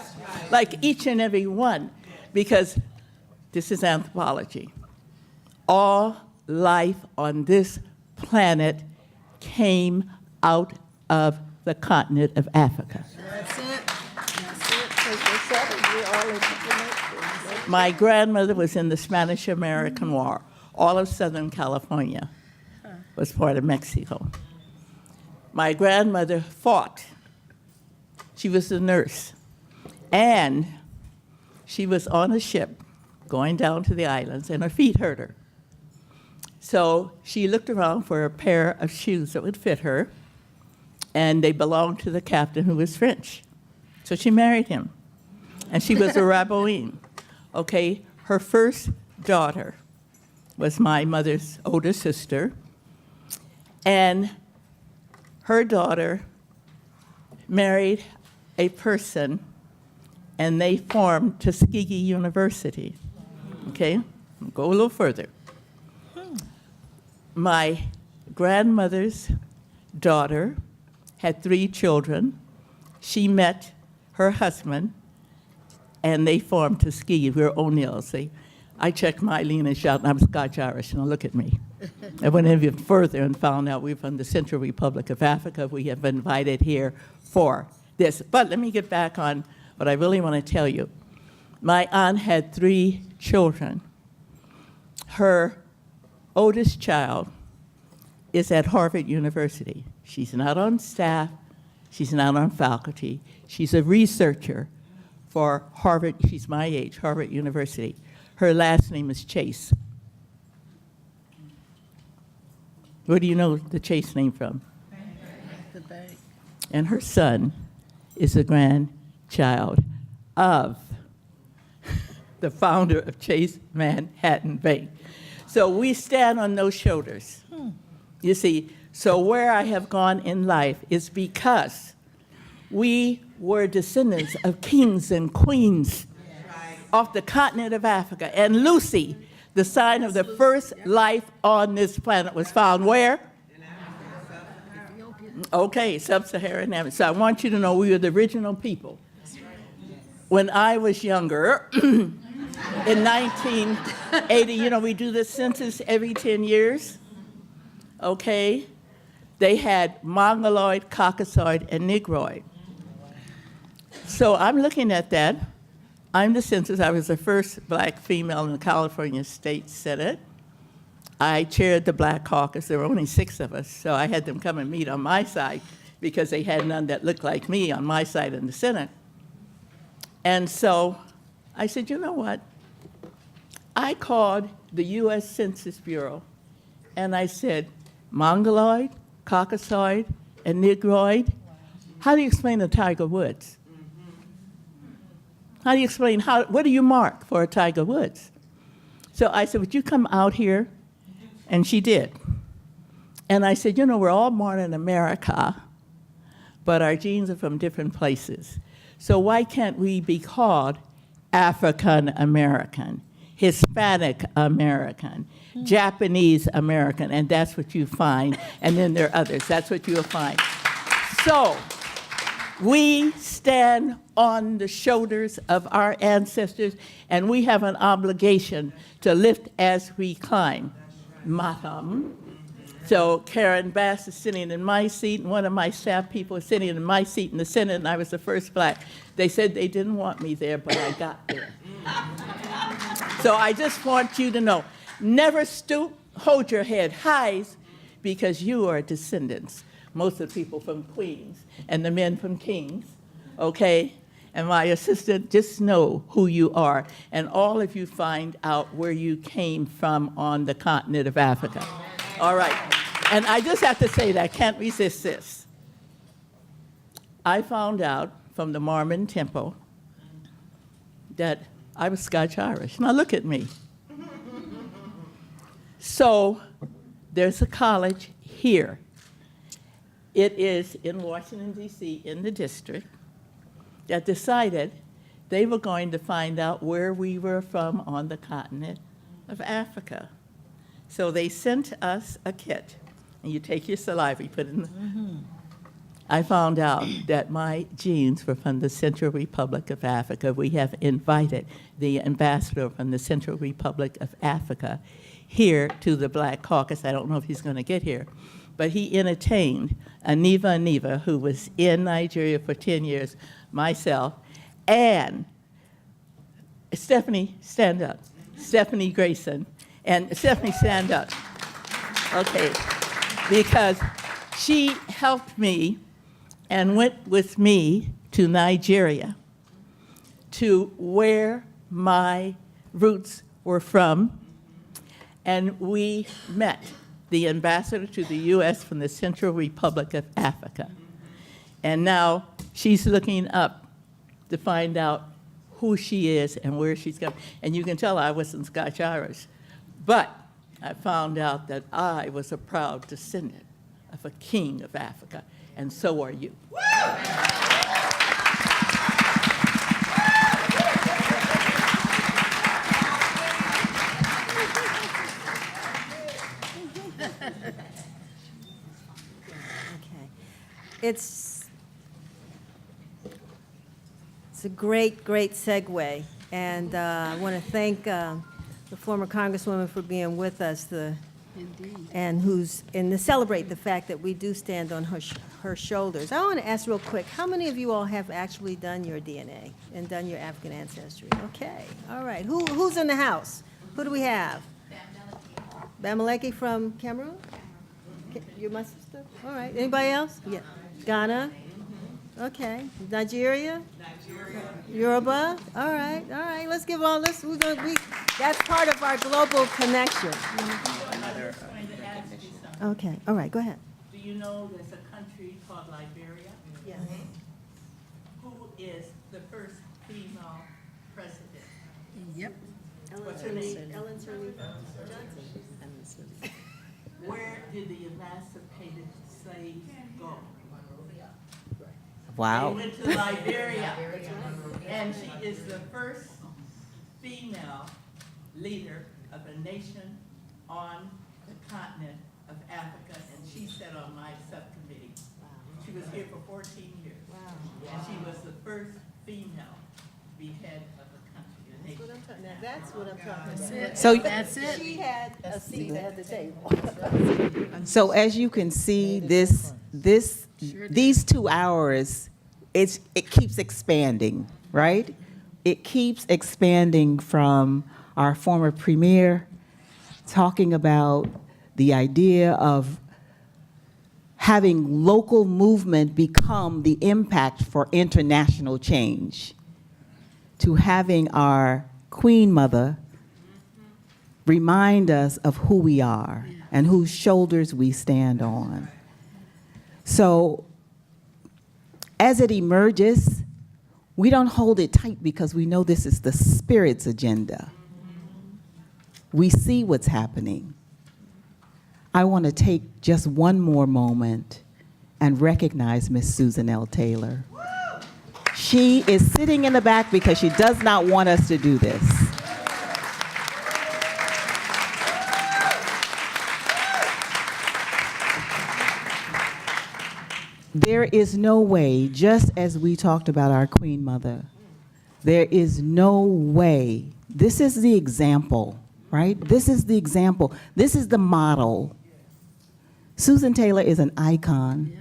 like each and every one, because this is anthropology. All life on this planet came out of the continent of Africa. That's it. That's it. We're all interconnected. My grandmother was in the Spanish-American War. All of Southern California was part of Mexico. My grandmother fought. She was a nurse. And she was on a ship going down to the islands, and her feet hurt her. So she looked around for a pair of shoes that would fit her, and they belonged to the captain, who was French. So she married him, and she was a Raboine. Okay, her first daughter was my mother's older sister, and her daughter married a person, and they formed Tuskegee University. Okay, go a little further. My grandmother's daughter had 3 children. She met her husband, and they formed Tuskegee. We were O'Neills. I checked my lineage out, and I'm Scotch-Irish. Now look at me. I went even further and found out we're from the Central Republic of Africa. We have been invited here for this. But let me get back on what I really want to tell you. My aunt had 3 children. Her oldest child is at Harvard University. She's not on staff. She's not on faculty. She's a researcher for Harvard. She's my age, Harvard University. Her last name is Chase. Where do you know the Chase name from? The bank. And her son is the grandchild of the founder of Chase Manhattan Bank. So we stand on those shoulders. You see, so where I have gone in life is because we were descendants of kings and queens off the continent of Africa. And Lucy, the sign of the first life on this planet, was found where? In Africa. Okay, sub-Saharan Africa. So I want you to know we were the original people. When I was younger, in 1980, you know, we do the census every 10 years, okay? They had Mongoloid, Caucasoid, and Negroid. So I'm looking at that. I'm the census. I was the first black female in the California State Senate. I chaired the Black Caucus. There were only 6 of us, so I had them come and meet on my side because they had none that looked like me on my side in the Senate. And so I said, you know what? I called the U.S. Census Bureau, and I said, Mongoloid, Caucasoid, and Negroid, how do you explain the Tiger Woods? How do you explain, what do you mark for a Tiger Woods? So I said, would you come out here? And she did. And I said, you know, we're all born in America, but our genes are from different places. So why can't we be called African American, Hispanic American, Japanese American? And that's what you find. And then there are others. That's what you'll find. So we stand on the shoulders of our ancestors, and we have an obligation to lift as we climb. Madam. So Karen Bass is sitting in my seat, and one of my staff people is sitting in my seat in the Senate, and I was the first black. They said they didn't want me there, but I got there. So I just want you to know, never stoop, hold your head high, because you are descendants. Most of the people from Queens and the men from Kings, okay? And my assistant, just know who you are. And all of you find out where you came from on the continent of Africa. All right. And I just have to say that I can't resist this. I found out from the Mormon temple that I was Scotch-Irish. Now look at me. So there's a college here. It is in Washington, D.C., in the district, that decided they were going to find out where we were from on the continent of Africa. So they sent us a kit, and you take your saliva, you put it in the... I found out that my genes were from the Central Republic of Africa. We have invited the ambassador from the Central Republic of Africa here to the Black Caucus. I don't know if he's going to get here, but he entertained Aniva, who was in Nigeria for 10 years, myself, and Stephanie, stand up. Stephanie Grayson. And Stephanie, stand up. Okay. Because she helped me and went with me to Nigeria, to where my roots were from, and we met the ambassador to the U.S. from the Central Republic of Africa. And now she's looking up to find out who she is and where she's going. And you can tell I wasn't Scotch-Irish, but I found out that I was a proud descendant of a king of Africa, and so are you. It's a great, great segue, and I want to thank the former Congresswoman for being with us, and to celebrate the fact that we do stand on her shoulders. I want to ask real quick, how many of you all have actually done your DNA and done your African ancestry? Okay, all right. Who's in the house? Who do we have? Bamaleki from Cameroon? You're my sister? All right. Anybody else? Yeah. Ghana? Okay. Nigeria? Yoruba? All right. All right. Let's give all this. That's part of our global connection. Okay. All right. Go ahead. Do you know there's a country called Liberia? Yes. Who is the first female president? Yep. What's her name? Ellen Sirleaf Johnson. Where did the emancipated slaves go? Wow. They went to Liberia. And she is the first female leader of a nation on the continent of Africa, and she sat on my subcommittee. She was here for 14 years. And she was the first female to be head of a country. That's what I'm talking about. So, That's it. She had a seat at the table. so as you can see, these 2 hours, it keeps expanding, right? It keeps expanding from our former premier talking about the idea of having local movement become the impact for international change, to having our Queen Mother remind us of who we are and whose shoulders we stand on. So as it emerges, we don't hold it tight because we know this is the Spirit's agenda. We see what's happening. I want to take just one more moment and recognize Miss Susan L. Taylor. She is sitting in the back because she does not want us to do this. There is no way, just as we talked about our Queen Mother, there is no way. This is the example, right? This is the example. This is the model. Susan Taylor is an icon.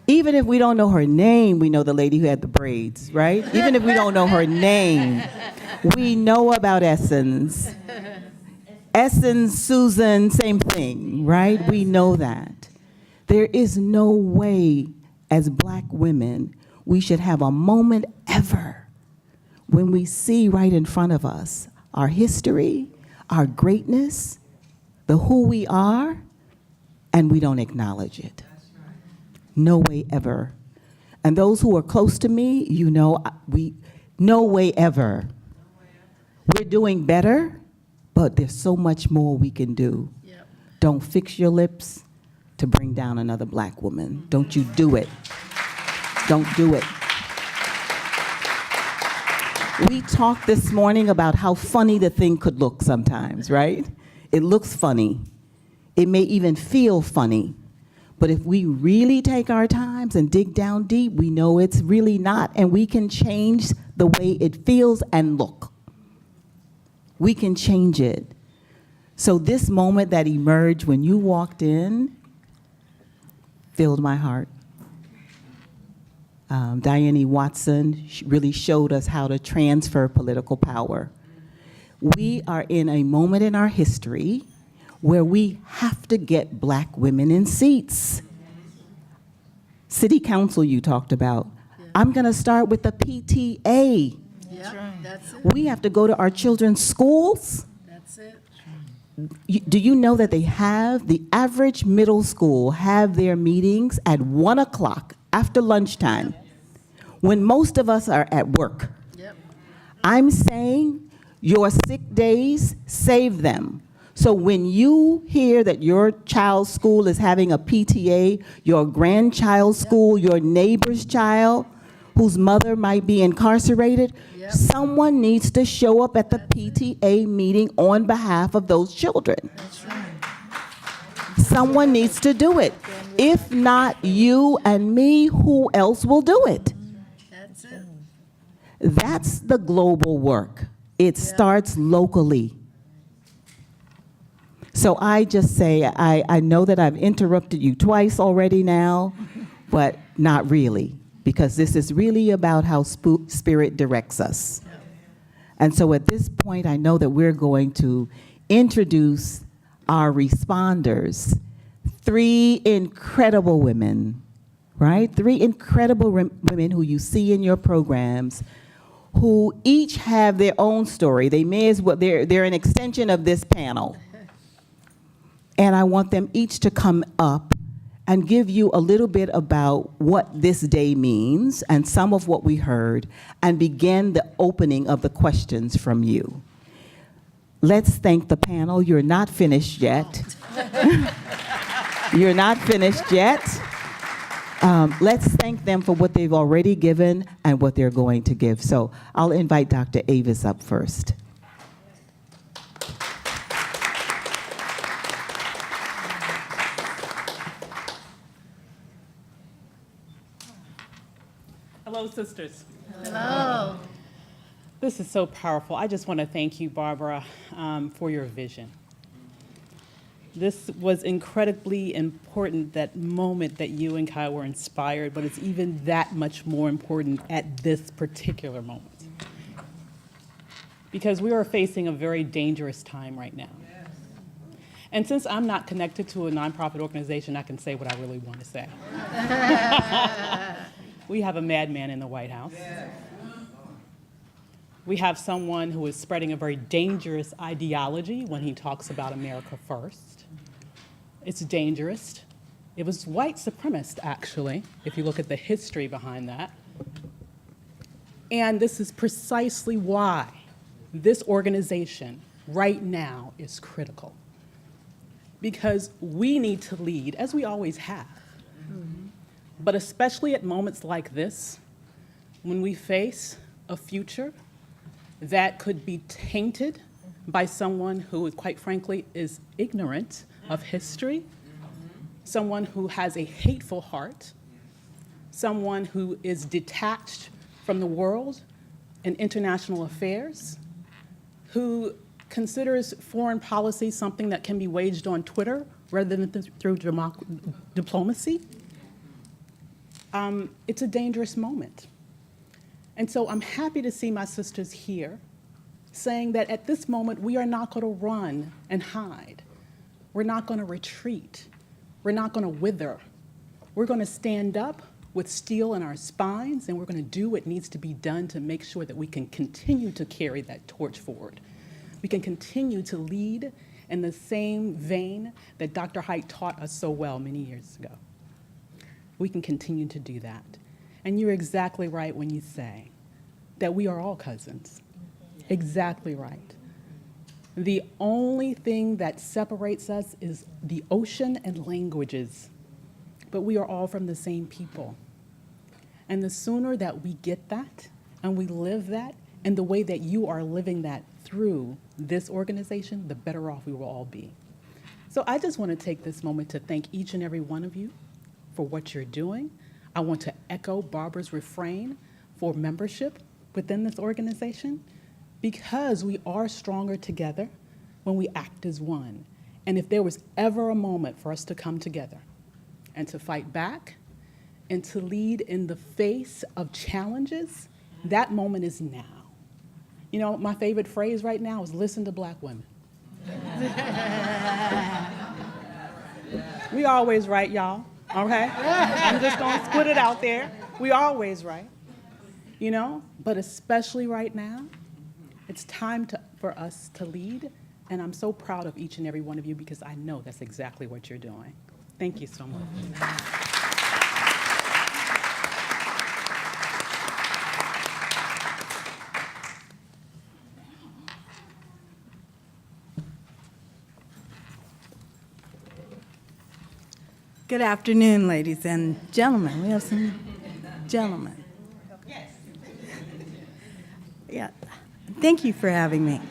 Even if we don't know her name, we know the lady who had the braids, right? Even if we don't know her name, we know about Essence. Essence, Susan, same thing, right? We know that. There is no way as Black women we should have a moment ever when we see right in front of us our history, our greatness, the who we are, and we don't acknowledge it. No way ever. And those who are close to me, you know, no way ever. We're doing better, but there's so much more we can do. Yep. Don't fix your lips to bring down another Black woman. Don't you do it. Don't do it. We talked this morning about how funny the thing could look sometimes, right? It looks funny. It may even feel funny. But if we really take our times and dig down deep, we know it's really not, and we can change the way it feels and look. We can change it. So this moment that emerged when you walked in filled my heart. Diane Watson really showed us how to transfer political power. We are in a moment in our history where we have to get Black women in seats. City council you talked about. Yeah. I'm gonna start with the PTA. Yeah, that's it. We have to go to our children's schools. That's it. Do you know that they have, the average middle school have their meetings at 1 o'clock after lunchtime, when most of us are at work? Yep. I'm saying your sick days, save them. So when you hear that your child's school is having a PTA, your grandchild's school, your neighbor's child, whose mother might be incarcerated, someone needs to show up at the PTA meeting on behalf of those children. That's right. Someone needs to do it. If not you and me, who else will do it? That's it. That's the global work. It starts locally. So I just say, I know that I've interrupted you twice already now, but not really, because this is really about how Spirit directs us. And so at this point, I know that we're going to introduce our responders, 3 incredible women, right? 3 incredible women who you see in your programs, who each have their own story. They may as well, they're an extension of this panel. And I want them each to come up and give you a little bit about what this day means and some of what we heard, and begin the opening of the questions from you. Let's thank the panel. You're not finished yet. You're not finished yet. Let's thank them for what they've already given and what they're going to give. So I'll invite Dr. Avis up first. Hello, sisters. Hello. This is so powerful. I just want to thank you, Barbara, for your vision. This was incredibly important, that moment that you and Kai were inspired, but it's even that much more important at this particular moment. Because we are facing a very dangerous time right now. And since I'm not connected to a nonprofit organization, I can say what I really want to say. We have a madman in the White House. We have someone who is spreading a very dangerous ideology when he talks about America first. It's dangerous. It was white supremacist, actually, if you look at the history behind that. And this is precisely why this organization right now is critical. Because we need to lead, as we always have. But especially at moments like this, when we face a future that could be tainted by someone who, quite frankly, is ignorant of history, someone who has a hateful heart, someone who is detached from the world and international affairs, who considers foreign policy something that can be waged on Twitter rather than through diplomacy. It's a dangerous moment. And so I'm happy to see my sisters here saying that at this moment, we are not going to run and hide. We're not going to retreat. We're not going to wither. We're going to stand up with steel in our spines, and we're going to do what needs to be done to make sure that we can continue to carry that torch forward. We can continue to lead in the same vein that Dr. Haidt taught us so well many years ago. We can continue to do that. And you're exactly right when you say that we are all cousins. Exactly right. The only thing that separates us is the ocean and languages, but we are all from the same people. And the sooner that we get that and we live that, and the way that you are living that through this organization, the better off we will all be. So I just want to take this moment to thank each and every one of you for what you're doing. I want to echo Barbara's refrain for membership within this organization, because we are stronger together when we act as one. And if there was ever a moment for us to come together and to fight back and to lead in the face of challenges, that moment is now. You know, my favorite phrase right now is listen to Black women. We always right, y'all, okay? I'm just gonna put it out there. We always right, you know? But especially right now, it's time for us to lead, and I'm so proud of each and every one of you because I know that's exactly what you're doing. Thank you so much. Good afternoon, ladies and gentlemen. We have some gentlemen. Yeah, thank you for having me.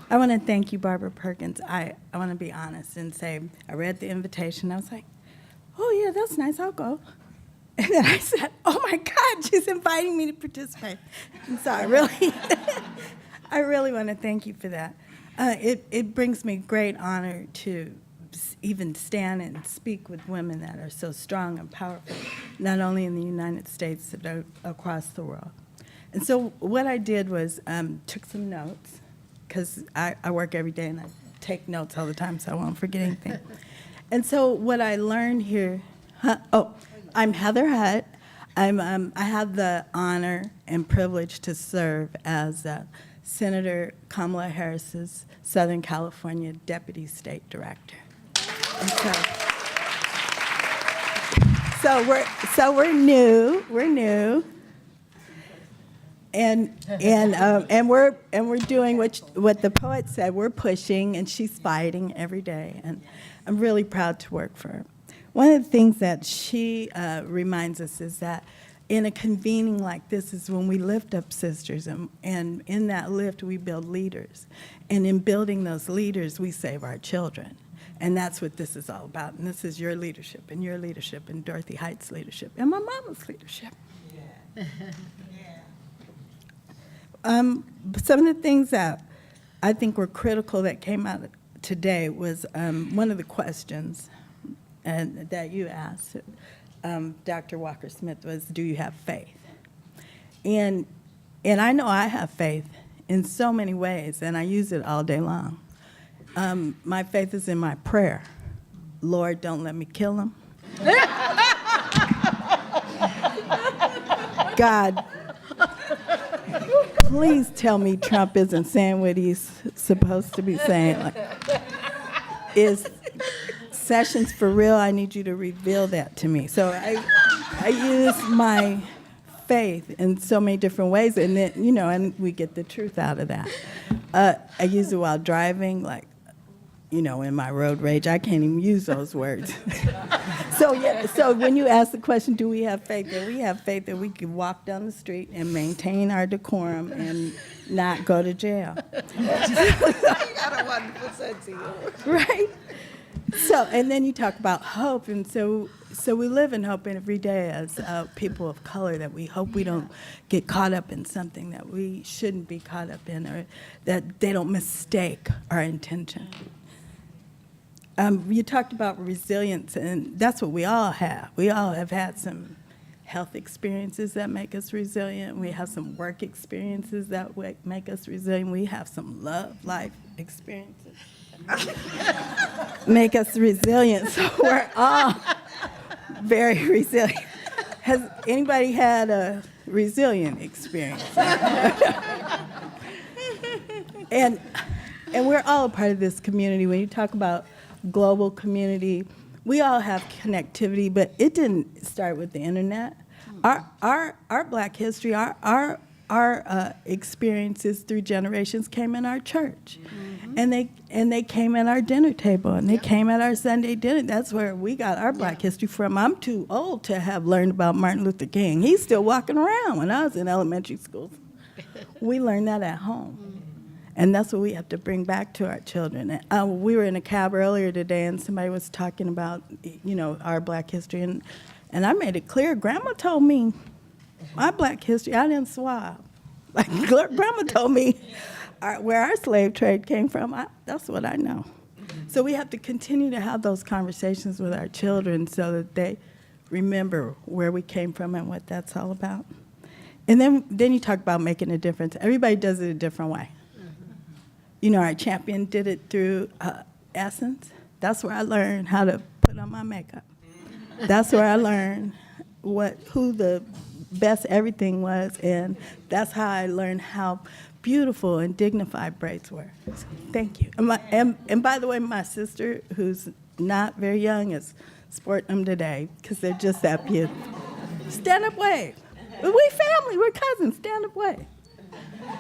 I want to thank you, Barbara Perkins. I want to be honest and say I read the invitation. I was like, oh, yeah, that's nice. I'll go. And then I said, oh, my God, she's inviting me to participate. And so I really want to thank you for that. It brings me great honor to even stand and speak with women that are so strong and powerful, not only in the United States, but across the world. And so what I did was took some notes, because I work every day and I take notes all the time, so I won't forget anything. And so what I learned here, I'm Heather Hutt. I have the honor and privilege to serve as Senator Kamala Harris's Southern California Deputy State Director. And so we're new. And we're doing what the poet said. We're pushing, and she's fighting every day. And I'm really proud to work for her. One of the things that she reminds us is that in a convening like this is when we lift up sisters, and in that lift we build leaders. And in building those leaders, we save our children. And that's what this is all about. And this is your leadership, and Dorothy Haidt's leadership, and my mama's leadership. Yeah. Some of the things that I think were critical that came out today was one of the questions that you asked, Dr. Walker-Smith, was, do you have faith? And I know I have faith in so many ways, and I use it all day long. My faith is in my prayer. Lord, don't let me kill him. God, please tell me Trump isn't saying what he's supposed to be saying. Like, is Sessions for real? I need you to reveal that to me. So I use my faith in so many different ways, and then, and we get the truth out of that. I use it while driving, like, in my road rage, I can't even use those words. So when you ask the question, do we have faith? That we have faith that we can walk down the street and maintain our decorum and not go to jail. You got a wonderful sense of humor. Right? So, and then you talk about hope, and so we live in hope every day as people of color, that we hope we don't get caught up in something that we shouldn't be caught up in, or that they don't mistake our intention. You talked about resilience, and that's what we all have. We all have had some health experiences that make us resilient. We have some work experiences that make us resilient. We have some love life experiences make us resilient. So we're all very resilient. Has anybody had a resilient experience? And we're all a part of this community. When you talk about global community, we all have connectivity, but it didn't start with the internet. Our Black history, our experiences through generations came in our church, and they came at our dinner table, and they came at our Sunday dinner. That's where we got our Black history from. I'm too old to have learned about Martin Luther King. He's still walking around when I was in elementary school. We learned that at home. And that's what we have to bring back to our children. We were in a cab earlier today, and somebody was talking about, our Black history, and I made it clear. Grandma told me my Black history, I didn't swab. Like, Grandma told me where our slave trade came from. That's what I know. So we have to continue to have those conversations with our children so that they remember where we came from and what that's all about. And then you talk about making a difference. Everybody does it a different way. Our champion did it through Essence. That's where I learned how to put on my makeup. That's where I learned who the best everything was, and that's how I learned how beautiful and dignified braids were. So, thank you. And by the way, my sister, who's not very young, is sporting them today because they're just that beautiful. Stand up wave. We family, we're cousins. Stand up wave.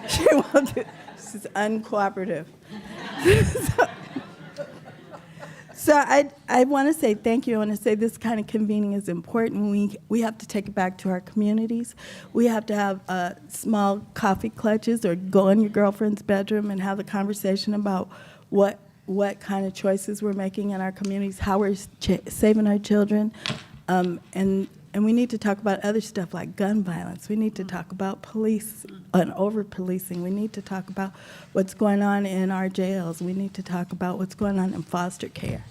She won't do. She's uncooperative. So I want to say thank you. I want to say this kind of convening is important. We have to take it back to our communities. We have to have small coffee clutches or go in your girlfriend's bedroom and have a conversation about what kind of choices we're making in our communities, how we're saving our children, and we need to talk about other stuff like gun violence. We need to talk about police and over-policing. We need to talk about what's going on in our jails. We need to talk about what's going on in foster care.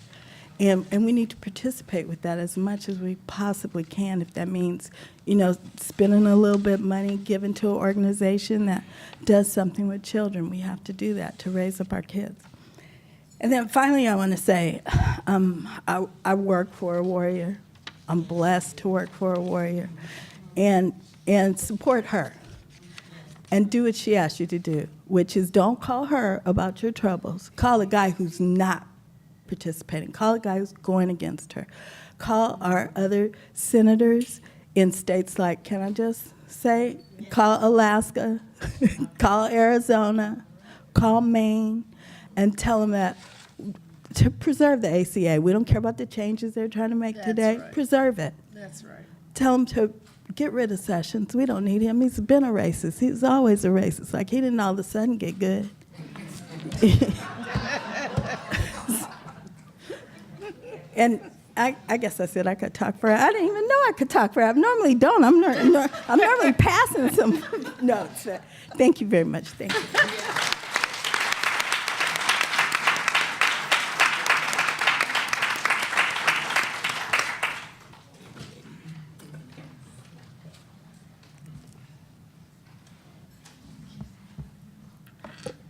And we need to participate with that as much as we possibly can, if that means, spending a little bit of money given to an organization that does something with children. We have to do that to raise up our kids. And then finally, I want to say, I work for a warrior. I'm blessed to work for a warrior, and support her, and do what she asks you to do, which is don't call her about your troubles. Call a guy who's not participating. Call a guy who's going against her. Call our other senators in states like, can I just say, call Alaska, call Arizona, call Maine, and tell them that to preserve the ACA. We don't care about the changes they're trying to make today. Right. Preserve it. That's right. Tell them to get rid of Sessions. We don't need him. He's been a racist. He's always a racist. Like, he didn't all of a sudden get good. And I guess I said I could talk forever. I didn't even know I could talk forever. I normally don't. I'm normally passing some notes. Thank you very much. Thank you.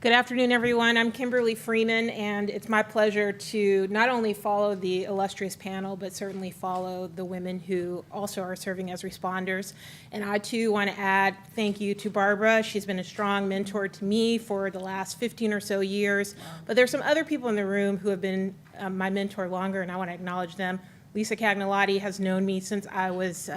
Good afternoon, everyone. I'm Kimberly Freeman, and it's my pleasure to not only follow the illustrious panel, but certainly follow the women who also are serving as responders. And I, too, want to add thank you to Barbara. She's been a strong mentor to me for the last 15 or so years. But there's some other people in the room who have been my mentor longer, and I want to acknowledge them. Lisa Cagnalotti has known me since I was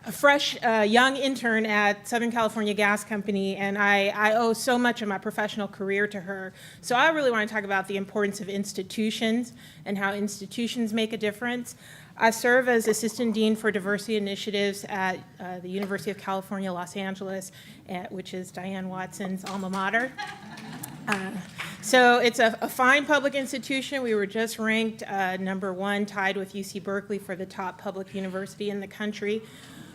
a fresh young intern at Southern California Gas Company, and I owe so much of my professional career to her. So I really want to talk about the importance of institutions and how institutions make a difference. I serve as Assistant Dean for Diversity Initiatives at the University of California, Los Angeles, which is Diane Watson's alma mater. So it's a fine public institution. We were just ranked #1, tied with UC Berkeley for the top public university in the country.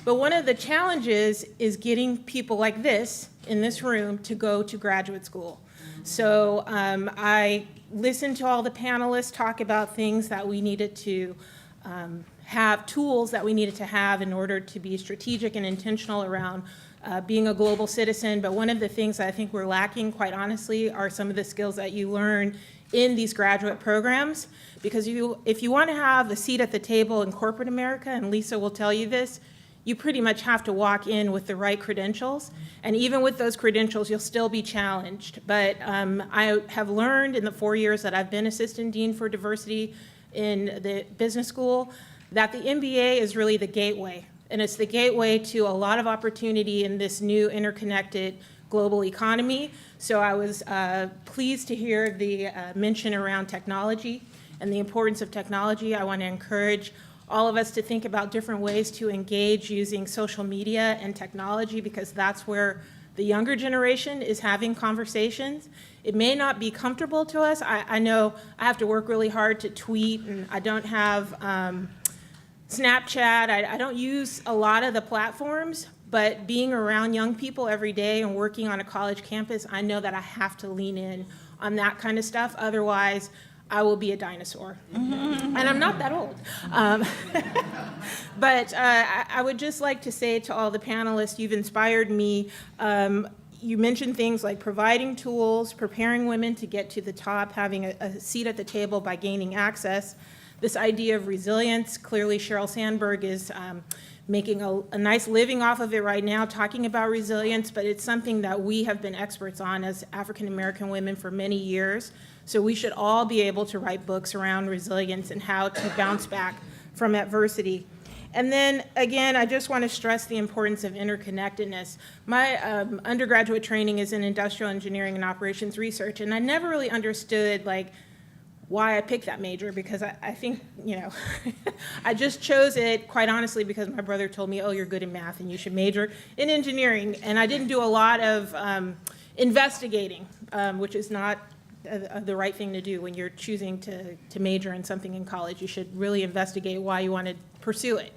But one of the challenges is getting people like this in this room to go to graduate school. So I listened to all the panelists talk about things that we needed to have, tools that we needed to have in order to be strategic and intentional around being a global citizen. But one of the things that I think we're lacking, quite honestly, are some of the skills that you learn in these graduate programs. Because if you want to have a seat at the table in corporate America, and Lisa will tell you this, you pretty much have to walk in with the right credentials. And even with those credentials, you'll still be challenged. But I have learned in the 4 years that I've been Assistant Dean for Diversity in the business school that the MBA is really the gateway. And it's the gateway to a lot of opportunity in this new interconnected global economy. So I was pleased to hear the mention around technology and the importance of technology. I want to encourage all of us to think about different ways to engage using social media and technology, because that's where the younger generation is having conversations. It may not be comfortable to us. I know I have to work really hard to tweet, and I don't have Snapchat. I don't use a lot of the platforms, but being around young people every day and working on a college campus, I know that I have to lean in on that kind of stuff. Otherwise, I will be a dinosaur. And I'm not that old. But I would just like to say to all the panelists, you've inspired me. You mentioned things like providing tools, preparing women to get to the top, having a seat at the table by gaining access. This idea of resilience, clearly Sheryl Sandberg is making a nice living off of it right now, talking about resilience, but it's something that we have been experts on as African American women for many years. So we should all be able to write books around resilience and how to bounce back from adversity. And then, again, I just want to stress the importance of interconnectedness. My undergraduate training is in industrial engineering and operations research, and I never really understood, why I picked that major, because I think, I just chose it, quite honestly, because my brother told me, oh, you're good in math and you should major in engineering. And I didn't do a lot of investigating, which is not the right thing to do when you're choosing to major in something in college. You should really investigate why you want to pursue it.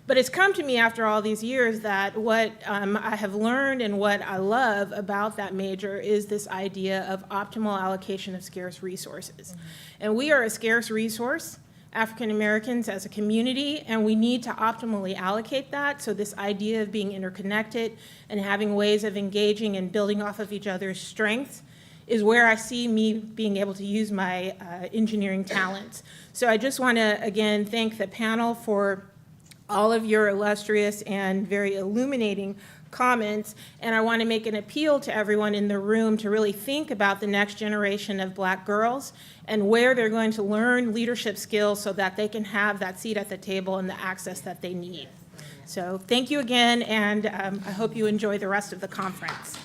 But it's come to me after all these years that what I have learned and what I love about that major is this idea of optimal allocation of scarce resources. And we are a scarce resource, African Americans as a community, and we need to optimally allocate that. So this idea of being interconnected and having ways of engaging and building off of each other's strengths is where I see me being able to use my engineering talents. So I just want to, again, thank the panel for all of your illustrious and very illuminating comments, and I want to make an appeal to everyone in the room to really think about the next generation of Black girls and where they're going to learn leadership skills so that they can have that seat at the table and the access that they need. So thank you again, and I hope you enjoy the rest of the conference.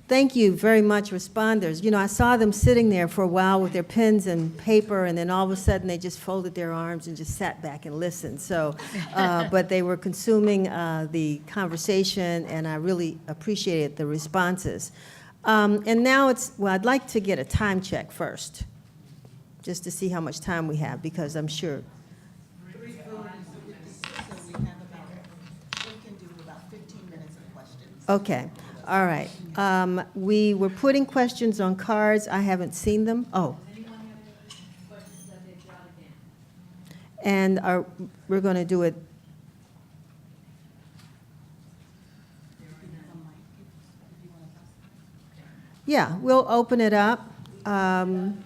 Thank you very much, responders. I saw them sitting there for a while with their pens and paper, and then all of a sudden they just folded their arms and just sat back and listened. So, but they were consuming the conversation, and I really appreciated the responses. And now well, I'd like to get a time check first, just to see how much time we have, because I'm sure. Okay, all right. We were putting questions on cards. I haven't seen them. Oh. And we're going to do it. Yeah, we'll open it up. And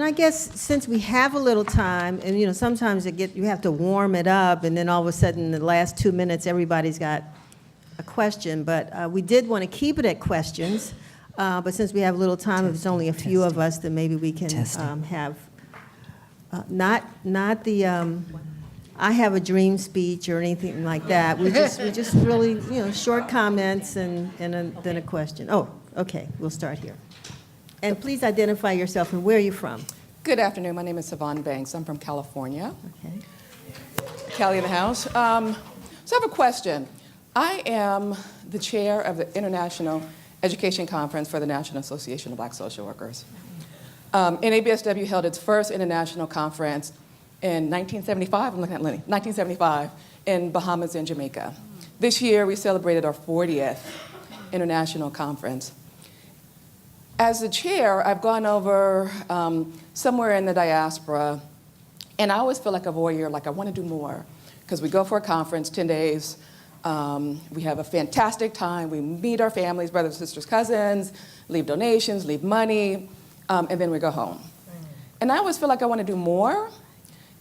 I guess since we have a little time, and sometimes you have to warm it up, and then all of a sudden, in the last 2 minutes, everybody's got a question. But we did want to keep it at questions. But since we have a little time, if it's only a few of us, then maybe we can have not the I have a dream speech or anything like that. We just really short comments and then a question. Oh, okay, we'll start here. And please identify yourself and where are you from? Good afternoon. My name is Savon Banks. I'm from California. Okay. Callie in the house. So I have a question. I am the chair of the International Education Conference for the National Association of Black Social Workers. NABSW held its first international conference in 1975, I'm looking at Lenny, 1975, in Bahamas and Jamaica. This year, we celebrated our 40th international conference. As the chair, I've gone over somewhere in the diaspora, and I always feel like a voyeur, like I want to do more, because we go for a conference, 10 days, we have a fantastic time, we meet our families, brothers, sisters, cousins, leave donations, leave money, and then we go home. And I always feel like I want to do more,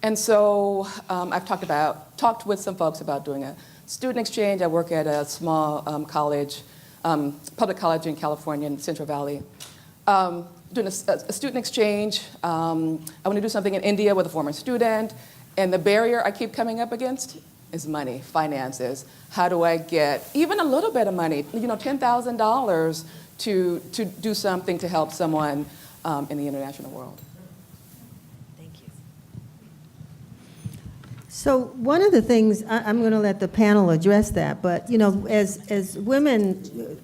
and so I've talked with some folks about doing a student exchange. I work at a small college, public college in California in Central Valley. Doing a student exchange. I want to do something in India with a former student, and the barrier I keep coming up against is money, finances. How do I get even a little bit of money, $10,000 to do something to help someone in the international world? So one of the things, I'm going to let the panel address that, but as women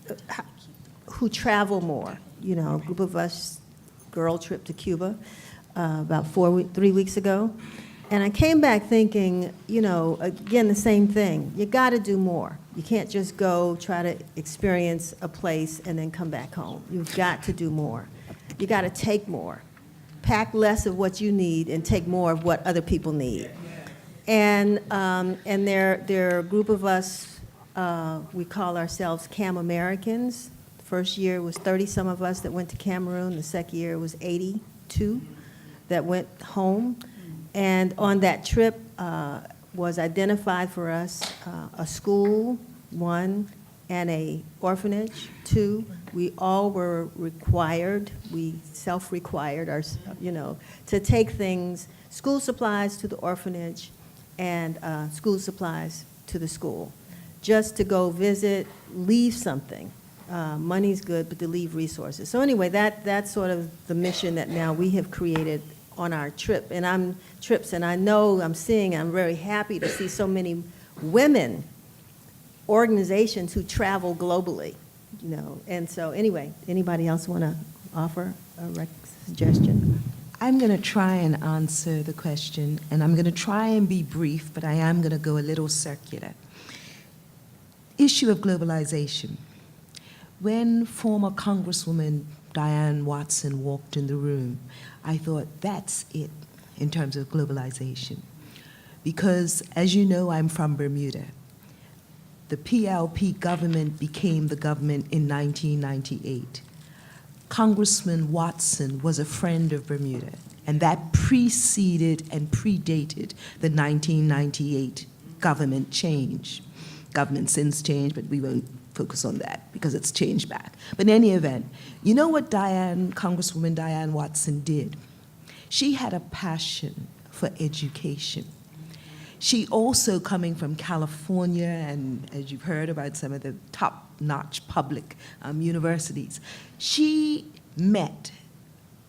who travel more, a group of us, girl trip to Cuba about 3 weeks ago, and I came back thinking, again, the same thing. You got to do more. You can't just go try to experience a place and then come back home. You've got to do more. You got to take more. Pack less of what you need and take more of what other people need. And there are a group of us, we call ourselves Cam Americans. The first year was 30-some of us that went to Cameroon. The second year was 82 that went home. And on that trip was identified for us a school, 1, and a orphanage, 2. We all were required, we self-required, to take things, school supplies to the orphanage, and school supplies to the school, just to go visit, leave something. Money's good, but to leave resources. So anyway, that's sort of the mission that now we have created on our trip. And I'm very happy to see so many women organizations who travel globally, And so anyway, anybody else want to offer a suggestion? I'm going to try and answer the question, and I'm going to try and be brief, but I am going to go a little circular. Issue of globalization. When former Congresswoman Diane Watson walked in the room, I thought, that's it in terms of globalization. Because, as you know, I'm from Bermuda. The PLP government became the government in 1998. Congressman Watson was a friend of Bermuda, and that preceded and predated the 1998 government change. Government since changed, but we won't focus on that because it's changed back. But in any event, you know what Congresswoman Diane Watson did? She had a passion for education. She also, coming from California, and as you've heard about some of the top-notch public universities, she met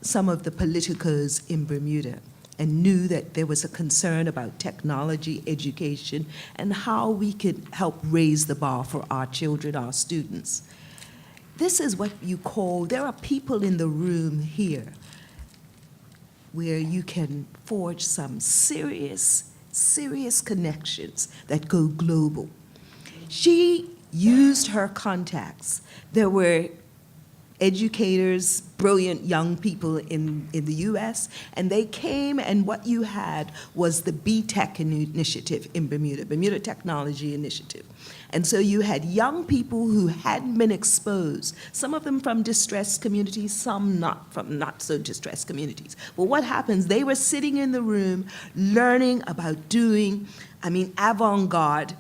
some of the politicos in Bermuda and knew that there was a concern about technology, education, and how we could help raise the bar for our children, our students. This is what you call, there are people in the room here where you can forge some serious connections that go global. She used her contacts. There were educators, brilliant young people in the US, and they came, and what you had was the BTEC initiative in Bermuda, Bermuda Technology Initiative. And so you had young people who hadn't been exposed, some of them from distressed communities, some not from not so distressed communities. But what happens, they were sitting in the room learning about doing, avant-garde,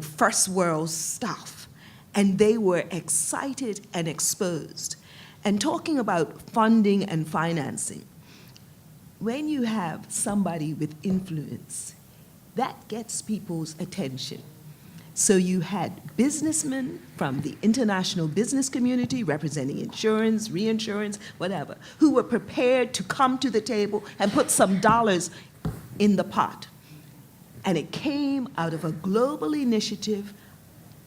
first world stuff. And they were excited and exposed. And talking about funding and financing, when you have somebody with influence, that gets people's attention. So you had businessmen from the international business community representing insurance, reinsurance, whatever, who were prepared to come to the table and put some dollars in the pot. And it came out of a global initiative,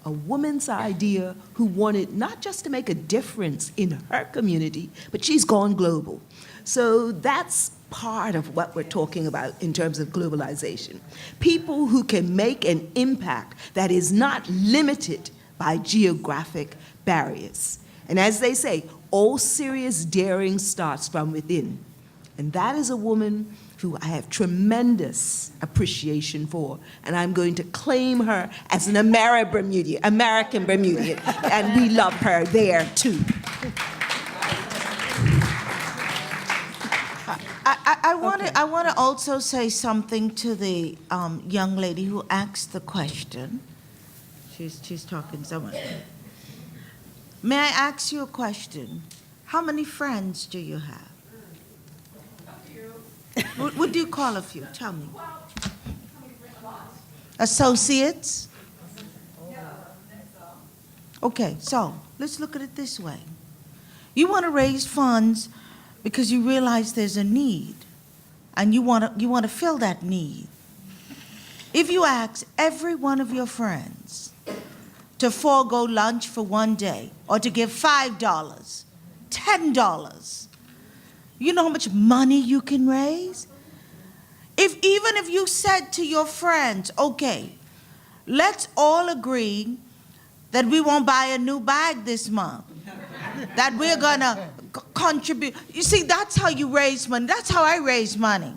a woman's idea who wanted not just to make a difference in her community, but she's gone global. So that's part of what we're talking about in terms of globalization. People who can make an impact that is not limited by geographic barriers. And as they say, all serious daring starts from within. And that is a woman who I have tremendous appreciation for, and I'm going to claim her as an American Bermudian, and we love her there too. I want to also say something to the young lady who asked the question. She's talking somewhere. May I ask you a question? How many friends do you have? What do you call a few? Tell me. Associates? Okay, so let's look at it this way. You want to raise funds because you realize there's a need, and you want to fill that need. If you ask every one of your friends to forego lunch for one day, or to give $5, $10, you know how much money you can raise? Even if you said to your friends, okay, let's all agree that we won't buy a new bag this month, that we're gonna contribute. You see, that's how you raise money. That's how I raise money.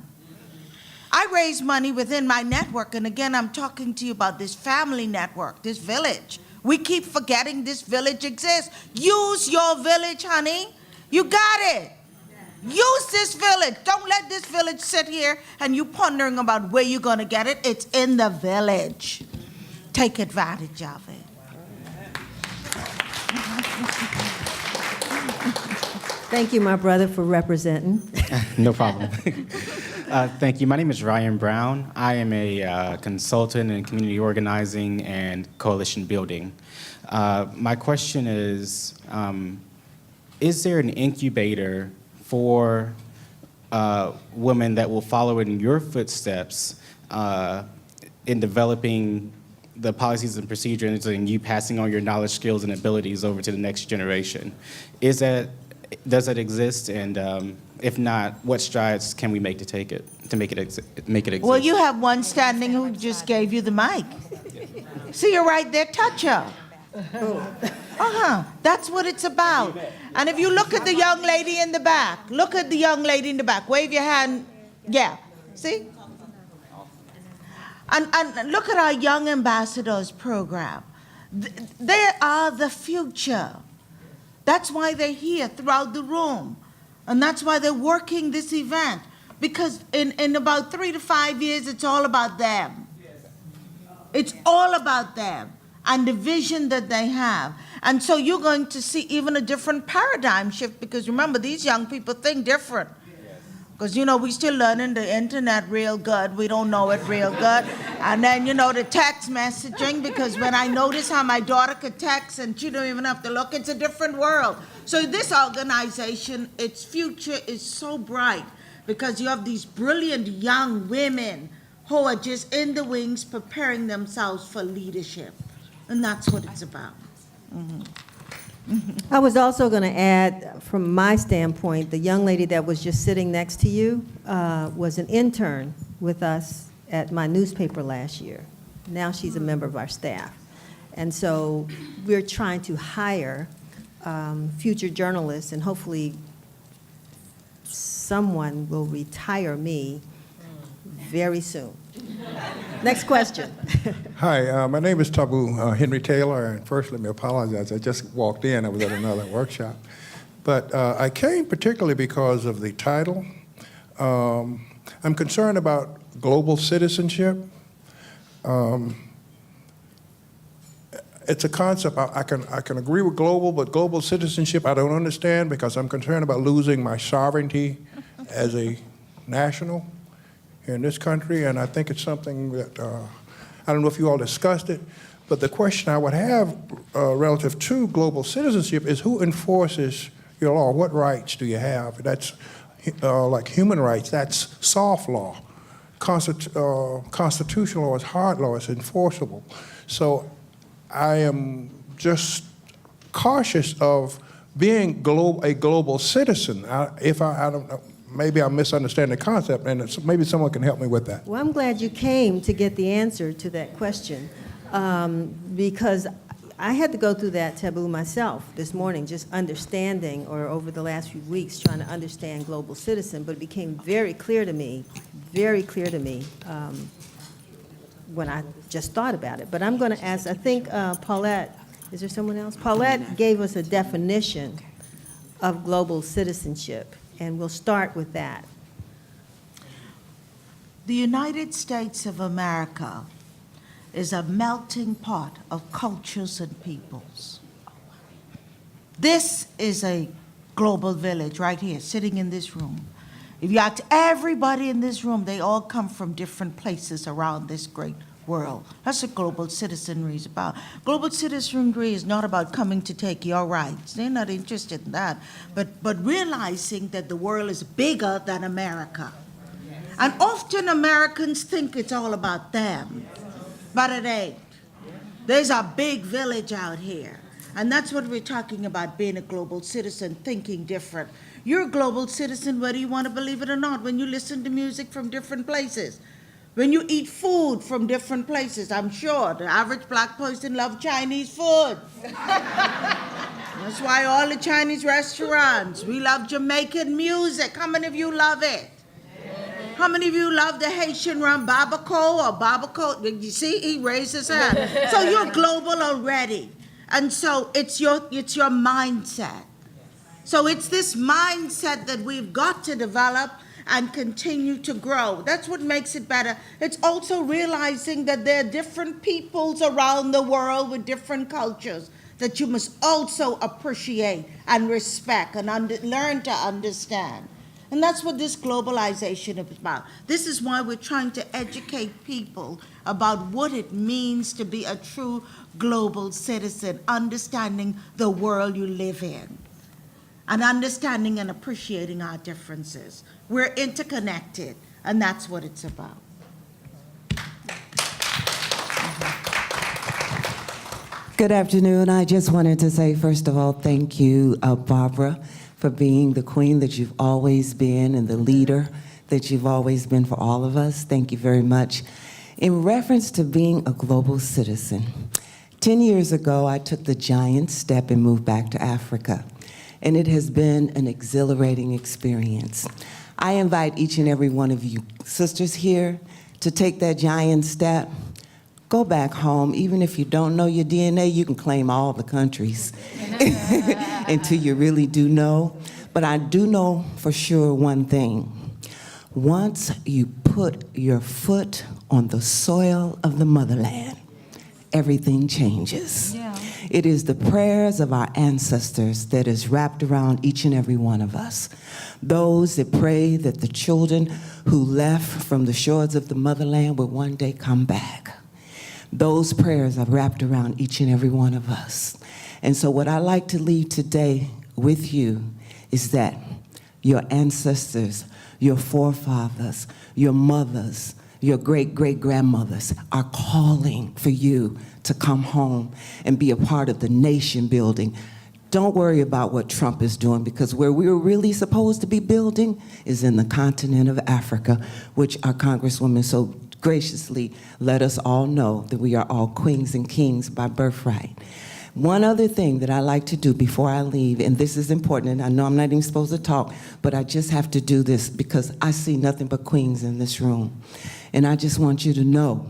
I raise money within my network, and again, I'm talking to you about this family network, this village. We keep forgetting this village exists. Use your village, honey. You got it. Use this village. Don't let this village sit here and you pondering about where you're going to get it. It's in the village. Take advantage of it. Thank you, my brother, for representing. No problem. Thank you. My name is Ryan Brown. I am a consultant in community organizing and coalition building. My question is there an incubator for women that will follow in your footsteps in developing the policies and procedures and you passing on your knowledge, skills, and abilities over to the next generation? Does that exist? And if not, what strides can we make to make it exist? Well, you have one standing who just gave you the mic. See, you're right there. Touch her. That's what it's about. And if you look at the young lady in the back, wave your hand. Yeah, see? And look at our Young Ambassadors program. They are the future. That's why they're here throughout the room. And that's why they're working this event. Because in about 3 to 5 years, it's all about them. It's all about them and the vision that they have. And so you're going to see even a different paradigm shift, because remember, these young people think different. Because, we're still learning the internet real good. We don't know it real good. And then, the text messaging, because when I notice how my daughter could text and she don't even have to look, it's a different world. So this organization, its future is so bright, because you have these brilliant young women who are just in the wings preparing themselves for leadership. And that's what it's about. I was also going to add, from my standpoint, the young lady that was just sitting next to you was an intern with us at my newspaper last year. Now she's a member of our staff. And so we're trying to hire future journalists, and hopefully someone will retire me very soon. Next question. Hi, my name is Tabu Henry Taylor, and first let me apologize. I just walked in. I was at another workshop. But I came particularly because of the title. I'm concerned about global citizenship. It's a concept I can agree with global, but global citizenship I don't understand because I'm concerned about losing my sovereignty as a national here in this country, and I think it's something that, I don't know if you all discussed it, but the question I would have relative to global citizenship is who enforces your law? What rights do you have? That's like human rights, that's soft law. Constitutional law is hard law, it's enforceable. So I am just cautious of being a global citizen. I don't know, maybe I'm misunderstanding the concept, and maybe someone can help me with that. Well, I'm glad you came to get the answer to that question, because I had to go through that taboo myself this morning, just understanding, or over the last few weeks, trying to understand global citizen, but it became very clear to me, when I just thought about it. But I'm going to ask, I think Paulette, is there someone else? Paulette gave us a definition of global citizenship, and we'll start with that. The United States of America is a melting pot of cultures and peoples. This is a global village right here, sitting in this room. If you ask everybody in this room, they all come from different places around this great world. That's what global citizenry is about. Global citizenry is not about coming to take your rights. They're not interested in that. But realizing that the world is bigger than America. And often Americans think it's all about them, but it ain't. There's a big village out here. And that's what we're talking about, being a global citizen, thinking different. You're a global citizen whether you want to believe it or not, when you listen to music from different places, when you eat food from different places. I'm sure the average black person loves Chinese food. That's why all the Chinese restaurants, we love Jamaican music. How many of you love it? How many of you love the Haitian rum, Babaco or Babaco? You see, he raised his hand. So you're global already. And so it's your mindset. So it's this mindset that we've got to develop and continue to grow. That's what makes it better. It's also realizing that there are different peoples around the world with different cultures that you must also appreciate and respect and learn to understand. And that's what this globalization is about. This is why we're trying to educate people about what it means to be a true global citizen, understanding the world you live in, and understanding and appreciating our differences. We're interconnected, and that's what it's about. Good afternoon. I just wanted to say, first of all, thank you, Barbara, for being the queen that you've always been and the leader that you've always been for all of us. Thank you very much. In reference to being a global citizen, 10 years ago, I took the giant step and moved back to Africa, and it has been an exhilarating experience. I invite each and every one of you sisters here to take that giant step. Go back home. Even if you don't know your DNA, you can claim all the countries until you really do know. But I do know for sure one thing. Once you put your foot on the soil of the motherland, everything changes. Yeah. It is the prayers of our ancestors that is wrapped around each and every one of us. Those that pray that the children who left from the shores of the motherland will one day come back. Those prayers are wrapped around each and every one of us. And so what I like to leave today with you is that your ancestors, your forefathers, your mothers, your great-great-grandmothers are calling for you to come home and be a part of the nation building. Don't worry about what Trump is doing, because where we're really supposed to be building is in the continent of Africa, which our Congresswoman so graciously let us all know that we are all queens and kings by birthright. One other thing that I like to do before I leave, and this is important, and I know I'm not even supposed to talk, but I just have to do this because I see nothing but queens in this room. And I just want you to know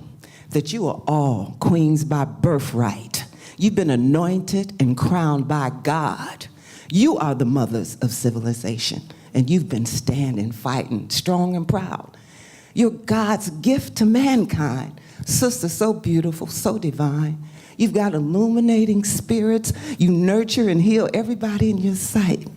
that you are all queens by birthright. You've been anointed and crowned by God. You are the mothers of civilization, and you've been standing, fighting, strong and proud. You're God's gift to mankind. Sister, so beautiful, so divine. You've got illuminating spirits. You nurture and heal everybody in your sight.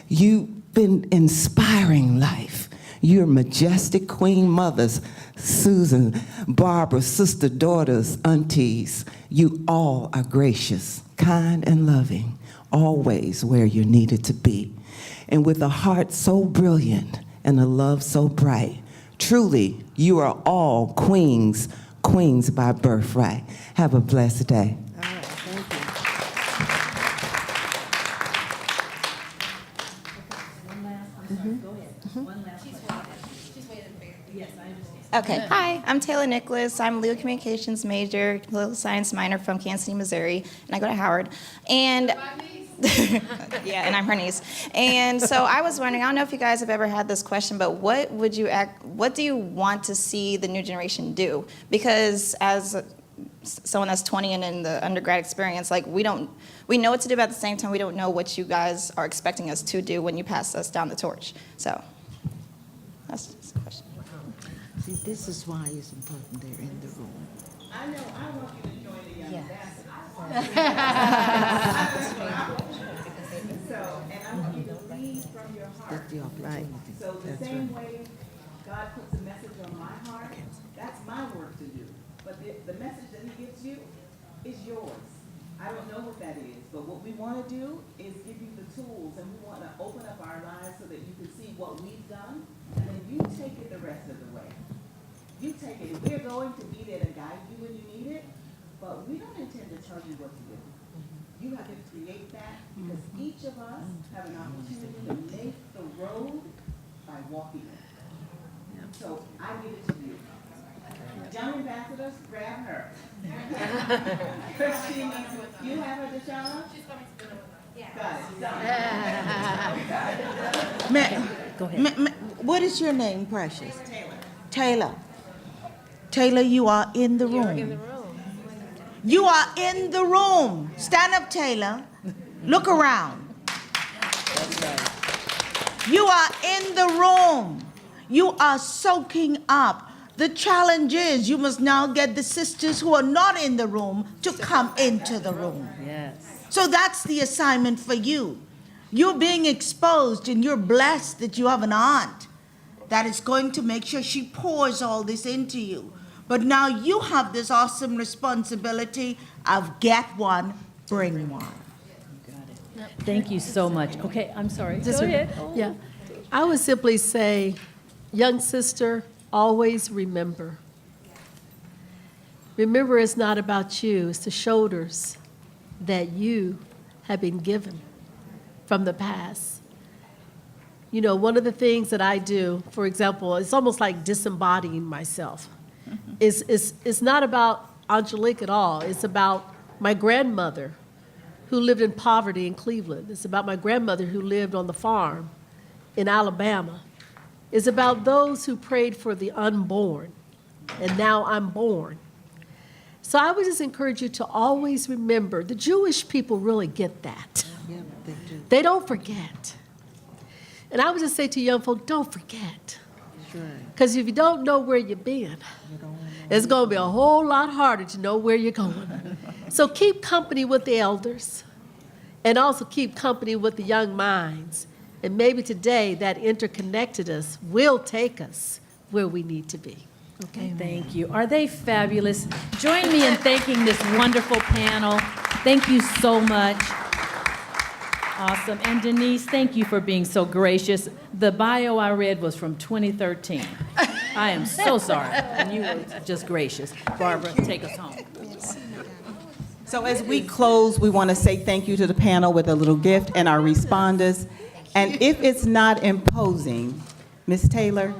You've been inspiring life. You're majestic queen mothers, Susan, Barbara, sister, daughters, aunties. You all are gracious, kind, and loving, always where you're needed to be. And with a heart so brilliant and a love so bright, truly, you are all queens, queens by birthright. Have a blessed day. All right, thank you. Okay, hi, I'm Taylor Nicholas. I'm a legal communications major, political science minor from Kansas City, Missouri, and I go to Howard. And yeah, and I'm her niece. And so I was wondering, I don't know if you guys have ever had this question, but what do you want to see the new generation do? Because as someone that's 20 and in the undergrad experience, like we know what to do, but at the same time, we don't know what you guys are expecting us to do when you pass us down the torch. So that's just a question. See, this is why it's important they're in the room. I know, I want you to join the young ambassadors. So, and I want you to lead from your heart. Right. So the same way God puts a message on my heart, that's my work to do. But the message that he gives you is yours. I don't know what that is, but what we want to do is give you the tools, and we want to open up our lives so that you can see what we've done, and then you take it the rest of the way. You take it. We're going to be there to guide you when you need it, but we don't intend to tell you what to do. You have to create that, because each of us have an opportunity to make the road by walking it. So I give it to you. Young ambassadors, grab her. Christine, you have her, Deshauna? She's coming to the Go ahead. What is your name, Precious? Taylor. Taylor, you are in the room. You are in the room. Stand up, Taylor. Look around. You are in the room. You are soaking up. The challenge is you must now get the sisters who are not in the room to come into the room. Yes. So that's the assignment for you. You're being exposed, and you're blessed that you have an aunt that is going to make sure she pours all this into you. But now you have this awesome responsibility of get one, bring one. Thank you so much. Okay, I'm sorry. Just Go a- ahead. Yeah. I would simply say, young sister, always remember. Remember, it's not about you, it's the shoulders that you have been given from the past. You know, one of the things that I do, for example, it's almost like disembodying myself. It's not about Angelique at all. It's about my grandmother who lived in poverty in Cleveland. It's about my grandmother who lived on the farm in Alabama. It's about those who prayed for the unborn, and now I'm born. So I would just encourage you to always remember, the Jewish people really get that. Yeah, they do. They don't forget. And I would just say to young folk, don't forget. Because if you don't know where you've been, it's going to be a whole lot harder to know where you're going. So keep company with the elders, and also keep company with the young minds. And maybe today that interconnectedness will take us where we need to be. Okay, thank you. Are they fabulous? Join me in thanking this wonderful panel. Thank you so much. Awesome. And Denise, thank you for being so gracious. The bio I read was from 2013. I am so sorry. And you were just gracious. Barbara, take us home. So as we close, we want to say thank you to the panel with a little gift and our responders. And if it's not imposing, Ms. Taylor,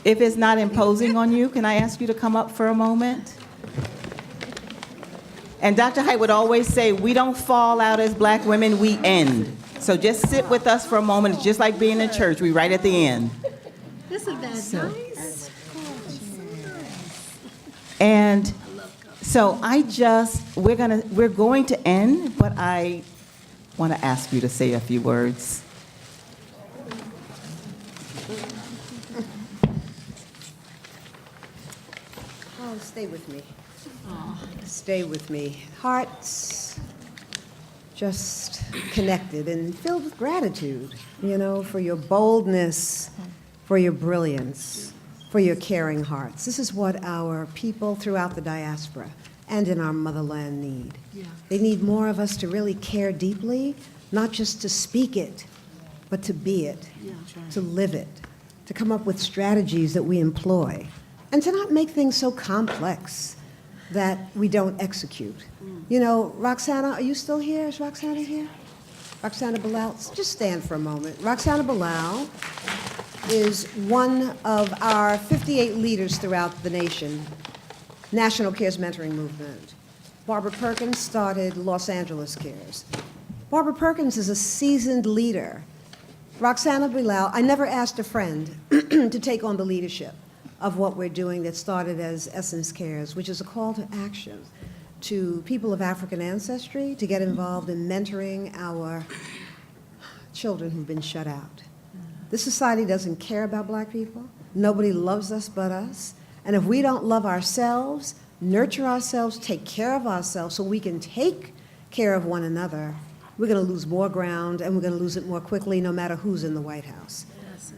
if it's not imposing on you, can I ask you to come up for a moment? And Dr. Height would always say, we don't fall out as black women, we end. So just sit with us for a moment. It's just like being in church, we right at the end. Isn't that nice? And so we're going to end, but I want to ask you to say a few words. Oh, stay with me. Stay with me. Hearts just connected and filled with gratitude, for your boldness, for your brilliance, for your caring hearts. This is what our people throughout the diaspora and in our motherland need. Yeah. They need more of us to really care deeply, not just to speak it, but to be it, to live it, to come up with strategies that we employ, and to not make things so complex that we don't execute. Roxana, are you still here? Is Roxana here? Roxana Bilal, just stand for a moment. Roxana Bilal is one of our 58 leaders throughout the nation, National Cares Mentoring Movement. Barbara Perkins started Los Angeles Cares. Barbara Perkins is a seasoned leader. Roxana Bilal, I never asked a friend to take on the leadership of what we're doing that started as Essence Cares, which is a call to action to people of African ancestry to get involved in mentoring our children who've been shut out. This society doesn't care about black people. Nobody loves us but us. And if we don't love ourselves, nurture ourselves, take care of ourselves so we can take care of one another, we're going to lose more ground, and we're going to lose it more quickly no matter who's in the White House.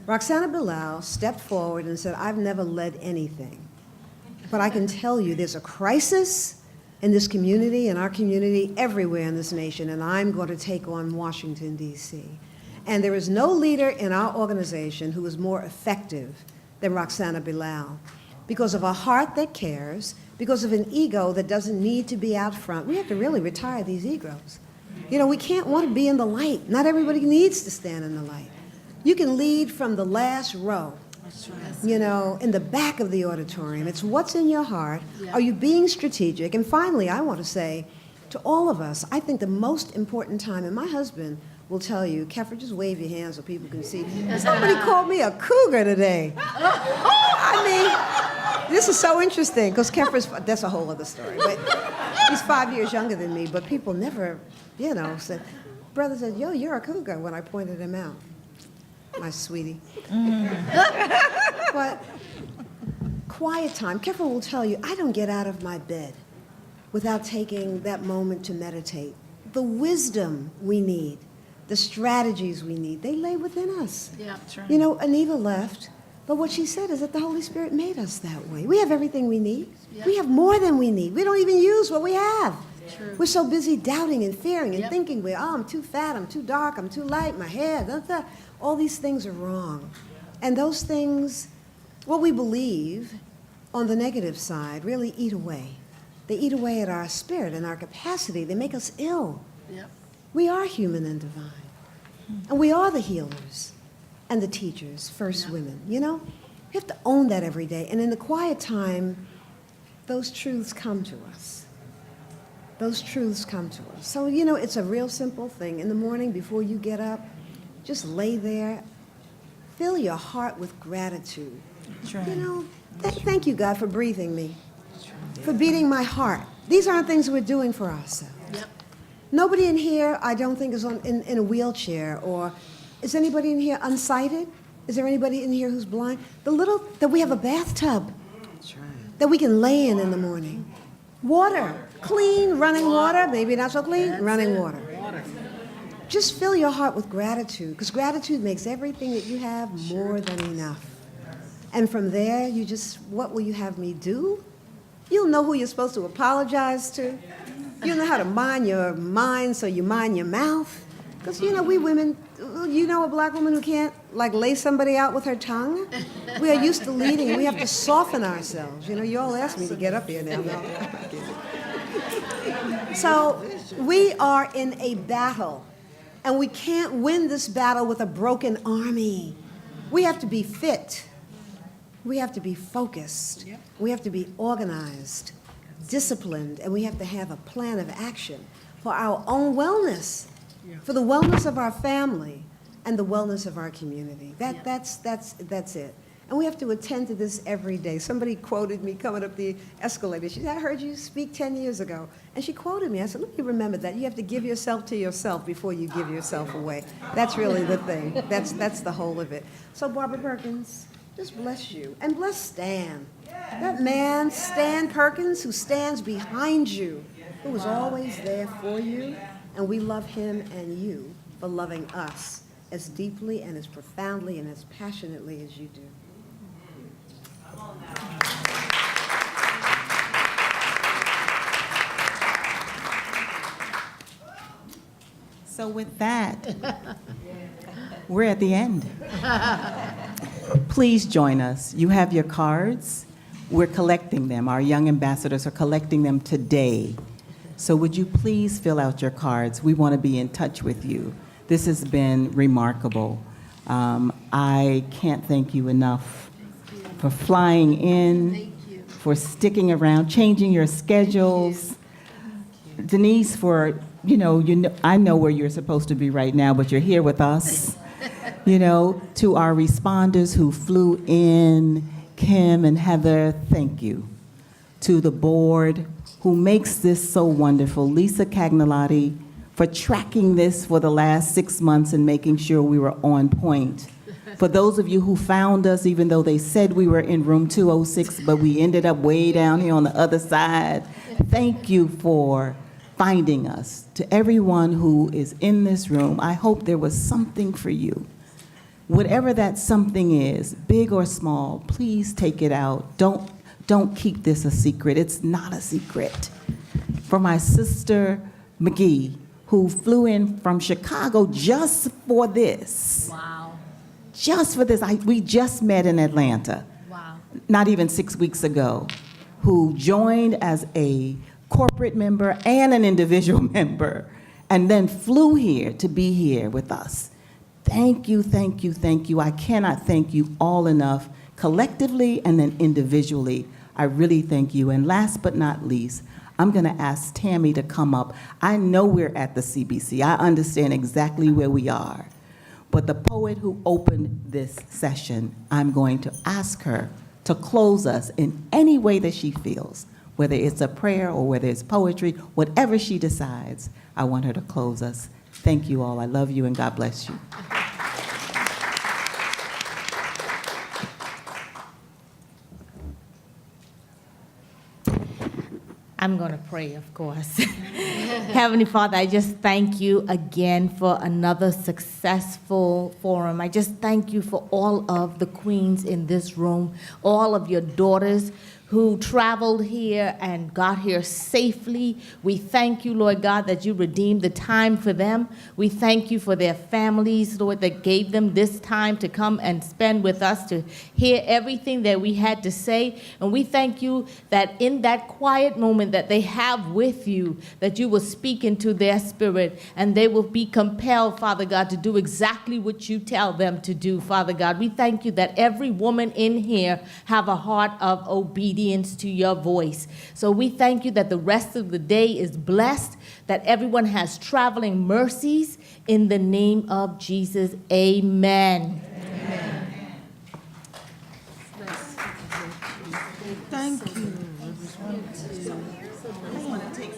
Roxana Bilal stepped forward and said, I've never led anything, but I can tell you there's a crisis in this community, in our community, everywhere in this nation, and I'm going to take on Washington, D.C. And there is no leader in our organization who is more effective than Roxana Bilal because of a heart that cares, because of an ego that doesn't need to be out front. We have to really retire these egos. We can't want to be in the light. Not everybody needs to stand in the light. You can lead from the last row, in the back of the auditorium. It's what's in your heart. Are you being strategic? And finally, I want to say to all of us, I think the most important time, and my husband will tell you, Kefra, just wave your hands so people can see. Somebody called me a cougar today. This is so interesting, because Kefra's, that's a whole other story. But he's 5 years younger than me, but people never, said, brother said, yo, you're a cougar when I pointed him out. My sweetie. But quiet time. Kefra will tell you, I don't get out of my bed without taking that moment to meditate. The wisdom we need, the strategies we need, they lay within us. Yeah, true. Aneva left, but what she said is that the Holy Spirit made us that way. We have everything we need. Yeah. We have more than we need. We don't even use what we have. True. We're so busy doubting and fearing and thinking I'm too fat, I'm too dark, I'm too light, my hair, all these things are wrong. And those things, what we believe on the negative side, really eat away. They eat away at our spirit and our capacity. They make us ill. Yep. We are human and divine. And we are the healers and the teachers, first women. We have to own that every day. And in the quiet time, those truths come to us. Those truths come to us. So, it's a real simple thing. In the morning, before you get up, just lay there. Fill your heart with gratitude. Thank you, God, for breathing me, for beating my heart. These aren't things we're doing for ourselves. Yep. Nobody in here, I don't think, is in a wheelchair. Or is anybody in here unsighted? Is there anybody in here who's blind? That we have a bathtub that we can lay in the morning. Water, clean running water, maybe not so clean, running water. Just fill your heart with gratitude, because gratitude makes everything that you have more than enough. And from there, what will you have me do? You'll know who you're supposed to apologize to. You know how to mind your mind so you mind your mouth? Because, you know, we women, you know a black woman who can't, like, lay somebody out with her tongue? We are used to leading. We have to soften ourselves. You know, you all asked me to get up here now. No. So we are in a battle, and we can't win this battle with a broken army. We have to be fit. We have to be focused. We have to be organized, disciplined, and we have to have a plan of action for our own wellness, for the wellness of our family and the wellness of our community. That's it. And we have to attend to this every day. Somebody quoted me coming up the escalator. She said, I heard you speak 10 years ago. And she quoted me. I said, let me remember that. You have to give yourself to yourself before you give yourself away. That's really the thing. That's the whole of it. So Barbara Perkins, just bless you. And bless Stan. That man, Stan Perkins, who stands behind you, who is always there for you. And we love him and you for loving us as deeply and as profoundly and as passionately as you do. So with that, we're at the end. Please join us. You have your cards. We're collecting them. Our young ambassadors are collecting them today. So would you please fill out your cards? We want to be in touch with you. This has been remarkable. I can't thank you enough for flying in, for sticking around, changing your schedules. Denise, for, I know where you're supposed to be right now, but you're here with us. To our responders who flew in, Kim and Heather, thank you. To the board who makes this so wonderful, Lisa Cagnalotti, for tracking this for the last 6 months and making sure we were on point. For those of you who found us, even though they said we were in room 206, but we ended up way down here on the other side, thank you for finding us. To everyone who is in this room, I hope there was something for you. Whatever that something is, big or small, please take it out. Don't keep this a secret. It's not a secret. For my sister, McGee, who flew in from Chicago just for this. Wow. Just for this. We just met in Atlanta. Wow. Not even 6 weeks ago, who joined as a corporate member and an individual member, and then flew here to be here with us. Thank you, thank you, thank you. I cannot thank you all enough, collectively and then individually. I really thank you. And last but not least, I'm going to ask Tammy to come up. I know we're at the CBC. I understand exactly where we are. But the poet who opened this session, I'm going to ask her to close us in any way that she feels, whether it's a prayer or whether it's poetry, whatever she decides, I want her to close us. Thank you all. I love you and God bless you. I'm going to pray, of course. Heavenly Father, I just thank you again for another successful forum. I just thank you for all of the queens in this room, all of your daughters who traveled here and got here safely. We thank you, Lord God, that you redeemed the time for them. We thank you for their families, Lord, that gave them this time to come and spend with us to hear everything that we had to say. And we thank you that in that quiet moment that they have with you, that you will speak into their spirit and they will be compelled, Father God, to do exactly what you tell them to do, Father God. We thank you that every woman in here have a heart of obedience to your voice. So we thank you that the rest of the day is blessed, that everyone has traveling mercies. In the name of Jesus, amen. Amen. Thank you. I want to take